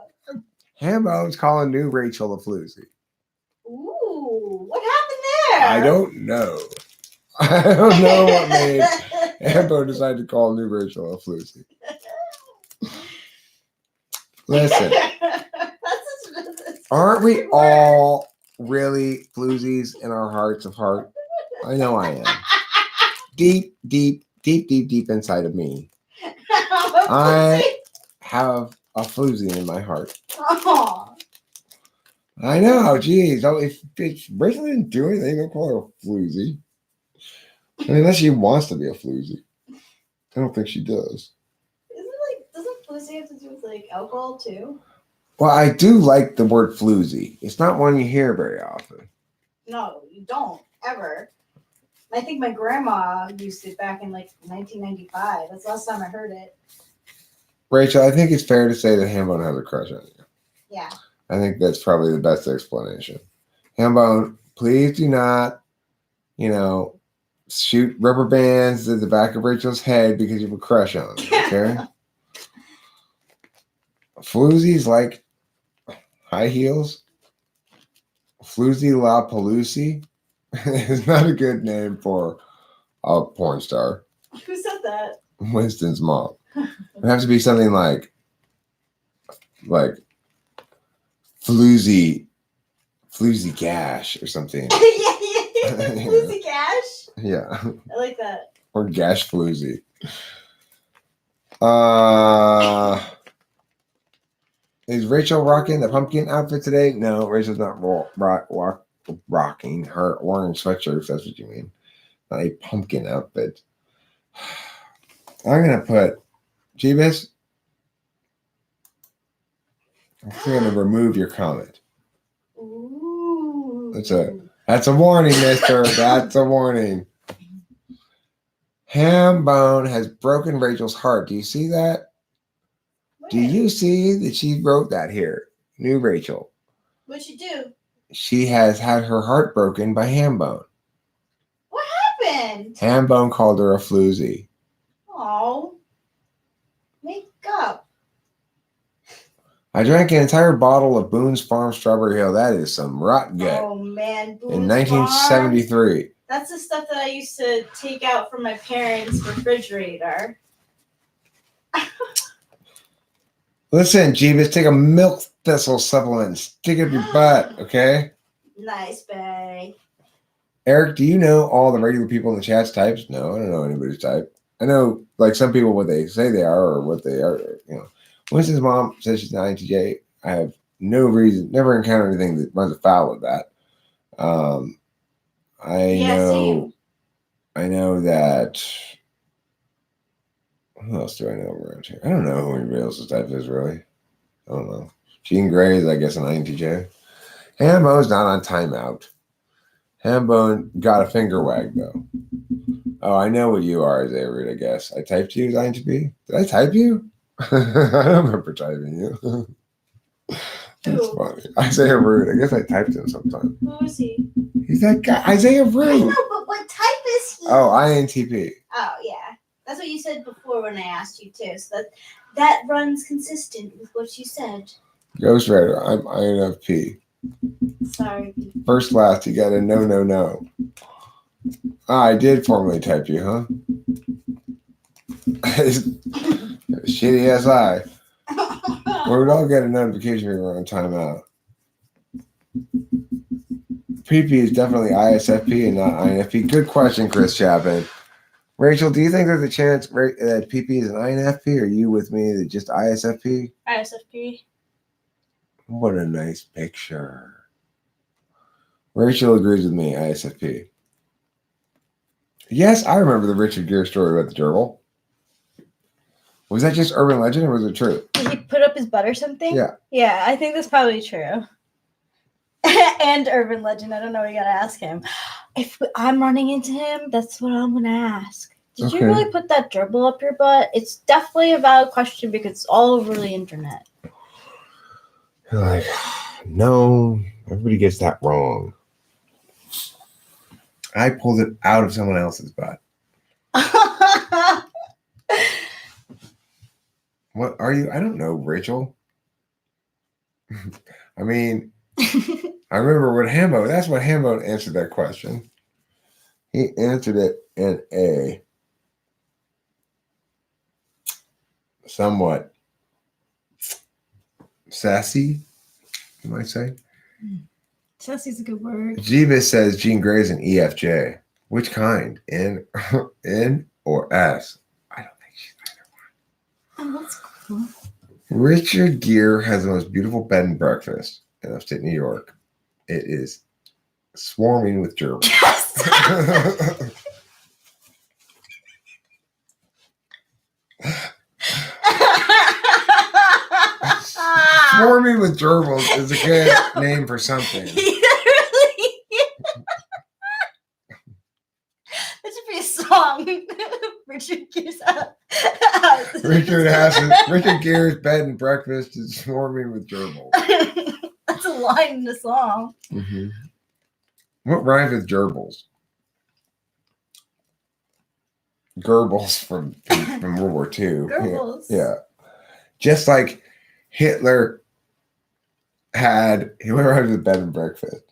Hambone's calling new Rachel a floozy. Ooh. What happened there? I don't know. I don't know what made Hambone decide to call new Rachel a floozy. Listen, aren't we all really floozies in our hearts of heart? I know I am. Deep inside of me, I have a floozy in my heart. Aww. I know, geez. Oh, if Rachel didn't do anything, don't call her a floozy. I mean, unless she wants to be a floozy. I don't think she does. Doesn't floozy have to do with like alcohol too? Well, I do like the word floozy. It's not one you hear very often. No, you don't ever. I think my grandma used it back in like 1995. That's the last time I heard it. Rachel, I think it's fair to say that Hambone has a crush on you. Yeah. I think that's probably the best explanation. Hambone, please do not, shoot rubber bands at the back of Rachel's head because you have a crush on her, okay? Floozies like high heels. Floozy La Pelusi is not a good name for a porn star. Who said that? Winston's mom. It has to be something like floozy gash or something. Floozy gash? Yeah. I like that. Or gash floozy. Is Rachel rocking the pumpkin outfit today? No, Rachel's not rocking her orange sweatshirt, if that's what you mean. Not a pumpkin outfit. I'm going to put Jeebus. I'm going to remove your comment. Ooh. That's a warning, mister. That's a warning. Hambone has broken Rachel's heart. Do you see that? Where? Do you see that she wrote that here? New Rachel. What'd she do? She has had her heart broken by Hambone. What happened? Hambone called her a floozy. Oh. Make up. I drank an entire bottle of Boone's Farm Strawberry Hill. That is some rot gut. Oh, man. Boone's in 1973. Farm. That's the stuff that I used to take out from my parents' refrigerator. Listen, Jeebus, take a milk thistle supplement and stick it up your butt, okay? Nice, babe. Eric, do you know all the regular people in the chat's types? No, I don't know anybody's type. I know, like, some people what they say they are or what they are, Winston's mom says she's an INTJ. I have no reason, never encountered anything that runs afoul of that. I know that. Who else do I know around here? I don't know who anybody else's type is, really. I don't know. Jean Grey is, I guess, an INTJ. Hambone's not on timeout. Hambone got a finger wag, though. Oh, I know what you are, Isaiah Root, I guess. I typed you as INTP? Did I type you? I don't remember typing you. That's funny. Isaiah Root. I guess I typed him sometime. Who is he? He's that guy. Isaiah Root. I know, but what type is he? Oh, INTP. Oh, yeah. That's what you said before when I asked you, too. So that runs consistent with what you said. Ghost Rider. I'm INFP. Sorry. First, last, you got a no. I did formally type you, huh? Shitty ass eye. We would all get a notification we were on timeout. PP is definitely ISFP and not INFP. Good question, Chris Chapin. Rachel, do you think there's a chance that PP is an INFP, or you with me that just ISFP? ISFP. What a nice picture. Rachel agrees with me, ISFP. Yes, I remember the Richard Gere story about the gerbil. Was that just urban legend or was it true? Did he put up his butt or something? Yeah. Yeah, I think that's probably true. And urban legend. I don't know. We gotta ask him. If I'm running into him, that's what I'm gonna ask. Did you really put that gerbil up your butt? It's definitely a valid question because it's all over the internet. You're like, no, everybody gets that wrong. I pulled it out of someone else's butt. What are you? I don't know, Rachel. I mean, I remember what Hambo, that's what Hambo answered that question. He answered it in a somewhat sassy, you might say. Sassy's a good word. Jeebus says Jean Grey's an EFJ. Which kind? N or S? I don't think she's either one. Oh, that's cool. Richard Gere has the most beautiful bed and breakfast in upstate New York. It is swarming with gerbils. Swarming with gerbils is a good name for something. That should be a song. Richard Gere's Richard Gere's bed and breakfast is swarming with gerbils. That's a line in the song. Mm-hmm. What rhymes with gerbils? Goebbels from World War II. Goebbels. Yeah. Just like Hitler had, whoever had the bed and breakfast.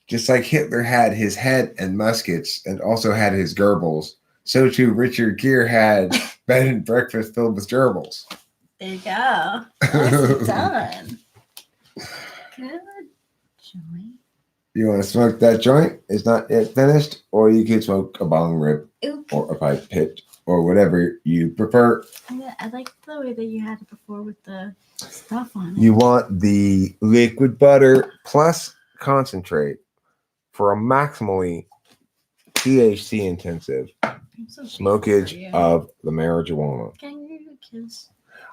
Just like Hitler had his head and muskets and also had his Goebbels, so too Richard Gere had bed and breakfast filled with gerbils. There you go. That's done. Good joint. You want to smoke that joint? It's not yet finished, or you could smoke a bong rip or a pipe pit or whatever you prefer. I like the way that you had it before with the stuff on it. You want the liquid butter plus concentrate for a maximally THC intensive smokage of the marijuana. Can I give you a kiss?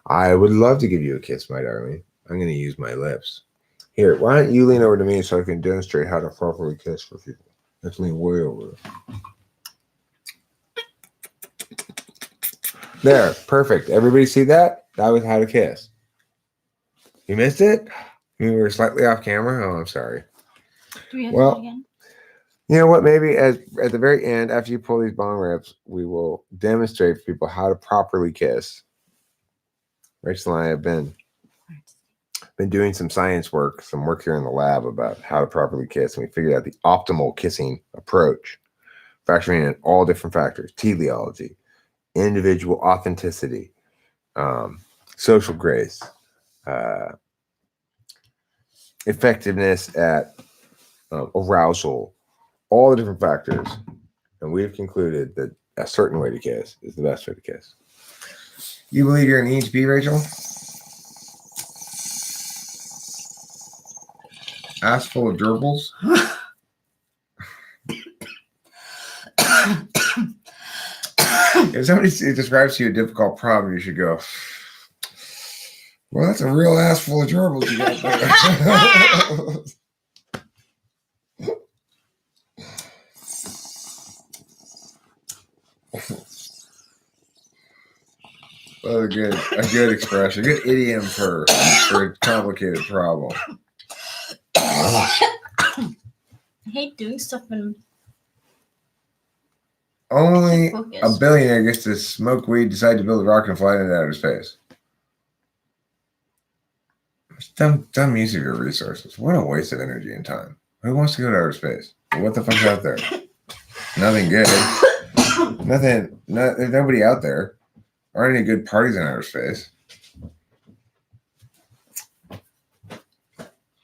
I would love to give you a kiss, my darling. I'm going to use my lips. Here, why don't you lean over to me so I can demonstrate how to properly kiss for people? Let's lean way over. There, perfect. Everybody see that? That was how to kiss. You missed it? You were slightly off camera? Oh, I'm sorry. Do we have to do it again? You know what? Maybe at the very end, after you pull these bong rips, we will demonstrate for people how to properly kiss. Rachel and I have been doing some science work, some work here in the lab about how to properly kiss, and we figured out the optimal kissing approach, factoring in all different factors: teleology, individual authenticity, social grace, effectiveness at arousal, all the different factors. And we've concluded that a certain way to kiss is the best way to kiss. You believe you're an EHP, Rachel? Ass full of gerbils? If somebody describes to you a difficult problem, you should go, well, that's a real ass full of gerbils you got there. Well, a good expression, a good idiom for a complicated problem. I hate doing stuff in. Only a billionaire gets to smoke weed, decide to build a rocket, and fly into outer space. It's dumb use of your resources. What a waste of energy and time. Who wants to go to outer space? What the fuck's out there? Nothing good. Nothing. There's nobody out there. Aren't any good parties in outer space.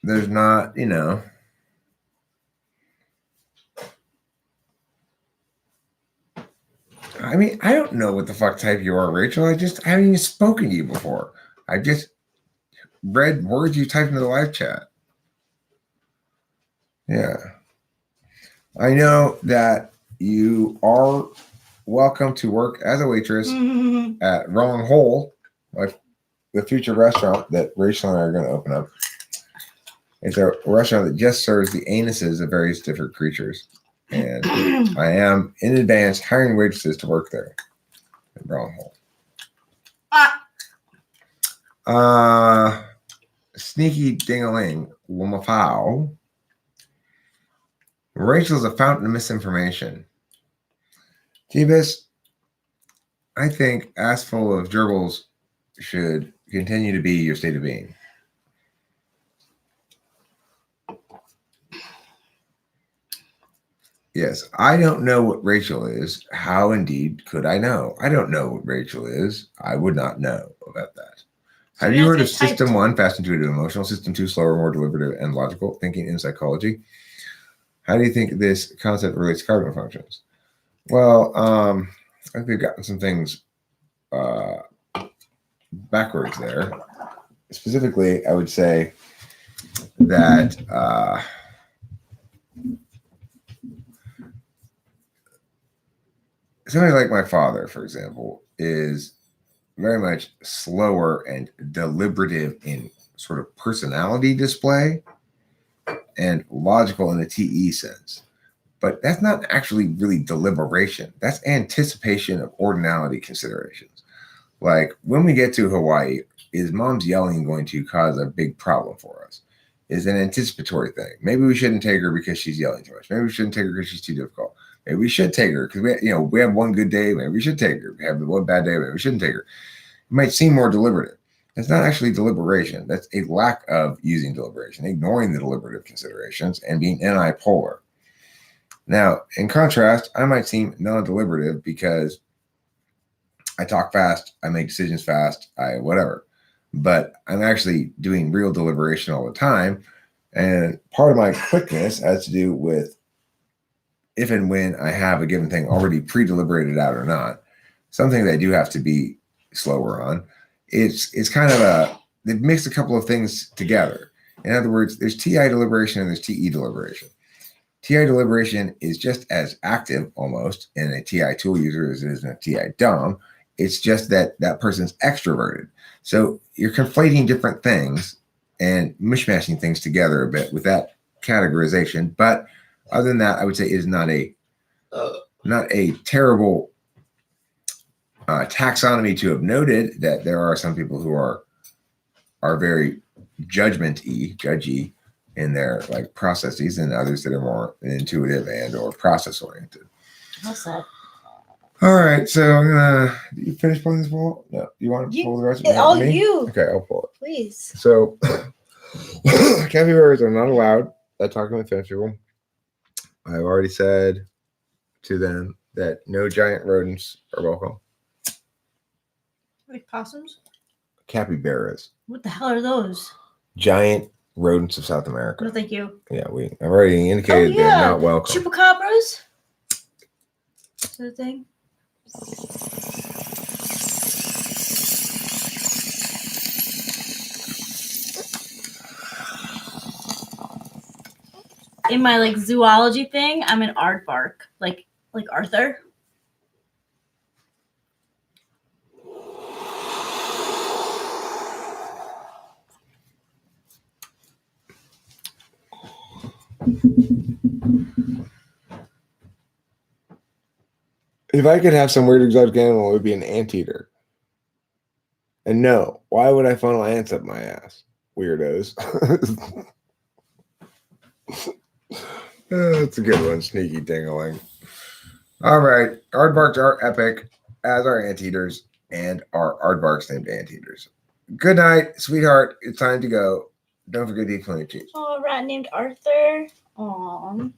There's not, I mean, I don't know what the fuck type you are, Rachel. I haven't even spoken to you before. I just read words you typed into the live chat. Yeah. I know that you are welcome to work as a waitress Mhm. at Wrong Hole, like the future restaurant that Rachel and I are going to open up. It's a restaurant that just serves the anuses of various different creatures. And I am in advance hiring waitresses to work there at Wrong Hole. Sneaky ding-a-ling, Wamafow. Rachel's a fountain of misinformation. Jeebus, I think ass full of gerbils should continue to be your state of being. Yes, I don't know what Rachel is. How indeed could I know? I don't know what Rachel is. I would not know about that. So Have you you don't heard of get typed. System 1, fast, intuitive, emotional, System 2, slower, more deliberative, and logical, thinking in psychology? How do you think this concept relates to cardinal functions? Well, I think we've gotten some things backwards there. Specifically, I would say that somebody like my father, for example, is very much slower and deliberative in sort of personality display and logical in the TE sense. But that's not actually really deliberation. That's anticipation of ordinality considerations. Like when we get to Hawaii, is mom's yelling going to cause a big problem for us? Is an anticipatory thing. Maybe we shouldn't take her because she's yelling too much. Maybe we shouldn't take her because she's too difficult. Maybe we should take her because we have one good day. Maybe we should take her. We have one bad day. Maybe we shouldn't take her. It might seem more deliberative. That's not actually deliberation. That's a lack of using deliberation, ignoring the deliberative considerations and being anti-polar. Now, in contrast, I might seem non-deliberative because I talk fast, I make decisions fast, I whatever. But I'm actually doing real deliberation all the time. And part of my quickness has to do with if and when I have a given thing already pre-deliberated out or not. Something that I do have to be slower on. It's kind of they've mixed a couple of things together. In other words, there's TI deliberation and there's TE deliberation. TI deliberation is just as active almost in a TI tool user as it is in a TI DOM. It's just that that person's extroverted. So you're conflating different things and mishmashing things together a bit with that categorization. But other than that, I would say it is not a terrible taxonomy to have noted that there are some people who are very judgy in their like processes, and others that are more intuitive and or process oriented. What's that? All right, so I'm gonna. You finish pulling this ball? No, you want to pull the rest of it? Oh, you. Okay, I'll pull it. Please. So, capybaras are not allowed at talking with Finnish people. I've already said to them that no giant rodents are welcome. Like possums? Capybaras. What the hell are those? Giant rodents of South America. No, thank you. Yeah, I've already indicated they're not welcome. Chupacabras? Is that a thing? In my like zoology thing, I'm an aardvark, like Arthur. If I could have some weird exotic animal, it would be an anteater. And no, why would I funnel ants up my ass? Weirdos. That's a good one, sneaky dingling. All right, aardvarks are epic, as are anteaters, and are aardvarks named anteaters. Good night, sweetheart. It's time to go. Don't forget to eat plenty of cheese. Oh, a rat named Arthur. Aww.